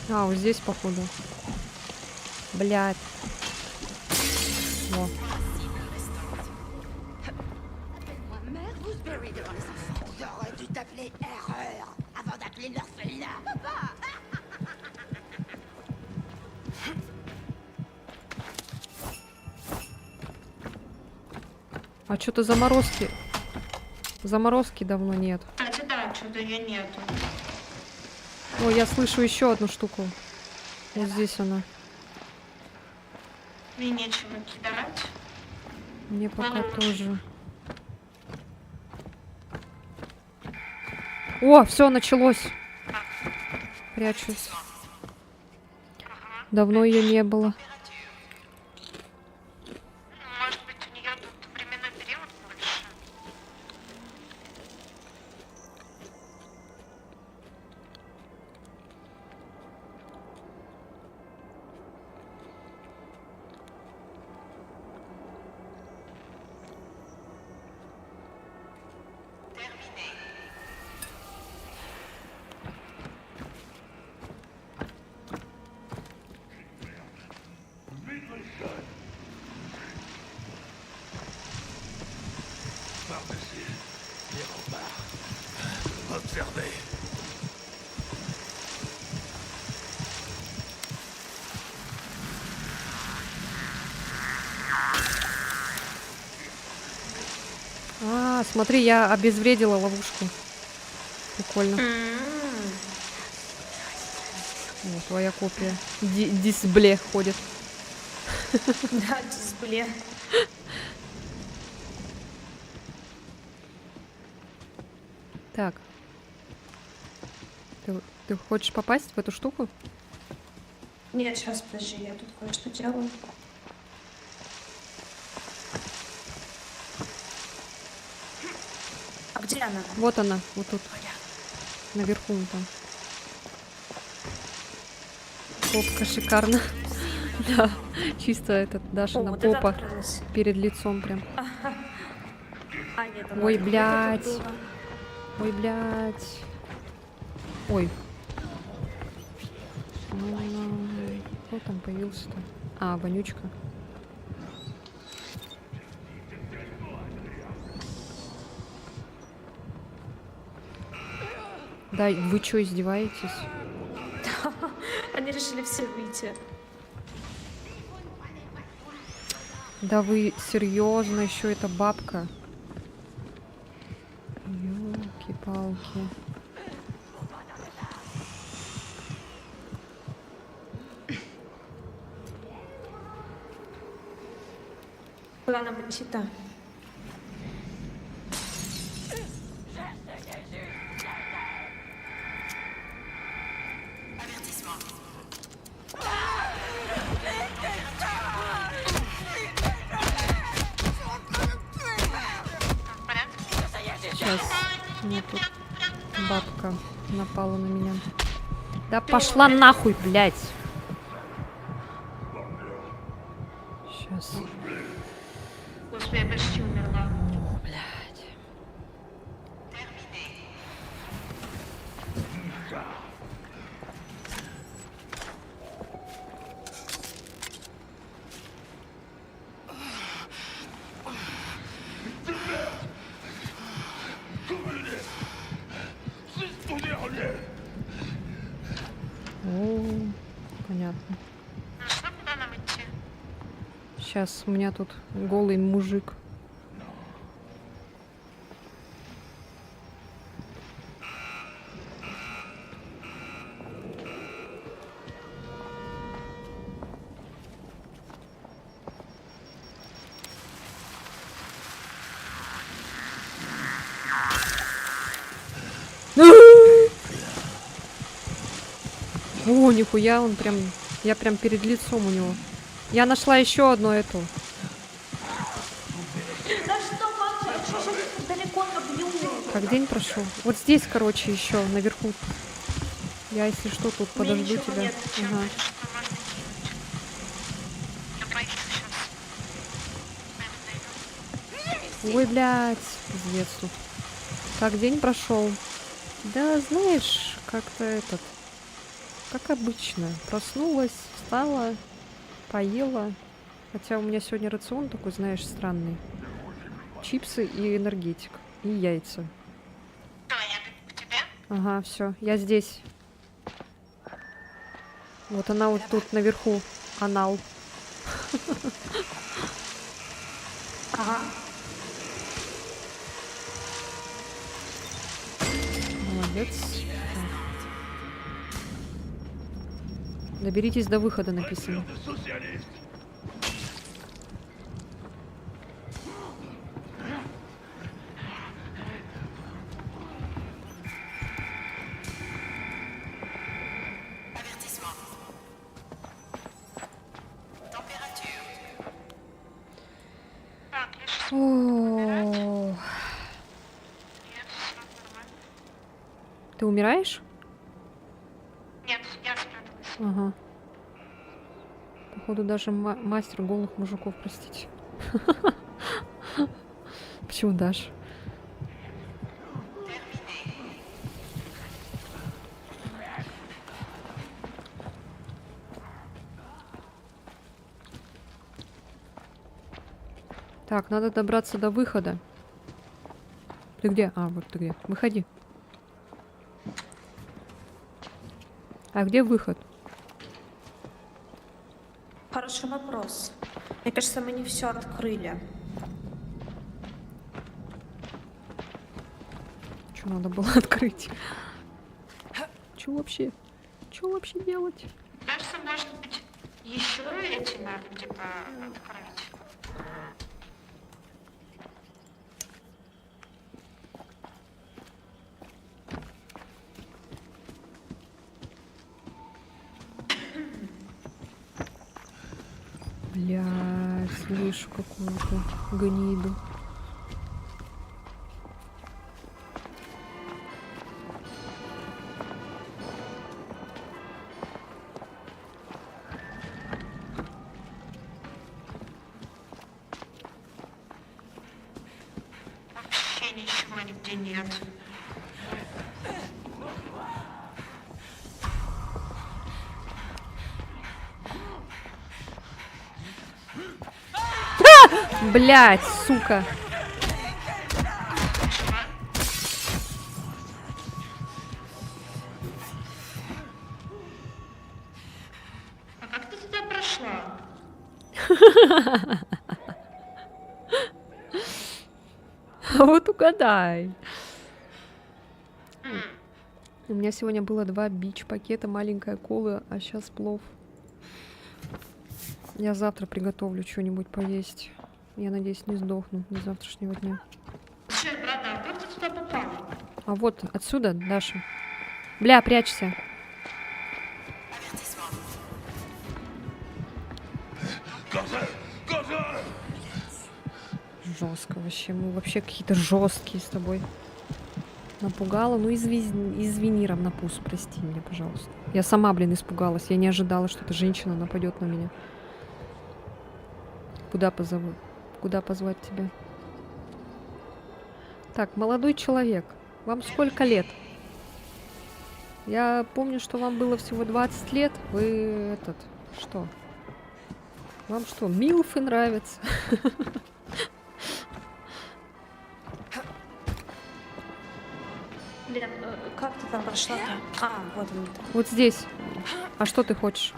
А, вот здесь, походу. Блядь. Во. J'aurais dû t'appeler Erreur avant d'appeler l'orphelinat. А что-то заморозки. Заморозки давно нет. Кстати, да, что-то ее нету. О, я слышу еще одну штуку. Вот здесь она. Мне нечего кидать. Мне пока тоже. О, все началось. Прячусь. Давно ее не было. Может быть, у нее тут временной период больше? Observez. А, смотри, я обезвредила ловушку. Прикольно. Вот, твоя копия. Дисбле ходит. Да, дисплей. Так. Ты хочешь попасть в эту штуку? Нет, сейчас, подожди, я тут кое-что делаю. А где она? Вот она, вот тут. Наверху вон там. Попка шикарно. Да, чисто этот Дашина вот это попа открылось. перед лицом прям. А, нет, она Ой, где-то тут блядь. была. Ой, блядь. Ой. Кто там появился-то? А, вонючка. Да, вы что, издеваетесь? Они решили все выйти. Да вы серьезно, еще эта бабка? Ёлки-палки. Куда нам идти-то? Сейчас. Мне тут бабка напала на меня. Да пошла нахуй, блядь. Сейчас. Господи, я почти умерла. Блядь. О, понятно. Ну что, куда нам идти? Сейчас у меня тут голый мужик. О, нихуя, он прям... Я прям перед лицом у него. Я нашла еще одну эту. Да что, как же? Я что, сейчас далеко побью? Как день прошел? Вот здесь, короче, еще наверху. Я, если что, тут У меня подожду ничего тебя. нет, чем Ага. что можно кинуть. Я проеду сейчас. Ой, блядь, пиздец тут. Как день прошел? Да, знаешь, как-то этот... Как обычно. Проснулась, встала, поела. Хотя у меня сегодня рацион такой, знаешь, странный. Чипсы и энергетик. И яйца. Что, я бегу к тебе? Ага, все, я здесь. Вот она вот тут наверху. Анал. Ага. Молодец. Так. Доберитесь до выхода, написано. Так, я сейчас... О, Нет, все нормально. ты умираешь? Нет, я спряталась. Ага. Походу даже мастер голых мужиков, простите. Почему Даш? Так, надо добраться до выхода. Ты где? А, вот ты где. Выходи. А где выход? Хороший вопрос. Мне кажется, мы не все открыли. Что надо было открыть? Что вообще? Что вообще делать? Кажется, может быть, еще эти надо, типа, открыть. Бля, слышу какую-то гниду. Вообще ничего нигде нет. Блять, сука. А как ты туда прошла? Вот угадай. У меня сегодня было 2 бич-пакета, маленькая кола, а сейчас плов. Я завтра приготовлю что-нибудь поесть. Я надеюсь, не сдохну до завтрашнего дня. Слушай, брат, а как ты туда попал? А вот отсюда, Даша. Бля, прячься. Жестко вообще. Мы вообще какие-то жесткие с тобой. Напугала. Ну, извини, равнопус, прости меня, пожалуйста. Я сама, блин, испугалась. Я не ожидала, что эта женщина нападет на меня. Куда позову? Куда позвать тебя? Так, молодой человек. Вам сколько лет? Я помню, что вам было всего 20 лет. Вы этот... Что? Вам что, милфы нравятся? Блин, как ты там прошла-то? А, вот он. Вот здесь. А что ты хочешь?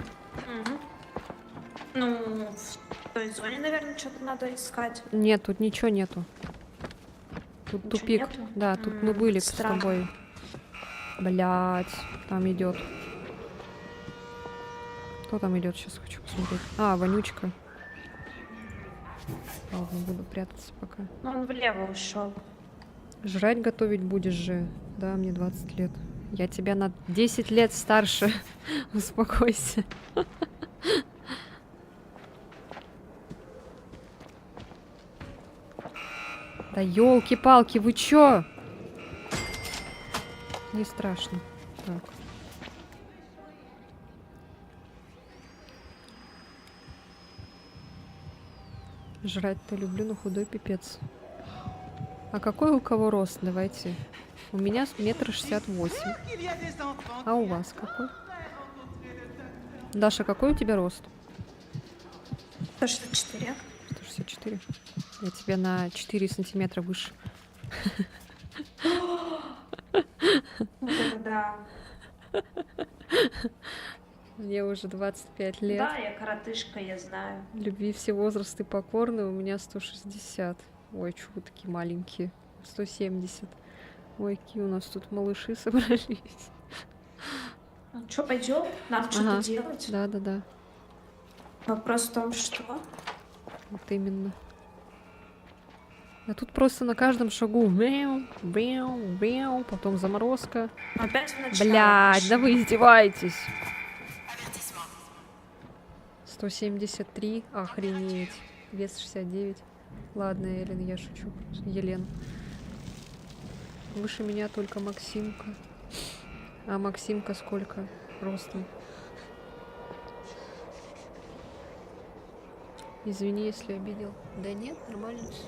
Ну, в той зоне, наверное, что-то надо искать. Нет, тут ничего нету. Тут Ничего тупик. нету? Да, тут мы были с странно. тобой. Блять, там идет. Кто там идет? Сейчас хочу посмотреть. А, вонючка. Ладно, буду прятаться пока. Ну, он влево ушел. Жрать готовить будешь же. Да, мне 20 лет. Я тебя на 10 лет старше. Успокойся. Да елки-палки, вы чё? Не страшно. Так. Жрать-то люблю, но худой пипец. А какой у кого рост? Давайте. У меня 1,68 м. А у вас какой? Даша, какой у тебя рост? 164. 164. Я тебя на 4 сантиметра выше. Вот это да. Мне уже 25 лет. Да, я коротышка, я знаю. Любви все возрасты покорны. У меня 160. Ой, чё вы такие маленькие. 170. Ой, какие у нас тут малыши собрались. Ну что, пойдем? Надо что-то Ага. делать. Да-да-да. Вопрос в том, что... Вот именно. А тут просто на каждом шагу мяу, мяу, мяу, потом заморозка. Опять в начало. Блядь, да вы издеваетесь. 173, охренеть. Вес 69. Ладно, Элен, я шучу. Елен. Выше меня только Максимка. А Максимка сколько ростом? Извини, если обидел. Да нет, нормально всё.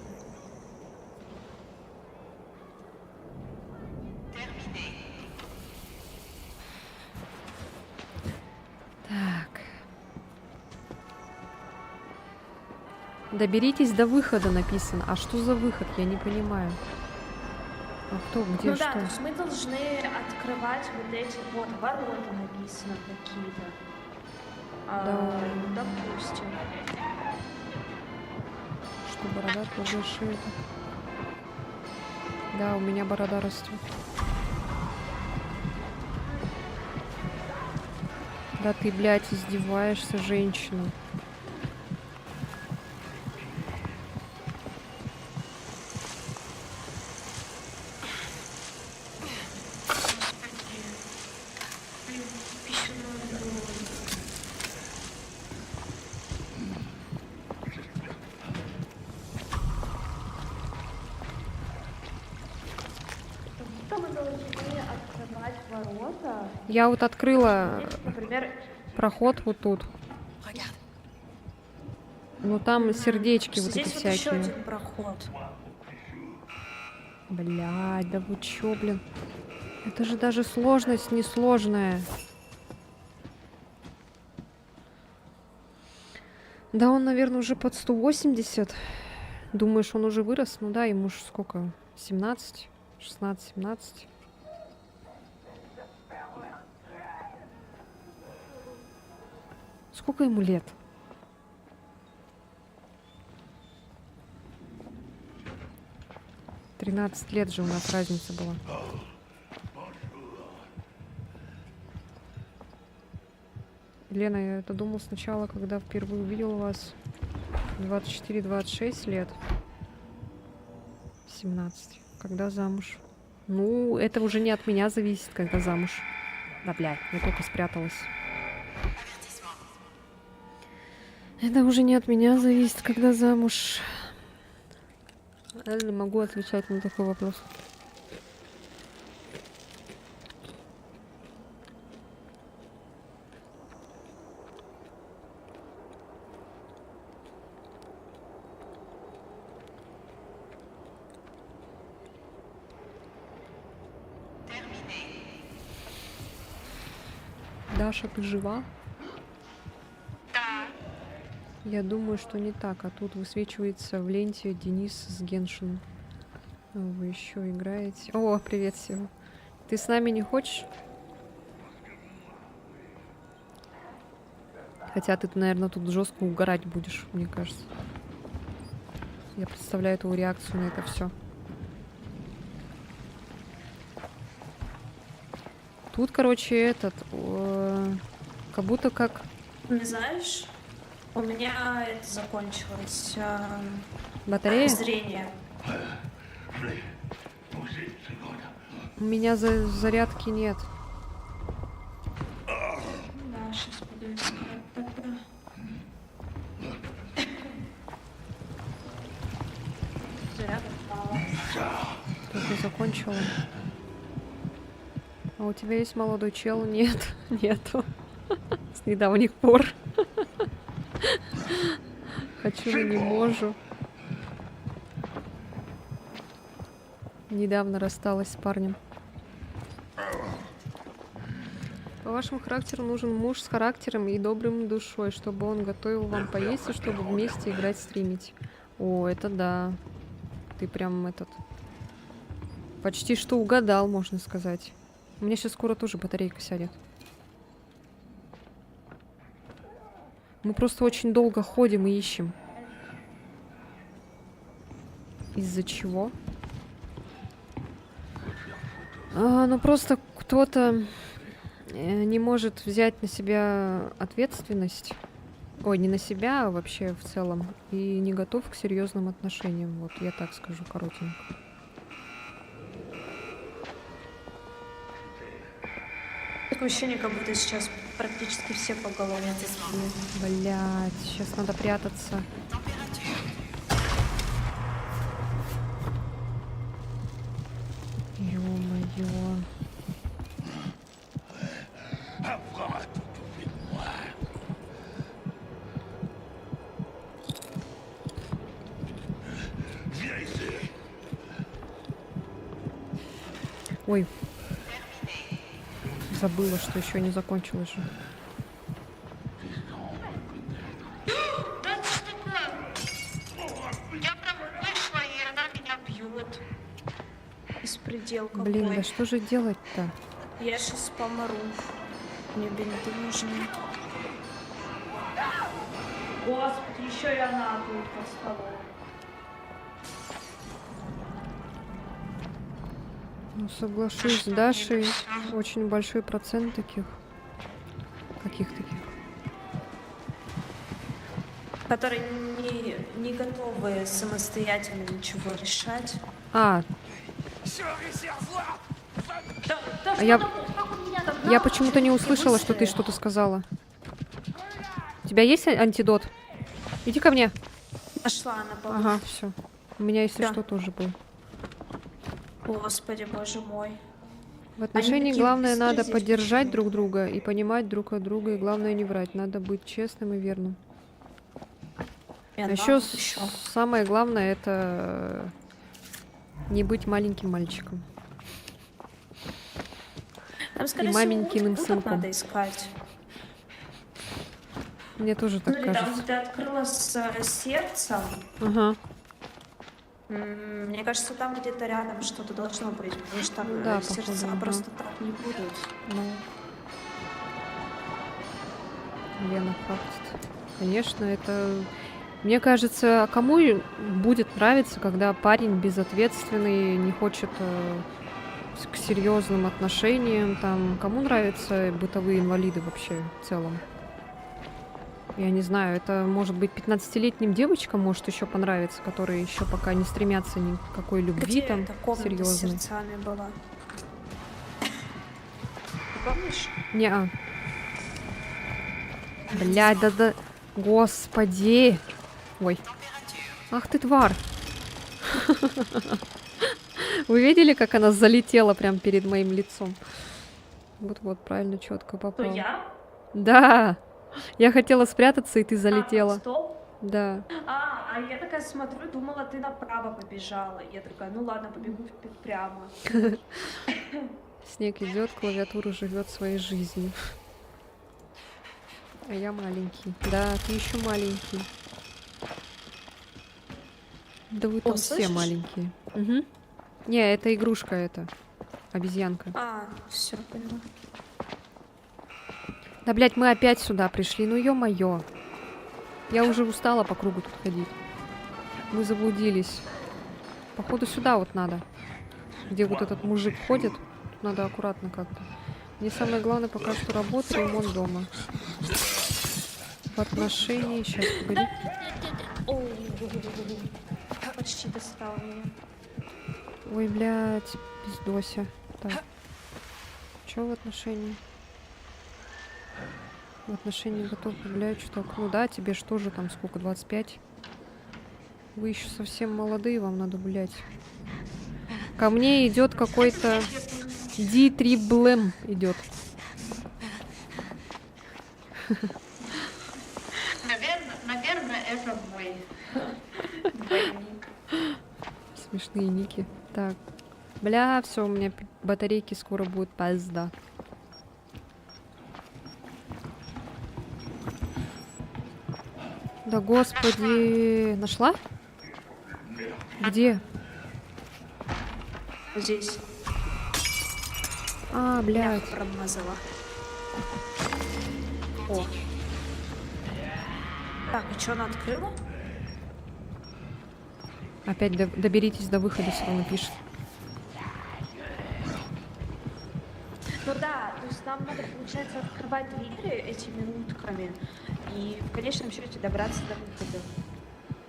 Так. Доберитесь до выхода написано. А что за выход? Я не понимаю. А кто, где, Ну что? да, то есть мы должны открывать вот эти вот ворота написано какие-то. Да. Допустим. Что борода тоже шея. Да, у меня борода растет. Да ты, блядь, издеваешься, женщина. Что мы должны открывать ворота? Я вот открыла Например, проход вот тут. Ну там сердечки вот эти здесь вот еще всякие. один проход. Блядь, да вы чё, блин? Это же даже сложность несложная. Да он, наверное, уже под 180. Думаешь, он уже вырос? Ну да, ему ж сколько? 17? 16, 17? Сколько ему лет? «13 лет же у нас разница была. Лена, я это думал сначала, когда впервые увидел вас. 24-26 лет. 17. Когда замуж? Ну, это уже не от меня зависит, когда замуж. Да, блядь, я только спряталась. Это уже не от меня зависит, когда замуж. Я не могу отвечать на такой вопрос. Даша, ты жива? Да. Я думаю, что не так. А тут высвечивается в ленте Денис с Геншин. Вы еще играете? О, привет, Сева. Ты с нами не хочешь? Хотя ты, наверное, тут жестко угорать будешь, мне кажется. Я представляю твою реакцию на это все. Тут, короче, этот... как будто как... Не знаешь, у меня это закончилось. Батарея? Зрение. У меня зарядки нет. Да, сейчас буду искать тогда. Заряд отпала. Только закончила. А у тебя есть молодой чел? Нет, нету. С недавних пор. Хочу, но не можу. Недавно рассталась с парнем. По вашему характеру нужен муж с характером и добрым душой, чтобы он готовил вам поесть и чтобы вместе играть, стримить. О, это да. Ты прям почти что угадал, можно сказать. У меня сейчас скоро тоже батарейка сядет. Мы просто очень долго ходим и ищем. Из-за чего? Ну просто кто-то не может взять на себя ответственность. Ой, не на себя, а вообще в целом. И не готов к серьезным отношениям. Вот я так скажу коротенько. Такое ощущение, как будто сейчас практически все поголовно такие. Блять, сейчас надо прятаться. Ё-моё. Ой. Забыла, что еще не закончилось же. Да это что такое? Я прям вышла, и она меня бьет. Беспредел какой. Блин, да что же делать-то? Я сейчас помру. Мне бинты нужны. Господи, еще и она будет под столом. Ну, соглашусь с Дашей. Очень большой процент таких. Каких таких? Которые не готовы самостоятельно ничего решать. А, я почему-то не услышала, что ты что-то сказала. У тебя есть антидот? Иди ко мне. Нашла она, по Ага, все. У меня, если Да. что, тоже был. Господи, боже мой. В отношении такие главное быстрые надо здесь поддержать почему? друг друга и понимать друг от друга, и главное не врать. Надо быть честным и верным. И А она еще ещё. самое главное это не быть маленьким мальчиком. Там, скорее и всего, маменькиным уток сынком. надо искать. Мне тоже так Ну или там, кажется. где ты открыла с сердцем. Ага. Мне кажется, там где-то рядом что-то должно быть, потому что там Да, сердца походу, ага. просто так не будут. Ну. Лена фактит. Конечно, это... Мне кажется, кому и будет нравиться, когда парень безответственный, не хочет к серьезным отношениям, там, кому нравятся бытовые инвалиды вообще в целом? Я не знаю, это может быть 15-летним девочкам может еще понравиться, которые еще пока не стремятся ни к какой любви Где там эта комната с серьезной. сердцами была? Ты помнишь? Не-а. Блядь, да-да. Господи. Ой. Ах ты тварь. Вы видели, как она залетела прям перед моим лицом? Вот-вот, правильно, четко Кто, попала. я? Да. Я хотела спрятаться, и ты залетела. Стоп. Да. А я такая смотрю, думала, ты направо побежала. Я такая, ну ладно, побегу прямо. Снег идет, клавиатура живет своей жизнью. А я маленький. Да, ты еще маленький. Да вы там все слышишь? маленькие. Угу. Не, это игрушка, это. Обезьянка. Все, поняла. Да, блядь, мы опять сюда пришли. Ну, ё-моё. Я уже устала по кругу тут ходить. Мы заблудились. Походу, сюда вот надо. Где вот этот мужик ходит. Тут надо аккуратно как-то. Мне самое главное пока что работа и ремонт дома. В отношении... Сейчас, погоди. Почти достал меня. Ой, блядь, пиздося. Так. Чё в отношении? В отношении готов, блядь, что так. Ну да, тебе что же там, сколько, 25? Вы еще совсем молодые, вам надо, блядь. Ко мне идет какой-то... Ди-3блэм идет. Наверное, это мой двойник. Смешные ники. Так. Бля, все, у меня батарейки скоро будет пизда. Да господи. Нашла? Где? Здесь А, блядь. промазала. О. Так, и что она открыла? Опять доберитесь до выхода, все равно пишет. Ну да, то есть нам надо, получается, открывать двери этими утками и в конечном счете добраться до выхода.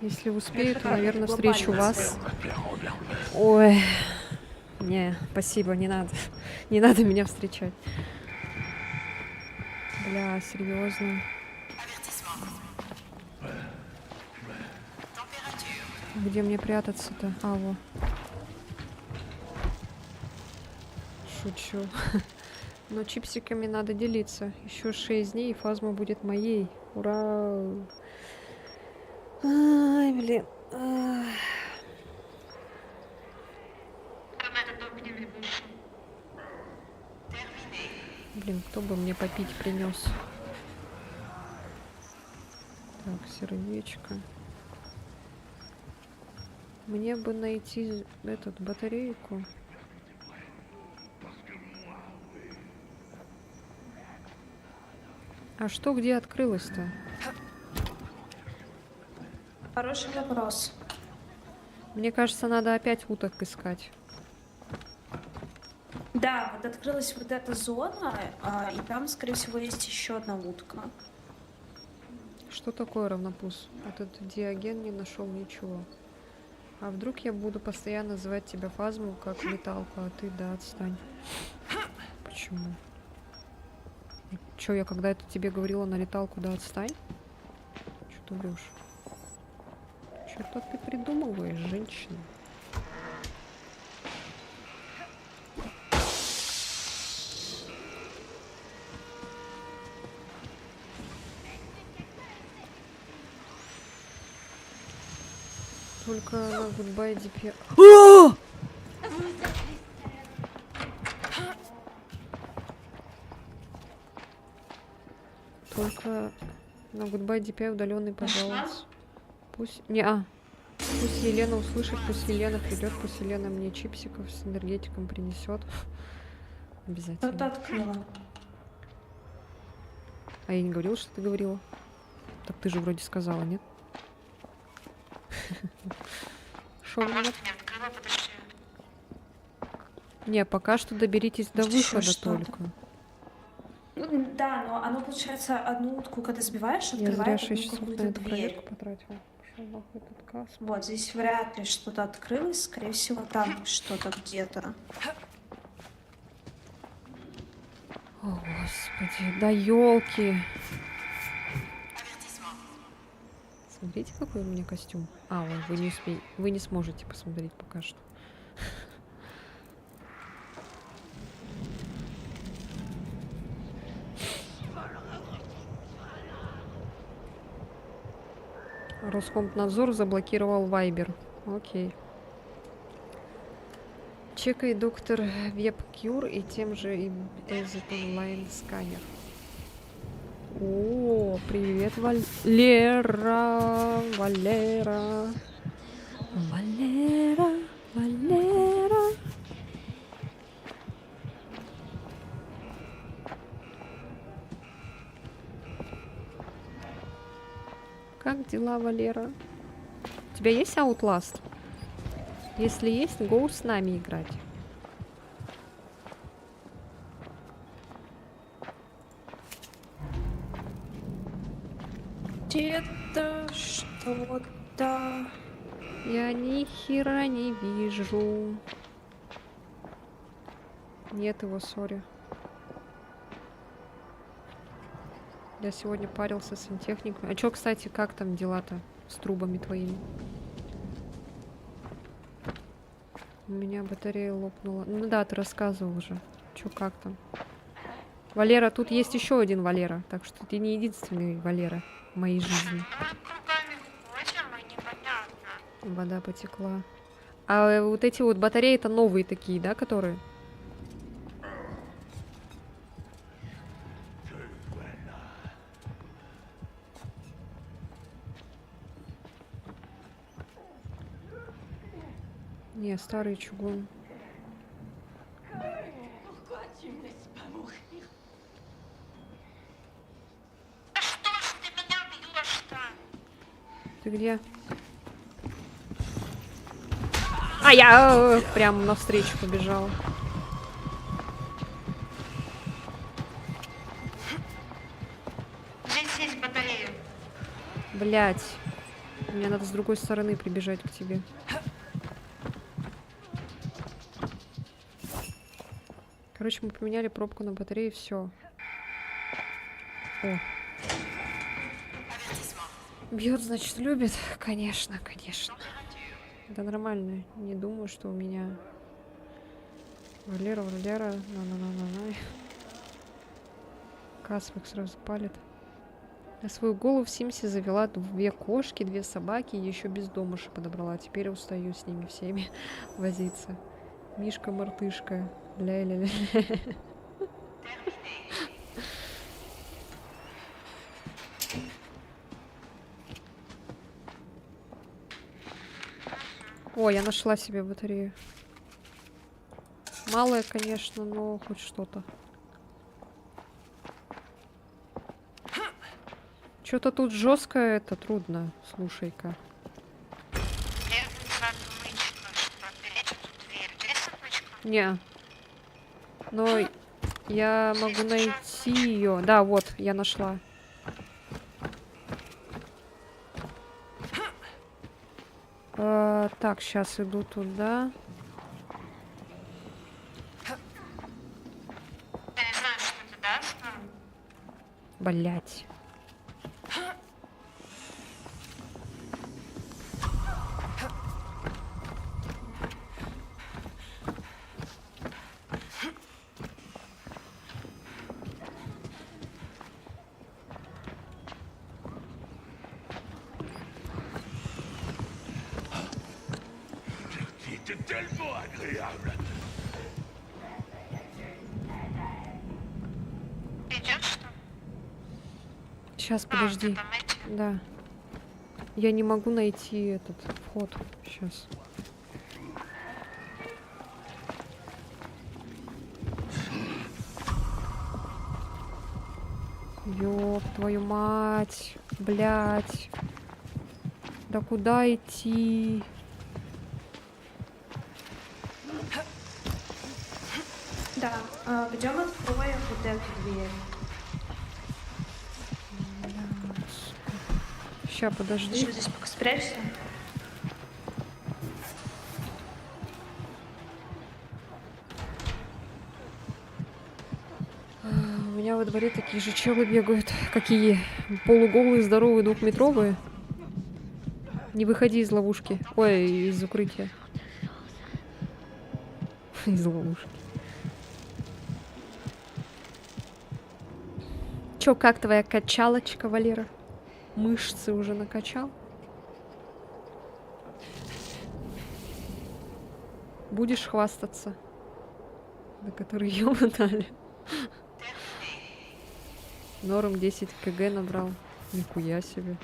Если успею, то, такая наверное, глобальная встречу вас. цель. Ой. Не, спасибо, не надо. Не надо меня встречать. Бля, серьезно. Где мне прятаться-то? А, во. Шучу. Но чипсиками надо делиться. Еще 6 дней, и фазма будет моей. Ура! Ай, блин. Ай. Там этот дом не вышел. Блин, кто бы мне попить принес? Так, сердечко. Мне бы найти этот батарейку. А что где открылось-то? Хороший вопрос. Мне кажется, надо опять уток искать. Да, вот открылась вот эта зона, и там, скорее всего, есть еще одна утка. Что такое равнопус? Этот диаген не нашел ничего. А вдруг я буду постоянно звать тебя фазму как леталку, а ты да отстань. Почему? Чё, я когда это тебе говорила на леталку, да отстань? Чё ты врешь? Что-то ты придумываешь, женщина. Только на Goodbye DP... Только на Goodbye DPI удаленный, пожалуйста. Пусть... Пусть Елена услышит, пусть Елена придет, пусть Елена мне чипсиков с энергетиком принесет. Обязательно. Кто-то открыла. А я не говорила, что ты говорила? Так ты же вроде сказала, нет? Шо мне? Может, не открыла, подожди. Не, пока что доберитесь до Может, ещё выхода что-то. только. Ну, да, но оно, получается, одну утку, когда сбиваешь, Я зря открывает 6 одну часов на какую-то эту дверь. проверку потратила. Пошел нахуй этот касс. Вот, здесь вряд ли что-то открылось, скорее всего, там что-то где-то. О, господи, да елки. Смотрите, какой у меня костюм. А, ой, вы не сможете посмотреть пока что. Роскомнадзор заблокировал Вайбер. Окей. Чекай доктор WebCure и тем же и Exit Online сканер. О, привет, Валера, Валера, Валера, Валера. Как дела, Валера? У тебя есть Outlast? Если есть, go с нами играть. Где-то что-то... Я ни хера не вижу. Нет его, сори. Я сегодня парился с сантехником. А чё, кстати, как там дела-то с трубами твоими? У меня батарея лопнула. Ну да, ты рассказывал уже. Чё, как там? Валера, тут есть еще один Валера, так что ты не единственный Валера в моей жизни. Мы кругами ходим, и непонятно. Вода потекла. А вот эти вот батареи это новые такие, да, которые? Не, старый чугун. Да что ж ты меня бьешь-то? Ты где? А я прям навстречу побежала. Здесь есть батарея. Блять. Мне надо с другой стороны прибежать к тебе. Короче, мы поменяли пробку на батарее, все. О. Бьет, значит, любит. Конечно, конечно. Это нормально. Не думаю, что у меня... Валера. На-на-на-на-на. Касвик сразу палит. На свою голову в Симсе завела 2 кошки, 2 собаки, и еще бездомыши подобрала. Теперь устаю с ними всеми возиться. Мишка-мартышка. Ля-ля-ля. О, я нашла себе батарею. Малая, конечно, но хоть что-то. Что-то тут жестко, это трудно. Слушай-ка. Требуется отмычка, чтобы отпереть эту дверь. У тебя есть отмычка? Не. Но я могу найти ее. Да, вот, я нашла. Так, сейчас иду туда. Я не знаю, что это даст нам. Блять. C'était tellement agréable. Идет что? Сейчас, А, подожди. ты там эти. Да. Я не могу найти этот вход. Сейчас. Ёб твою мать. Блять. Да куда идти? Да, пойдем откроем вот эту дверь. Ща, Ты подожди. что, здесь пока спрячься? У меня во дворе такие же челы бегают. Какие? Полуголые, здоровые, 2-метровые. Не выходи из ловушки. Ой, из укрытия. Из ловушки. Чё, как твоя качалочка, Валера? Мышцы уже накачал? Будешь хвастаться? На который ёбу дали. Норм 10 кг набрал. Нихуя себе.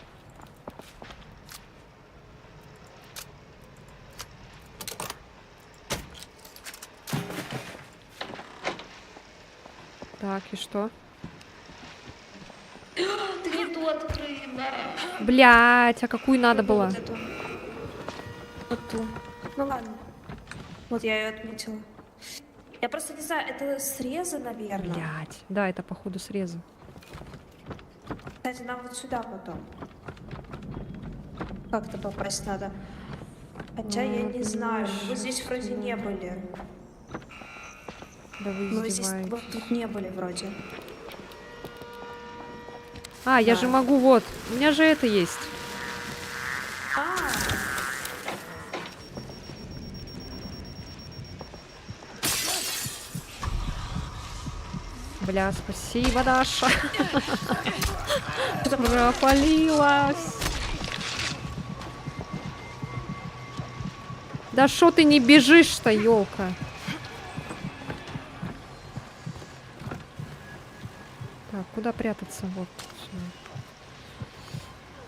Так, и что? Ты не ту открыла. Блять, а какую надо было? Вот эту. Вот ту. Ну ладно. Вот я ее отметила. Я просто не знаю, это срезы, наверное. Блять. Да, это походу срезы. Кстати, нам вот сюда потом. Как-то попасть надо. Хотя я не знаю, мы здесь вроде не были. Да вы Мы здесь издеваетесь. вот тут не были вроде. А, я Да. же могу, вот. У меня же это есть. Бля, спасибо, Даша. Пропалилась. Да шо ты не бежишь-то, ёлка? Так, куда прятаться? Вот. Всё.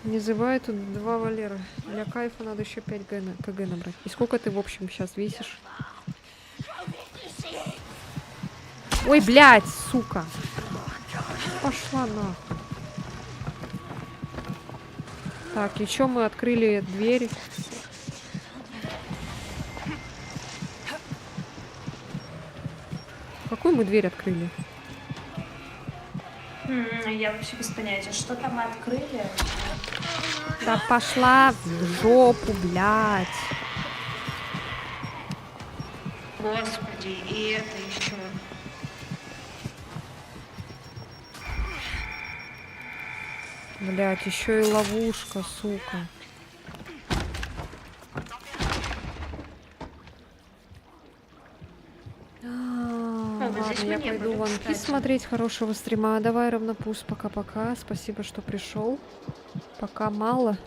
Не забывай, тут 2 Валера. Для кайфа надо еще 5 КГ набрать. И сколько ты, в общем, сейчас весишь? Ой, блядь, сука. Пошла нахуй. Так, еще мы открыли дверь. Какую мы дверь открыли? Я вообще без понятия, что там мы открыли. Да пошла в жопу, блядь. Господи, и это еще. Блядь, еще и ловушка, сука. Ладно, я пойду One Piece смотреть. Хорошего стрима. Давай, равнопуз, пока-пока. Спасибо, что пришел. Пока мало.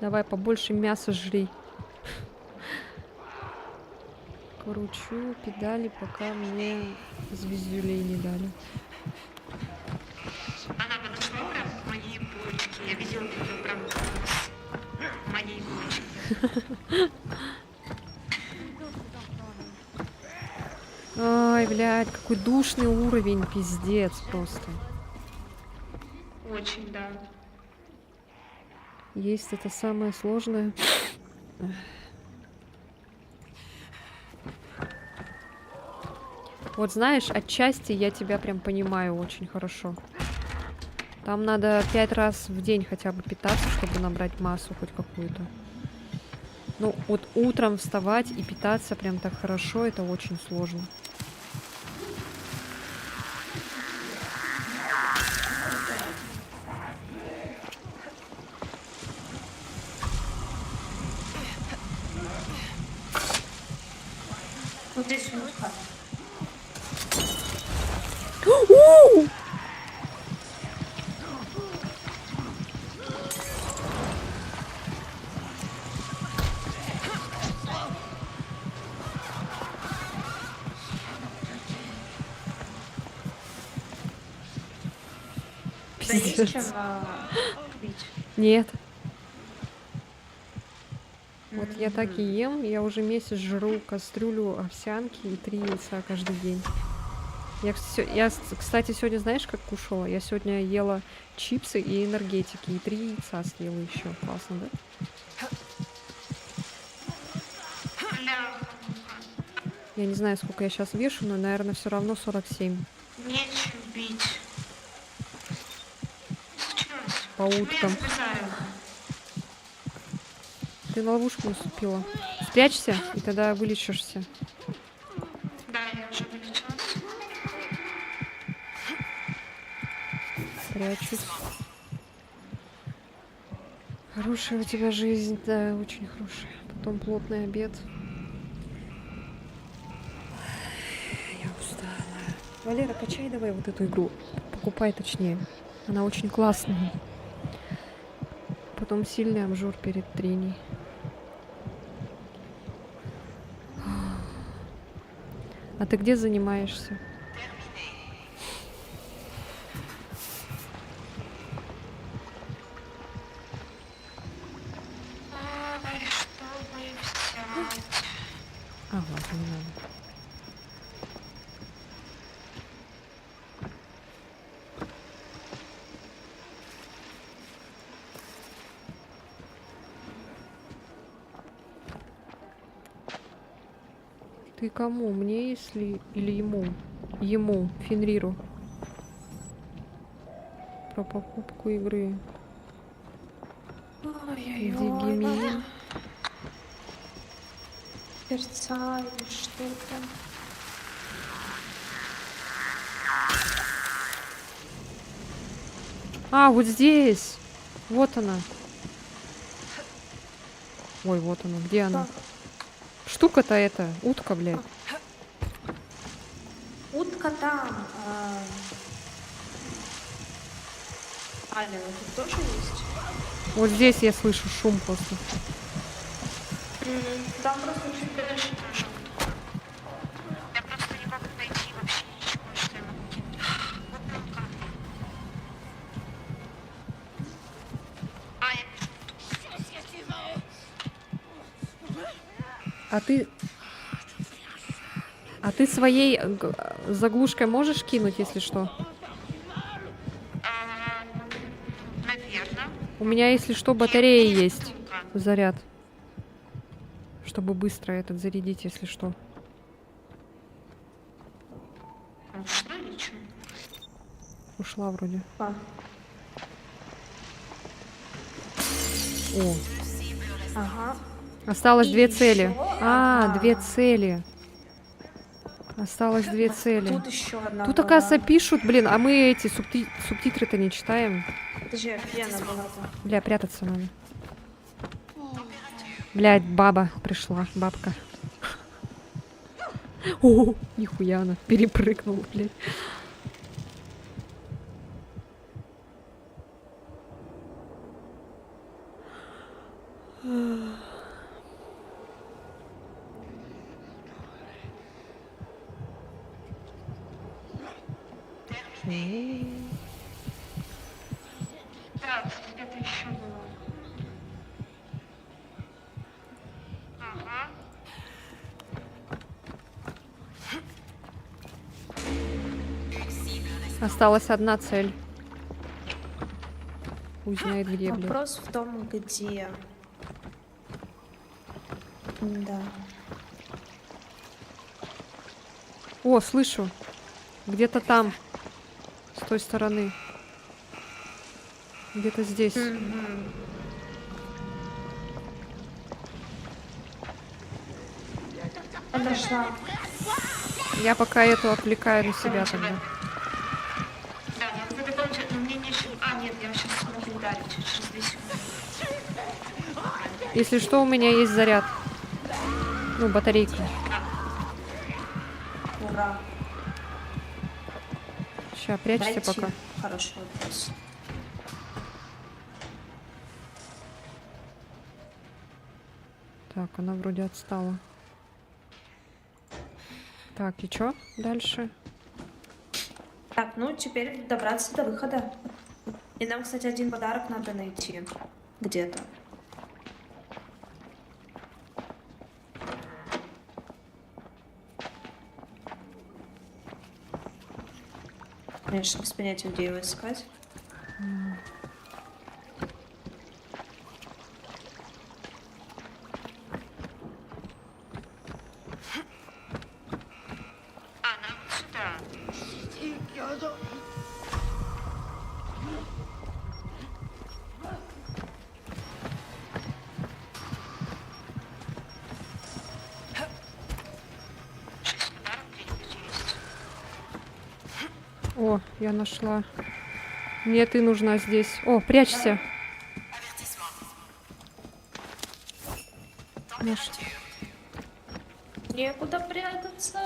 Давай побольше мяса жри. Кручу педали, пока мне звездюлей не дали. Она подошла прям к моей булочке. Я видела ее прям с моей булочки. Ай, блядь, какой душный уровень, пиздец просто. Очень, да. Есть это самое сложное. Вот знаешь, отчасти я тебя прям понимаю очень хорошо. Там надо 5 раз в день хотя бы питаться, чтобы набрать массу хоть какую-то. Ну, вот утром вставать и питаться прям так хорошо, это очень сложно. Вот здесь утка. Да есть чем бить? Нет. Вот я так и ем, я уже месяц жру кастрюлю овсянки и 3 яйца каждый день. Я, кстати, сегодня знаешь, как кушала? Я сегодня ела чипсы и энергетики, и 3 яйца съела еще. Классно, да? Я не знаю, сколько я сейчас вешу, но, наверное, все равно 47. Нечем бить. Сейчас. По уткам. Я залезаю. Ты на ловушку наступила. Спрячься, и тогда вылечишься. Да, я уже вылечилась. Прячусь. Хорошая у тебя жизнь, да, очень хорошая. Потом плотный обед. Я устала. Валера, качай давай вот эту игру. Покупай точнее. Она очень классная. Потом сильный обжор перед треней. А ты где занимаешься? Ай, чтобы взять. А, ладно, не надо. Ты кому? Мне, если... Или ему? Ему, Фенриру. Про покупку игры. Дигимин. Перца или что-то. А, вот здесь. Вот она. Ой, вот она. Где она? Штука-то эта. Утка, блядь. Утка там. Аня, ну тут тоже есть? Вот здесь я слышу шум просто. Там просто чуть дальше. Я просто не могу найти вообще ничего, что я могу кинуть. Вот ну-ка. А, я вижу. А ты своей заглушкой можешь кинуть, если что? Наверное. У меня, если что, батарея есть. Заряд. Чтобы быстро этот зарядить, если что. Что или что? Ушла вроде. А. О, Ага. осталось И 2 цели. ещё А, 2 одна. цели. Осталось 2 цели. Тут еще одна. Тут, была. оказывается, пишут, блин, а мы эти субтитры-то не читаем. Подожди, пьяна была-то. Бля, прятаться надо. Блядь, баба пришла, бабка. О, нихуя она перепрыгнула, блядь. Так, где-то еще было. Ага. Осталась одна цель. Пусть знает где, блядь. Вопрос в том, где. Да. О, слышу. Где-то там. С той стороны. Где-то здесь. Подошла. Я пока эту отвлекаю на себя тогда. Да, я буду кончить, но мне нечего. А, нет, я сейчас смогу ударить через 2 секунды. Если что, у меня есть заряд. Ну, батарейка. Ура. Сейчас, прячься Найти. пока. Хороший вопрос. Так, она вроде отстала. Так, и чё дальше? Так, ну теперь добраться до выхода. И нам, кстати, один подарок надо найти. Где-то. Конечно, без понятия, где его искать. А, нам сюда. Сейчас подарок где-нибудь есть. О, я нашла. Мне ты нужна здесь. О, прячься. Наш- Некуда прятаться.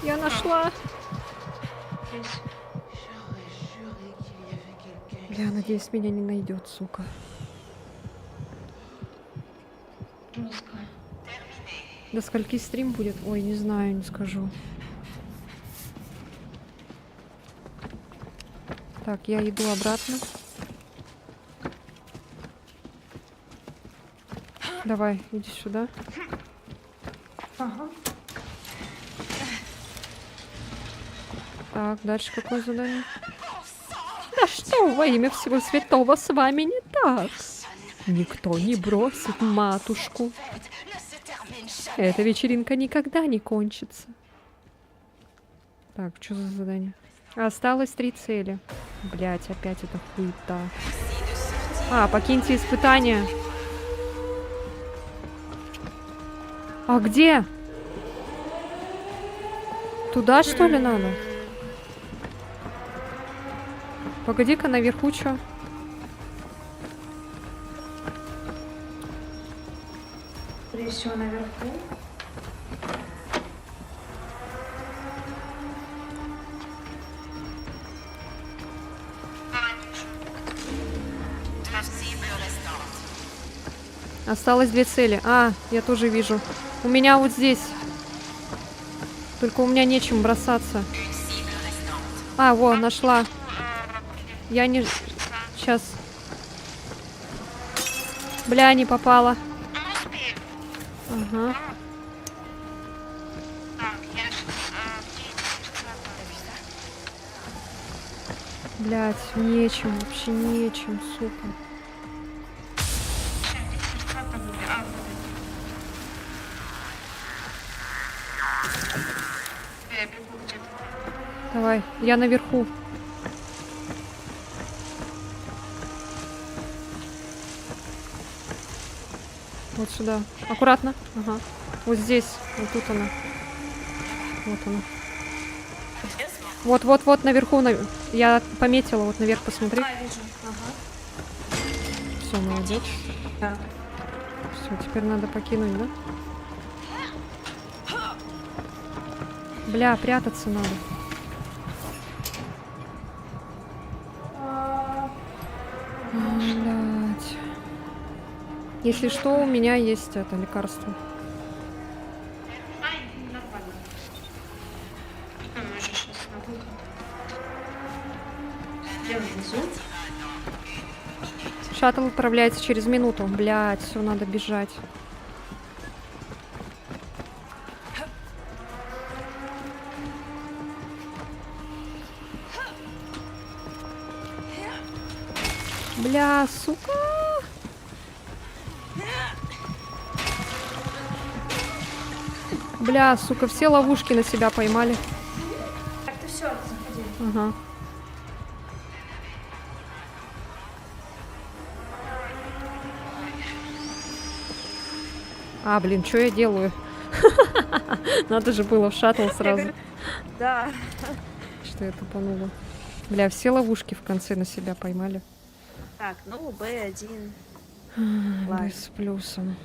Я нашла. Бля, надеюсь, меня не найдет, сука. До скольки стрим будет? Ой, не знаю, не скажу. Так, я иду обратно. Давай, иди сюда. Ага. Так, дальше какое задание? Да что во имя всего святого с вами не так? Никто не бросит матушку. Эта вечеринка никогда не кончится. Так, что за задание? Осталось 3 цели. Блять, опять это хуета. А, покиньте испытание. А где? Туда, что ли, надо? Погоди-ка, наверху что? скорее всего, наверху. Осталось 2 цели. А, я тоже вижу. У меня вот здесь. Только у меня нечем бросаться. А, во, нашла. Я не... Сейчас. Бля, не попала. Ага. Блять, нечем, вообще нечем, сука. Я бегу где-то. Давай, я наверху. Вот сюда. Аккуратно. Ага. Вот здесь. Вот тут она. Вот она. Вот, наверху. Я пометила. Вот наверх посмотри. А, вижу. Ага. Все, молодец. Да. Все, теперь надо покинуть, да? Бля, прятаться надо. Блять. Если что, у меня есть это лекарство. Ай, нормально. Ну, мы же сейчас на выход. Я внизу. Шаттл отправляется через минуту. Блять, все, надо бежать. Бля, сука. Бля, сука, все ловушки на себя поймали. Так, ты все, заходи. Ага. А, блин, что я делаю? Надо же было в шаттл сразу. Да. Что я тупанула. Бля, все ловушки в конце на себя поймали. Так, ну, Б1. Б с плюсом.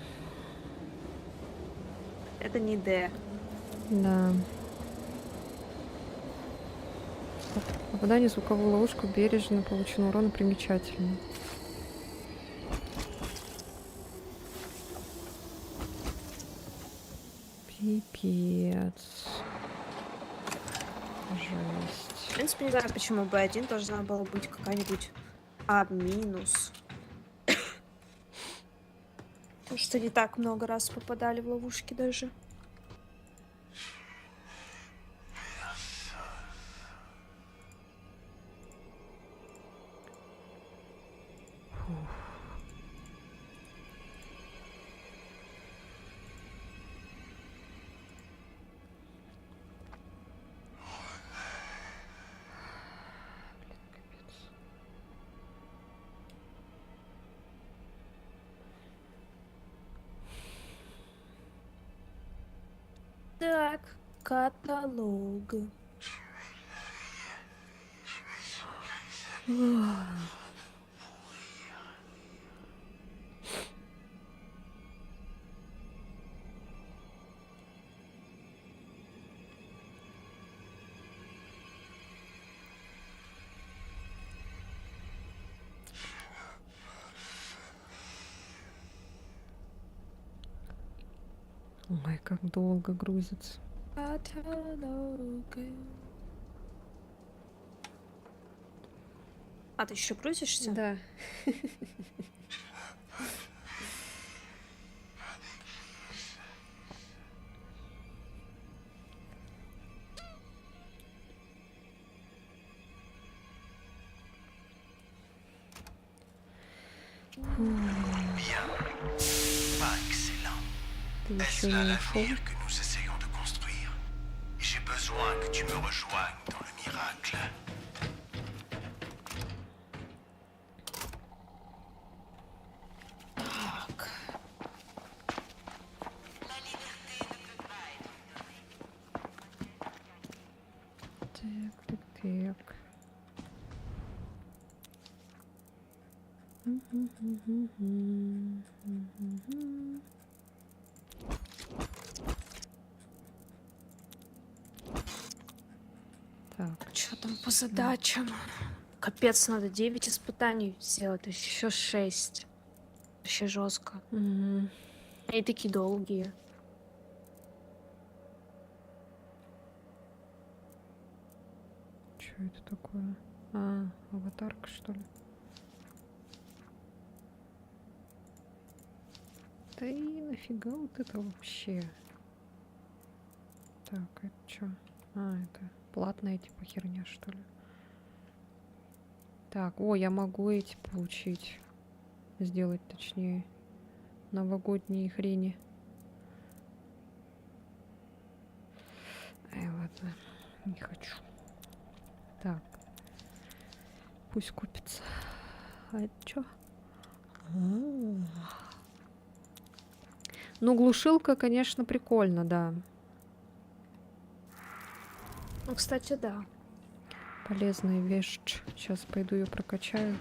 Это не Д. Да. Попадание в звуковую ловушку бережно, получен урон примечательно. Пипец. Жесть. В принципе, не знаю, почему Б1 должна была быть какая-нибудь А минус. Потому что не так много раз попадали в ловушки даже. Так, каталог. Ой, как долго грузится. Каталог. А ты еще грузишься? Да. Bien. Pas excellent. Ты Est-ce еще là не ушел? l'avenir que nous essayons de construire? J'ai besoin que tu me rejoignes dans le miracle. Так. Так. Что там по задачам? Капец, надо 9 испытаний сделать, еще 6. Вообще жестко. Мгм. И такие долгие. Что это такое? А, аватарка, что ли? Да и нафига вот это вообще? Так, это что? А, это платная типа херня, что ли? Так, о, я могу эти получить. Сделать точнее. Новогодние хрени. Ай, ладно. Не хочу. Так. Пусть купится. А это чё? Ну, глушилка, конечно, прикольно, да. Ну, кстати, да. Полезная вещь. Сейчас пойду ее прокачаю.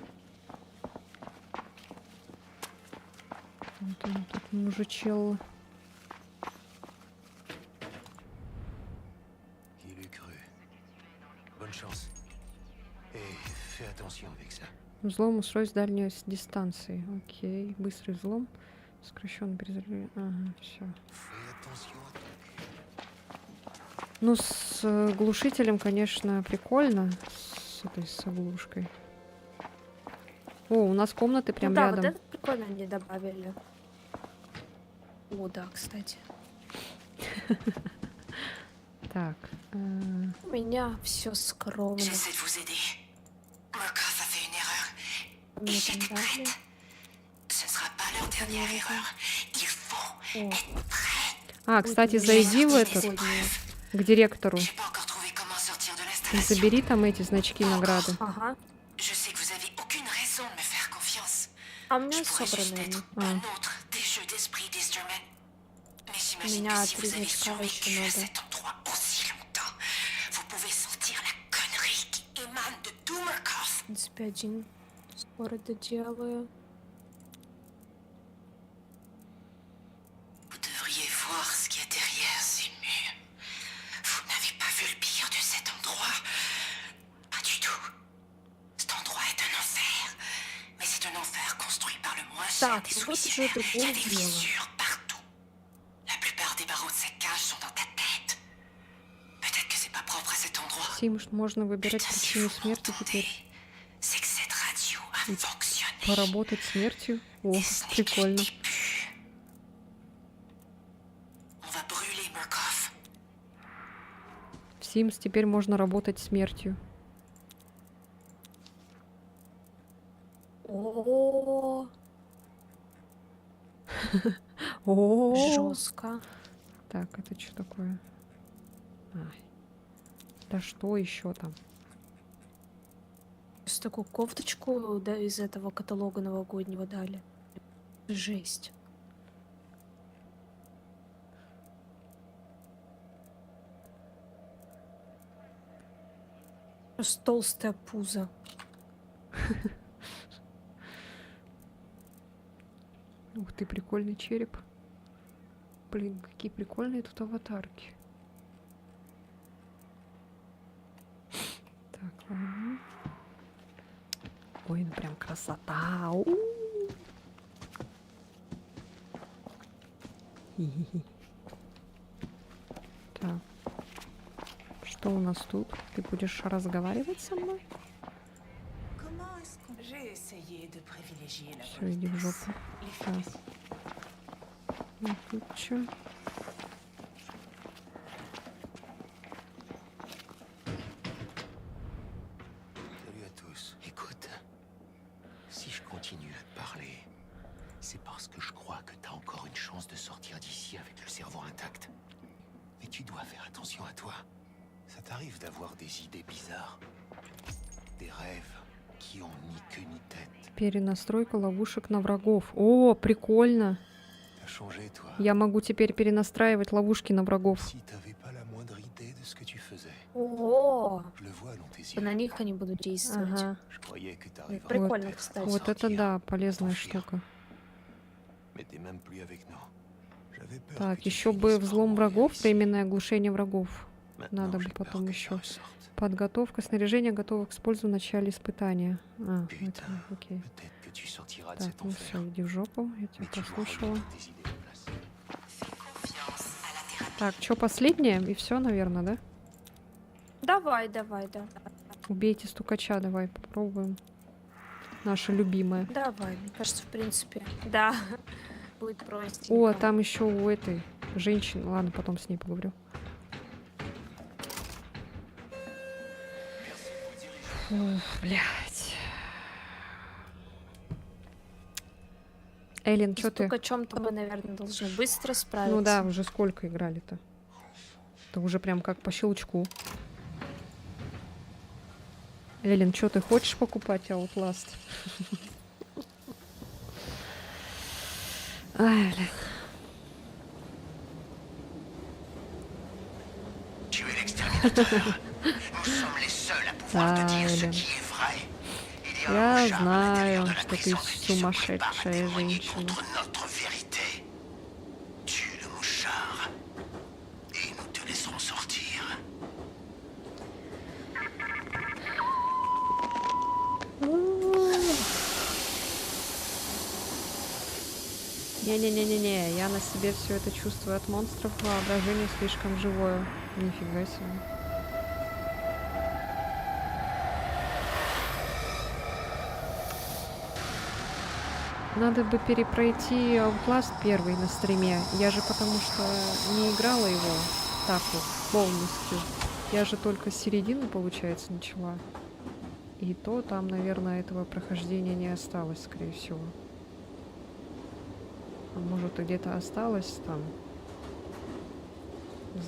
Вот он тут мужичел. Qui l'eût cru? Bonne chance. Et fais attention avec ça. Взлом устройств дальней дистанции. Окей. Быстрый взлом. Сокращенный перезаряжение. Ага, все. Fais attention à ton Ну, с глушителем, конечно, прикольно. С этой с оглушкой. О, у нас комнаты прям Ну да, рядом. вот это прикольно они добавили. О, да, кстати. Так. У меня все скромно. J'essaie de vous aider. Murkoff a fait une erreur. Мне там дали. Ce ne sera pas leur dernière erreur. Il faut О, être prêt. А, кстати, зайди в этот, новогодние. к директору. J'ai pas encore trouvé comment sortir de И l'installation. забери там эти значки награды. Ага. Je sais que vous avez aucune raison de me faire confiance. А у меня Je pourrais juste собраны être они. un autre des jeux d'esprit d'Easterman. Mais j'imagine Меня que si 3 vous avez значка еще survécu à надо. cet endroit aussi longtemps, vous pouvez sentir la connerie qui émane de tout Murkoff. В принципе, один скоро доделаю. Vous devriez voir ce qu'il y a derrière ces murs. Vous n'avez pas vu le pire de cet endroit? Pas du tout. Cet endroit est un enfer. Mais c'est un enfer construit par le moins cher Так, des ну вот уже souricières. Il y a другое des дело. fissures partout. La plupart des barreaux de cette cage sont dans ta tête. Peut-être que c'est pas propre à cet endroit. Симш, можно выбирать Putain, si причину vous смерти m'entendez, теперь. c'est que cette radio a fonctionné. Поработать смертью. О, Et ce n'est que le прикольно. début. On va brûler Murkoff. В Sims теперь можно работать смертью. О, О, жестко. так, это что такое? Ай. Да что еще там? С такую кофточку, да, из этого каталога новогоднего дали. Жесть. Просто толстое пузо. Ух ты, прикольный череп. Блин, какие прикольные тут аватарки. Так, ладно. Ой, ну прям красота. Хи-хи-хи. Так. Что у нас тут? Ты будешь разговаривать со мной? J'ai essayé de privilégier la Все, иди в жопу. Так. Ну, тут чё? Salut à tous. Écoute, si je continue à te parler, c'est parce que je crois que t'as encore une chance de sortir d'ici avec le cerveau intact. Mais tu dois faire attention à toi. Ça t'arrive d'avoir des idées bizarres, des rêves qui ont ni queue ni tête. Перенастройка ловушек на врагов. О, прикольно. T'as changé, toi. Я могу теперь перенастраивать ловушки на врагов. Si t'avais pas la moindre idée de ce que tu faisais, О, je le vois dans tes на yeux. них они будут действовать. Ага. Je croyais que t'arriverais Прикольно, peut-être кстати. à Вот это sortir, да, полезная t'enfuir. штука. Mais t'es même plus avec nous. J'avais peur Так, que tu еще finisses бы par взлом mourir врагов, ici. временное оглушение врагов. Надо бы потом еще. Подготовка снаряжения готова к использованию в начале испытания. А, это, окей. Так, ну все, иди в жопу, я тебя послушала. Так, что последнее? И все, наверное, да? Давай, да. Убейте стукача, давай попробуем. Наша любимая. Давай, мне кажется, в принципе, да. Будет простенько. О, там еще у этой женщины. Ладно, потом с ней поговорю. Ух, блядь. Эллен, что ты? О чем-то мы, наверное, должны быстро справиться. Ну да, уже сколько играли-то? Это уже прям как по щелчку. Эллен, что ты хочешь покупать Outlast? Ай, блин. Tu es l'exterminateur. Nous sommes les seuls à pouvoir te dire ce qui est vrai. Il y a un Я charme à l'intérieur знаю, de la что ты prison qui se prépare à сумасшедшая témoigner женщина. contre notre vérité. Tue le mouchard. Et nous te laisserons sortir. Не-не-не-не-не, я на себе все это чувствую от монстров, воображение слишком живое. Нифига себе. Надо бы перепройти Outlast первый на стриме. Я же потому что не играла его так вот полностью. Я же только с середины, получается, начала. И то там, наверное, этого прохождения не осталось, скорее всего. А может, и где-то осталось там. В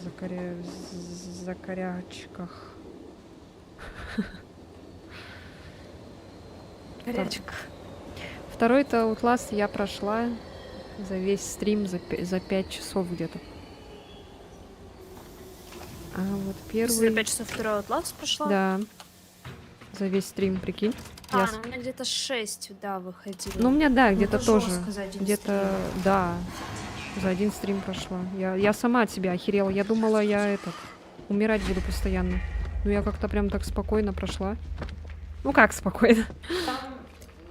закорячках. Горячек. Второй-то Outlast я прошла за весь стрим, за 5 часов где-то. А вот За первый... 5 часов второй Outlast прошла? Да. За весь стрим, прикинь. Я Ну у меня где-то 6, да, выходило. Ну, у меня, да, где-то это тоже. жестко за один Где-то, да. За один стрим прошла. Я сама от себя охерела. Я думала, я умирать буду постоянно. Ну, я как-то прям так спокойно прошла. Ну, как спокойно?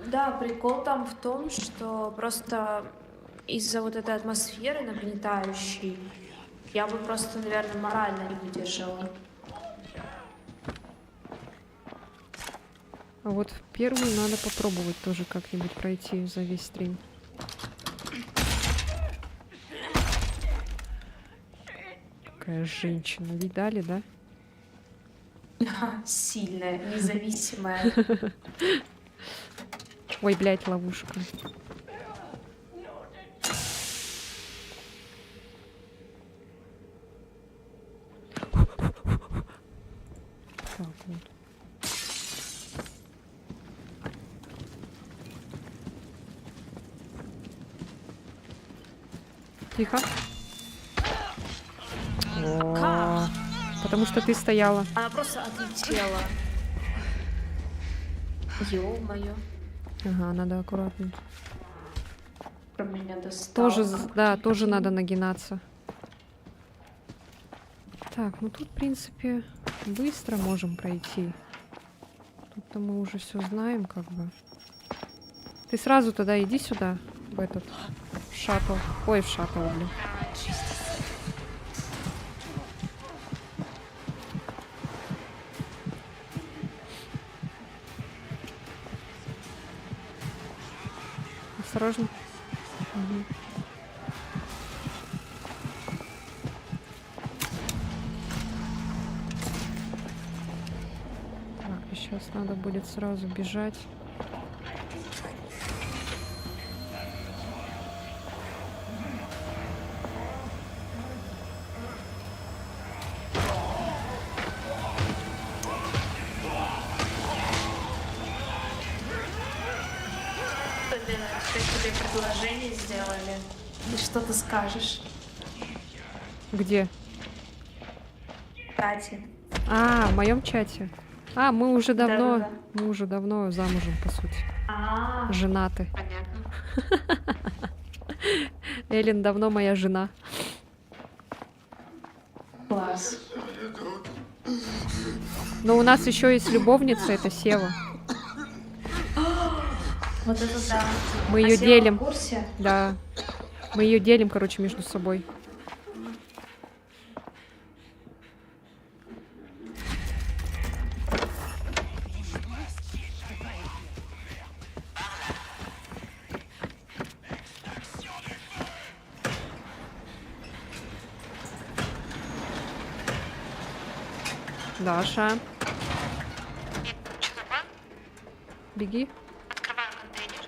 Да, прикол там в том, что просто из-за вот этой атмосферы нагнетающей я бы просто, наверное, морально не выдержала. А вот первую надо попробовать тоже как-нибудь пройти за весь стрим. Какая женщина. Видали, да? Сильная, независимая. Ой, блядь, ловушка. Так, вот. Тихо. О, потому что ты стояла. Она просто отлетела. Ё-моё. Ага, надо аккуратно. Про меня достала. Тоже, да, тоже надо нагинаться. Так, ну тут, в принципе, быстро можем пройти. Тут-то мы уже все знаем, как бы. Ты сразу тогда иди сюда, в этот шаттл. Ой, в шаттл, блин. Осторожно. Мгм. Так, и сейчас надо будет сразу бежать. Тебе предложение сделали. И что ты скажешь, Где? Катя? А, в моем чате. А, мы уже давно, Да-да-да. мы уже давно замужем, по сути. А, Женаты. понятно. Эллен давно моя жена. Класс. Но у нас еще есть любовница, это Сева. Вот это да. Мы ее Сева делим. в курсе? Да. Мы ее делим, короче, между собой. Даша, Нет, что такое? беги. Открываю контейнер.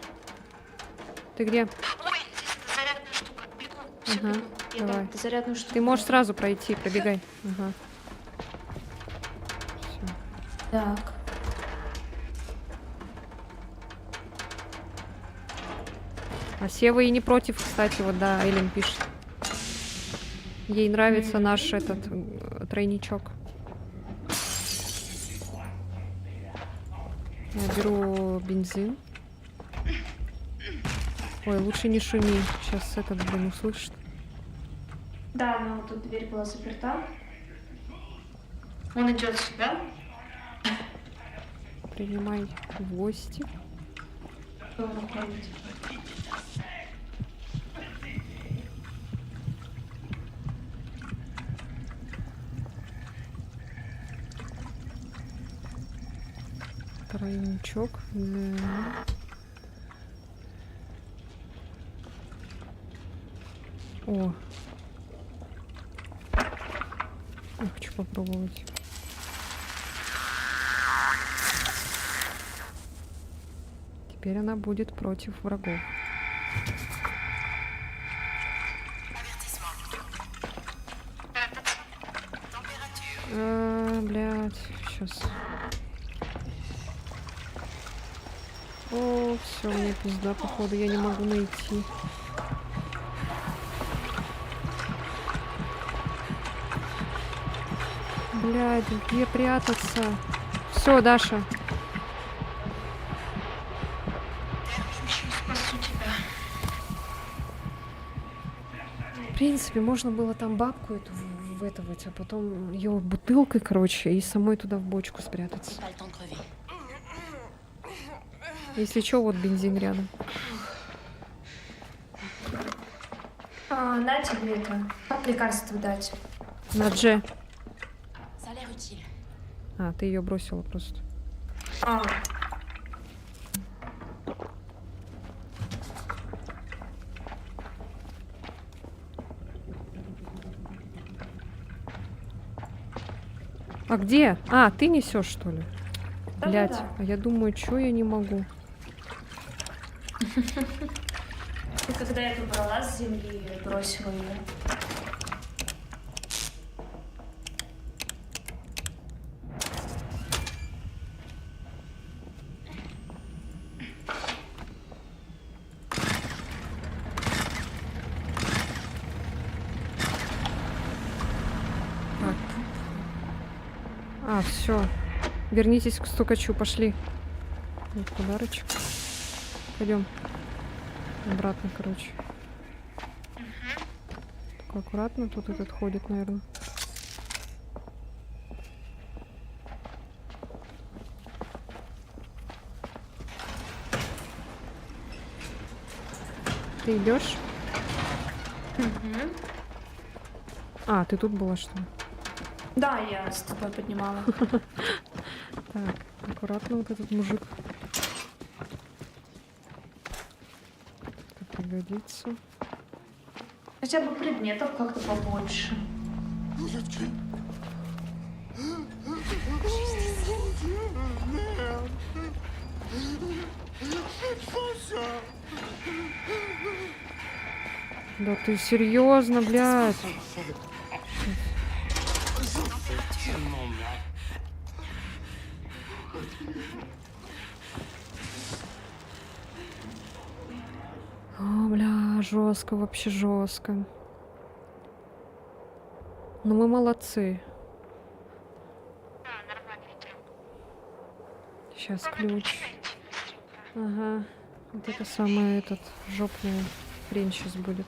Ты где? Ой, здесь это зарядная штука. Бегу. Всё, Ага, бегу. Я давай. так зарядную штуку. Ты можешь сразу пройти, пробегай. Ага. Всё. Так. А Сева и не против, кстати, вот да, Эллен пишет. Ей нравится наш этот тройничок. Я беру бензин. Ой, лучше не шуми. Сейчас этот, блин, услышит. Да, но тут дверь была заперта. Он идет сюда. Принимай в гости. Кто он уходит? Тройничок. Да. О. Я хочу попробовать. Теперь она будет против врагов. Блядь, сейчас. О, все, мне пизда, походу, я не могу найти. Блядь, где прятаться? Все, Даша. Спасу тебя. В принципе, можно было там бабку эту вытовать, а потом ее бутылкой, короче, и самой туда в бочку спрятаться. Pas le temps de crever. Если что, вот бензин рядом. На тебе это. Как лекарство дать? На Дже. Ça a l'air utile. А, ты ее бросила просто. А, А где? А, ты несешь, что ли? да-да-да. Блять, а я думаю, что я не могу. Ты когда я тут брала с земли, бросила ее. Так. А, все. Вернитесь к стукачу, пошли. Вот подарочек. Пойдем. Обратно, короче. Только аккуратно, тут этот ходит, наверное. Ты идешь? А, ты тут была, что ли? Да, я с тобой поднимала. Так, аккуратно вот этот мужик. Это пригодится. Хотя бы предметов как-то побольше. Да ты серьезно, блядь? О, бля, жестко, вообще жестко. Ну мы молодцы. Да, нормально идем. Сейчас ключ. Ага. Вот это самое этот жопный хрень сейчас будет.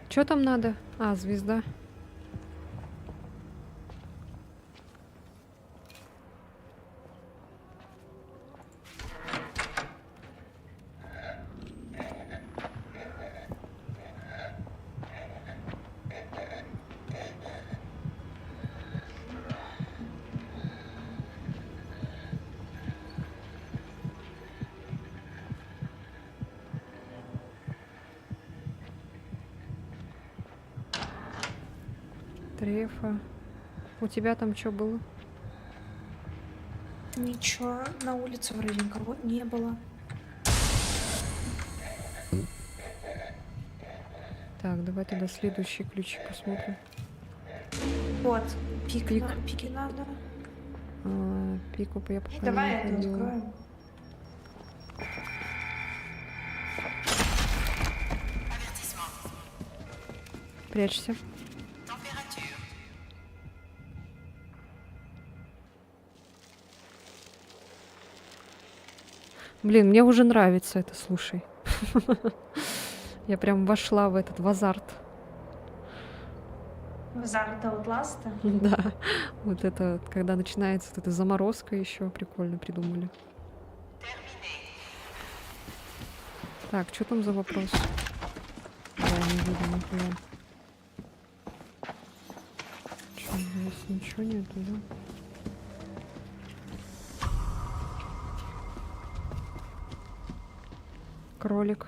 Что там надо? А, звезда. Трефа. У тебя там что было? Ничего, на улице вроде никого не было. Так, давай тогда следующий ключик посмотрим. Вот, пик, Пик. пики надо. Пику я пока Давай не это находила. откроем. Прячься. Блин, мне уже нравится это, слушай. Я прям вошла в этот, в азарт. В азарт Outlast'а. Да, вот это, когда начинается вот эта заморозка еще, прикольно придумали. Так, что там за вопрос? Да, не видно нихуя. Чё, здесь ничего нету, да? Кролик.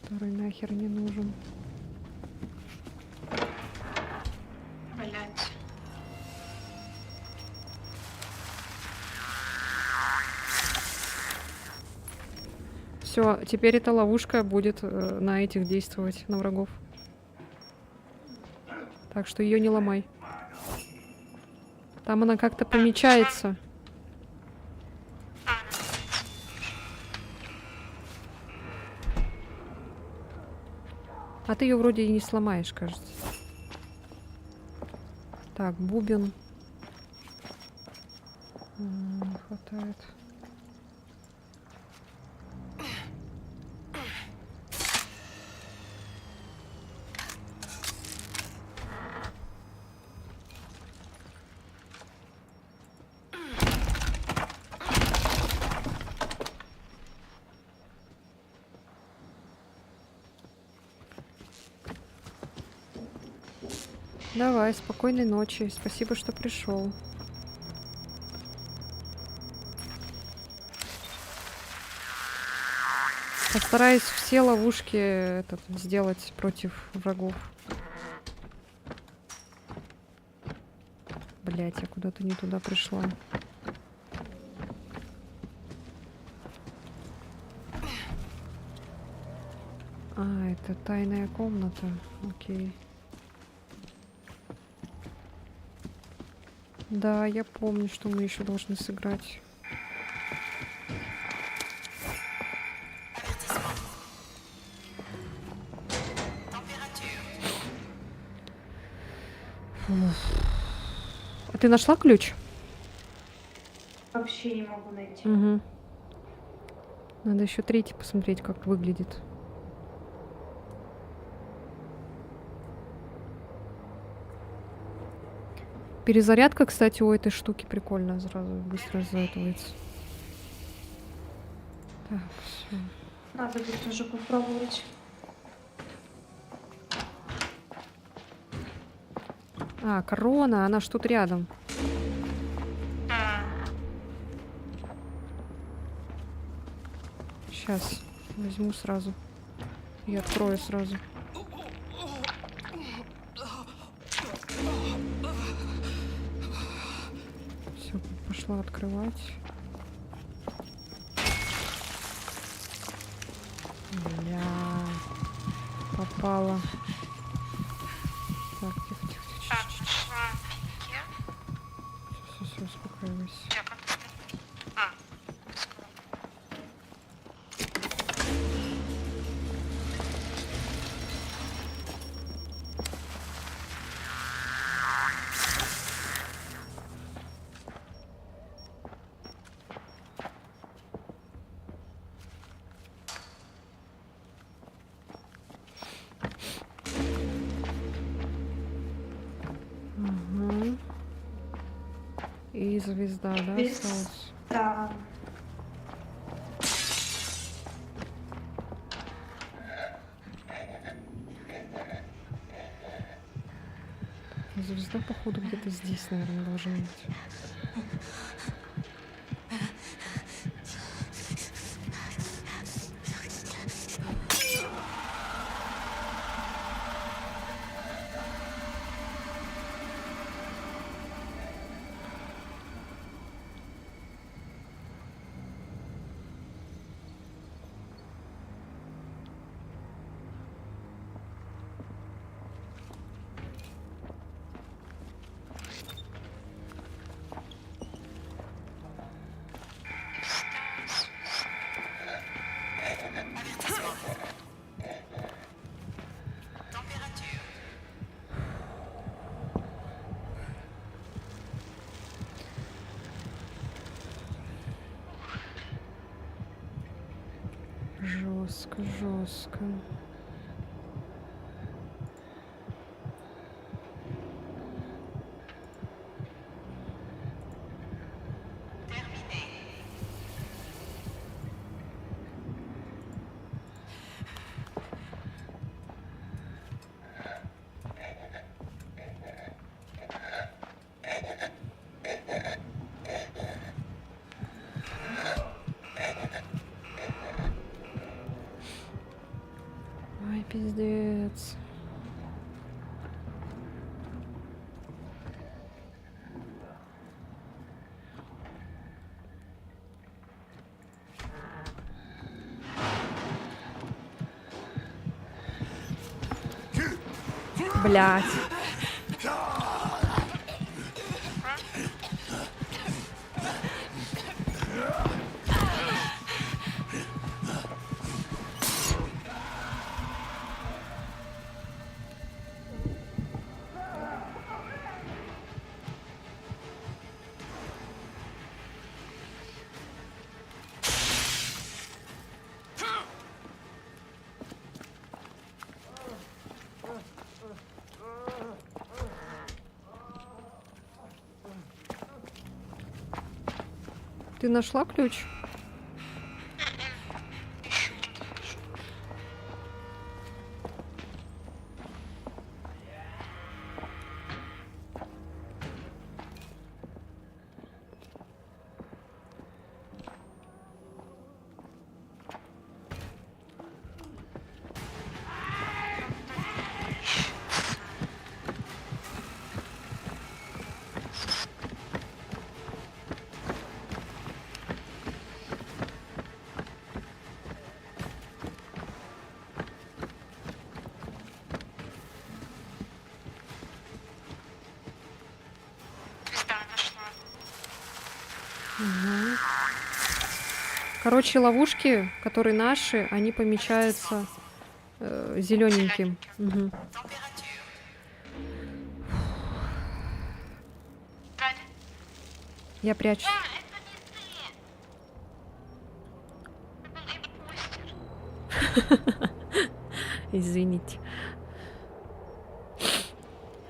Который нахер не нужен. Блять. Все, теперь эта ловушка будет на этих действовать, на врагов. Так что ее не ломай. Там она как-то помечается. А ты ее вроде и не сломаешь, кажется. Так, бубен. Не хватает. Давай, спокойной ночи. Спасибо, что пришел. Постараюсь все ловушки сделать против врагов. Блять, я куда-то не туда пришла. А, это тайная комната. Окей. Да, я помню, что мы еще должны сыграть. А ты нашла ключ? Вообще не могу найти. Угу. Надо еще третий посмотреть, как выглядит. Перезарядка, кстати, у этой штуки прикольно, сразу быстро заряжается. Так, все. Надо будет тоже попробовать. А, корона, она ж тут рядом. Сейчас возьму сразу и открою сразу. Все, пошла открывать. Бля, попала. И звезда, да, осталась? Да. Звезда, походу, где-то здесь, наверное, должна быть. Жестко, жестко. Ай, пиздец. Блять. Ты нашла ключ? Короче, ловушки, которые наши, они помечаются зелененьким. Угу. Я прячусь. Извините.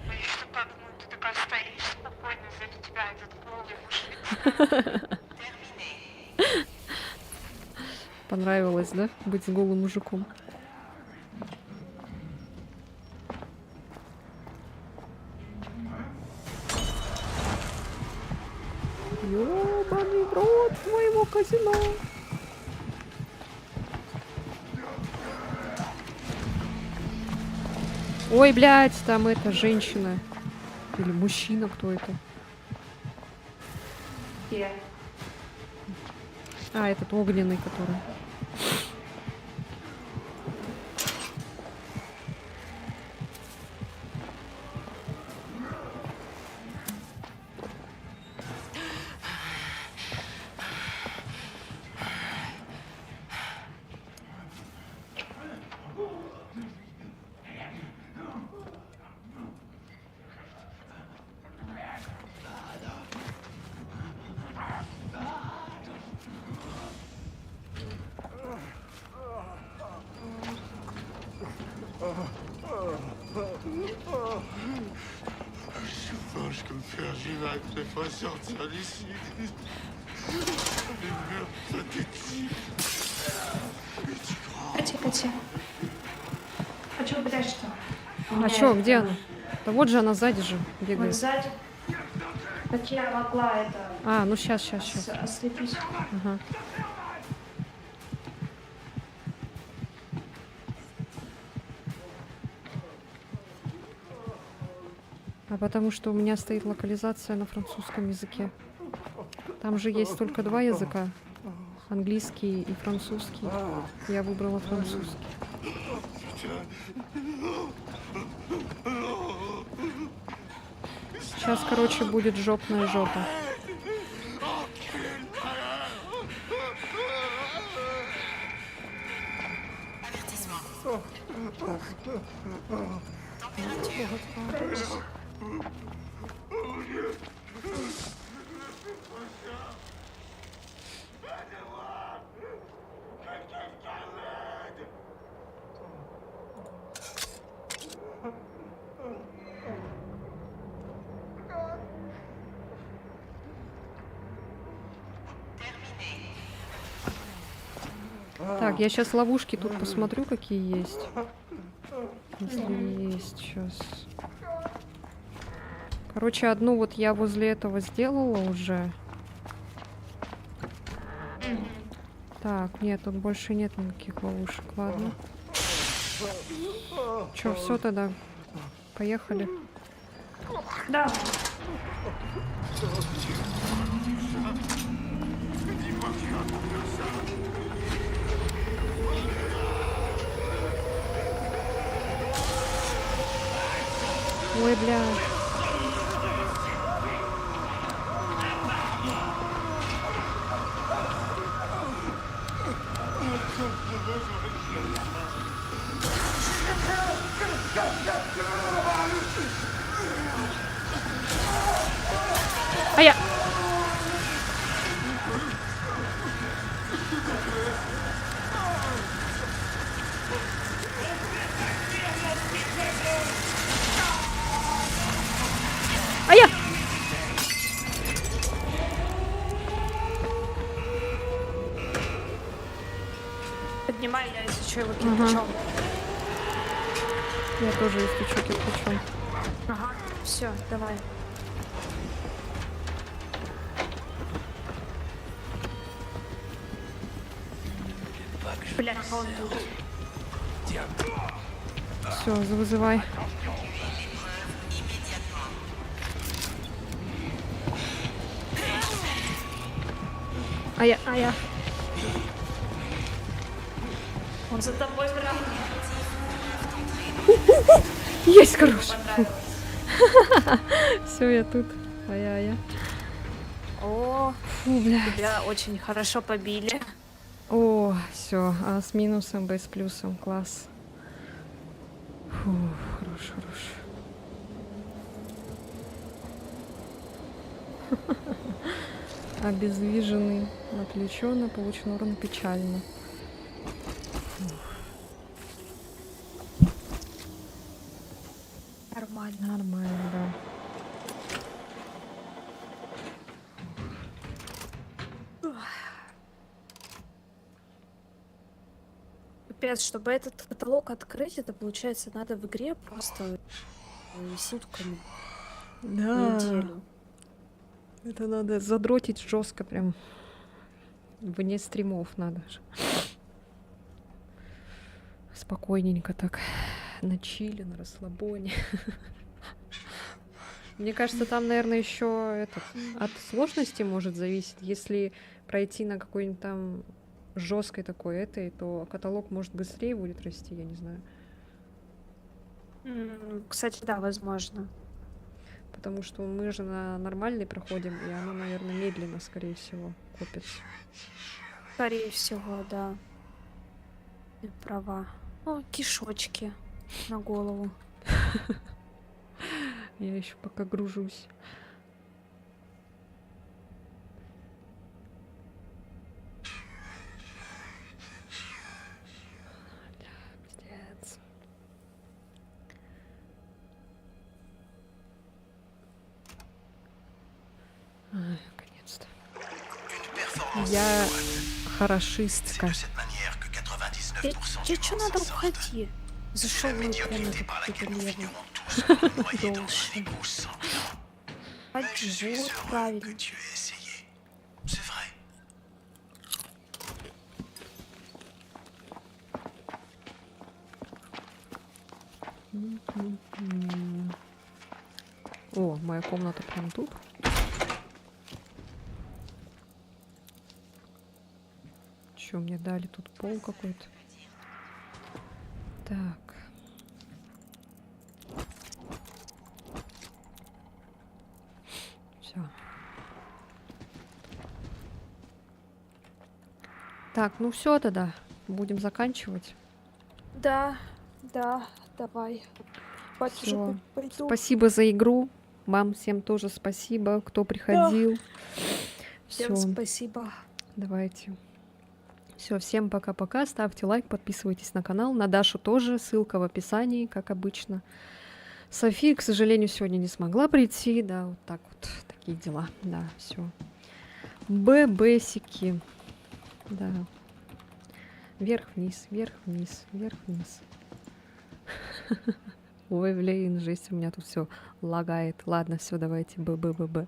Боюсь, что подумают, ты такая стоишь спокойно, сзади тебя этот голый мужик. Понравилось, да? Быть с голым мужиком. Ёбаный в рот моего казино. Ой, блядь, там это женщина. Или мужчина, кто это? Где? А, этот огненный, который. Virginia ne peut pas sortir d'ici. Les murs pathétiques. Тихо. А чего прячешь-то? А чё, где она? Да вот же она сзади же Вот бегает. сзади. Так я могла это А, ну сейчас. ослепить. Ага. А потому что у меня стоит локализация на французском языке. Там же есть только два языка. Английский и французский. Я выбрала французский. Сейчас, короче, будет жопная жопа. Так, я сейчас ловушки тут посмотрю, какие есть. Если есть, сейчас. Короче, одну вот я возле этого сделала уже. Так, нет, тут больше нет никаких ловушек, ладно. Чё, все тогда? Поехали. Да. Ой, бля. А я... А я... Поднимай, я изучу его Ага. кирпичом. Я тоже истучу кирпичом. Ага. Все, давай. Бля, он тут. Все, вызывай. А я... Он за тобой прям. Есть, хорош. Все, я тут. А я. О, Фу, бля. тебя очень хорошо побили. О, все. А с минусом, Б с плюсом. Класс. Фу, хорош. Обездвиженный. Отвлеченно. Получен урон печально. Нормально. Нормально, да. Капец, чтобы этот каталог открыть, это получается надо в игре просто сутками, неделю. Это надо задротить жестко прям. Вне стримов надо же. Спокойненько так. На чиле, на расслабоне. Мне кажется, там, наверное, еще от сложности может зависеть. Если пройти на какой-нибудь там жесткой такой этой, то каталог может быстрее будет расти, я не знаю. Кстати, да, возможно. Потому что мы же на нормальный проходим, и оно, наверное, медленно, скорее всего, копится. Скорее всего, да. Ты права. О, кишочки на голову. Я еще пока гружусь. Пиздец. Я C'est хорошистка. de cette manière que 99% Тебе du что monde надо, s'en sort. уходи. C'est Зашел la в мою médiocrité комнату par laquelle какой-то nous левый. finirons tous par nous noyer dans Должен. un égout sanglant. Mais je Ходи, suis вот heureux que правильно. tu aies essayé. C'est vrai. О, моя комната прям тут. Чё мне дали? Тут пол какой-то. Так. Все. Так, ну все тогда. Будем заканчивать. Да, давай. Хватит уже Всё. приду. Спасибо за игру. Вам всем тоже спасибо, кто приходил. Всем Все, спасибо. давайте. Все, всем пока-пока. Ставьте лайк, подписывайтесь на канал. На Дашу тоже. Ссылка в описании, как обычно. София, к сожалению, сегодня не смогла прийти. Да, вот так вот. Такие дела. Да, все. ББсики. Да. Вверх-вниз, вверх-вниз, вверх-вниз. Ой, блин, жесть, у меня тут все лагает. Ладно, все, давайте, ББ.